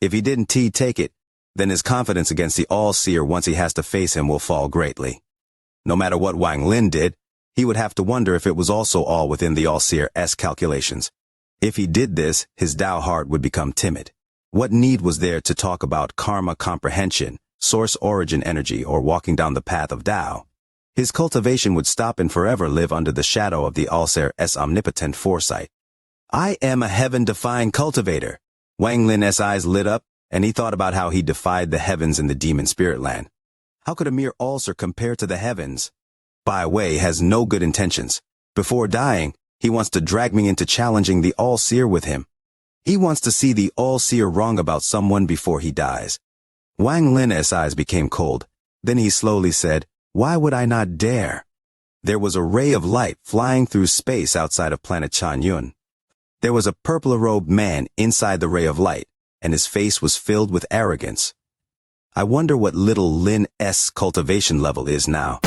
If he didn't take it, then his confidence against the All-Seer once he has to face him will fall greatly. No matter what Wang Lin did, he would have to wonder if it was also all within the All-Seer's calculations. If he did this, his Tao heart would become timid. What need was there to talk about karma comprehension, source origin energy, or walking down the path of Tao? His cultivation would stop and forever live under the shadow of the All-Seer's omnipotent foresight. I am a heaven-defying cultivator. Wang Lin's eyes lit up, and he thought about how he defied the heavens in the demon spirit land. How could a mere All-Seer compare to the heavens? Bai Wei has no good intentions. Before dying, he wants to drag me into challenging the All-Seer with him. He wants to see the All-Seer wrong about someone before he dies. Wang Lin's eyes became cold. Then he slowly said, "Why would I not dare?" There was a ray of light flying through space outside of planet Chanyun. There was a purple-robed man inside the ray of light, and his face was filled with arrogance. I wonder what little Lin's cultivation level is now.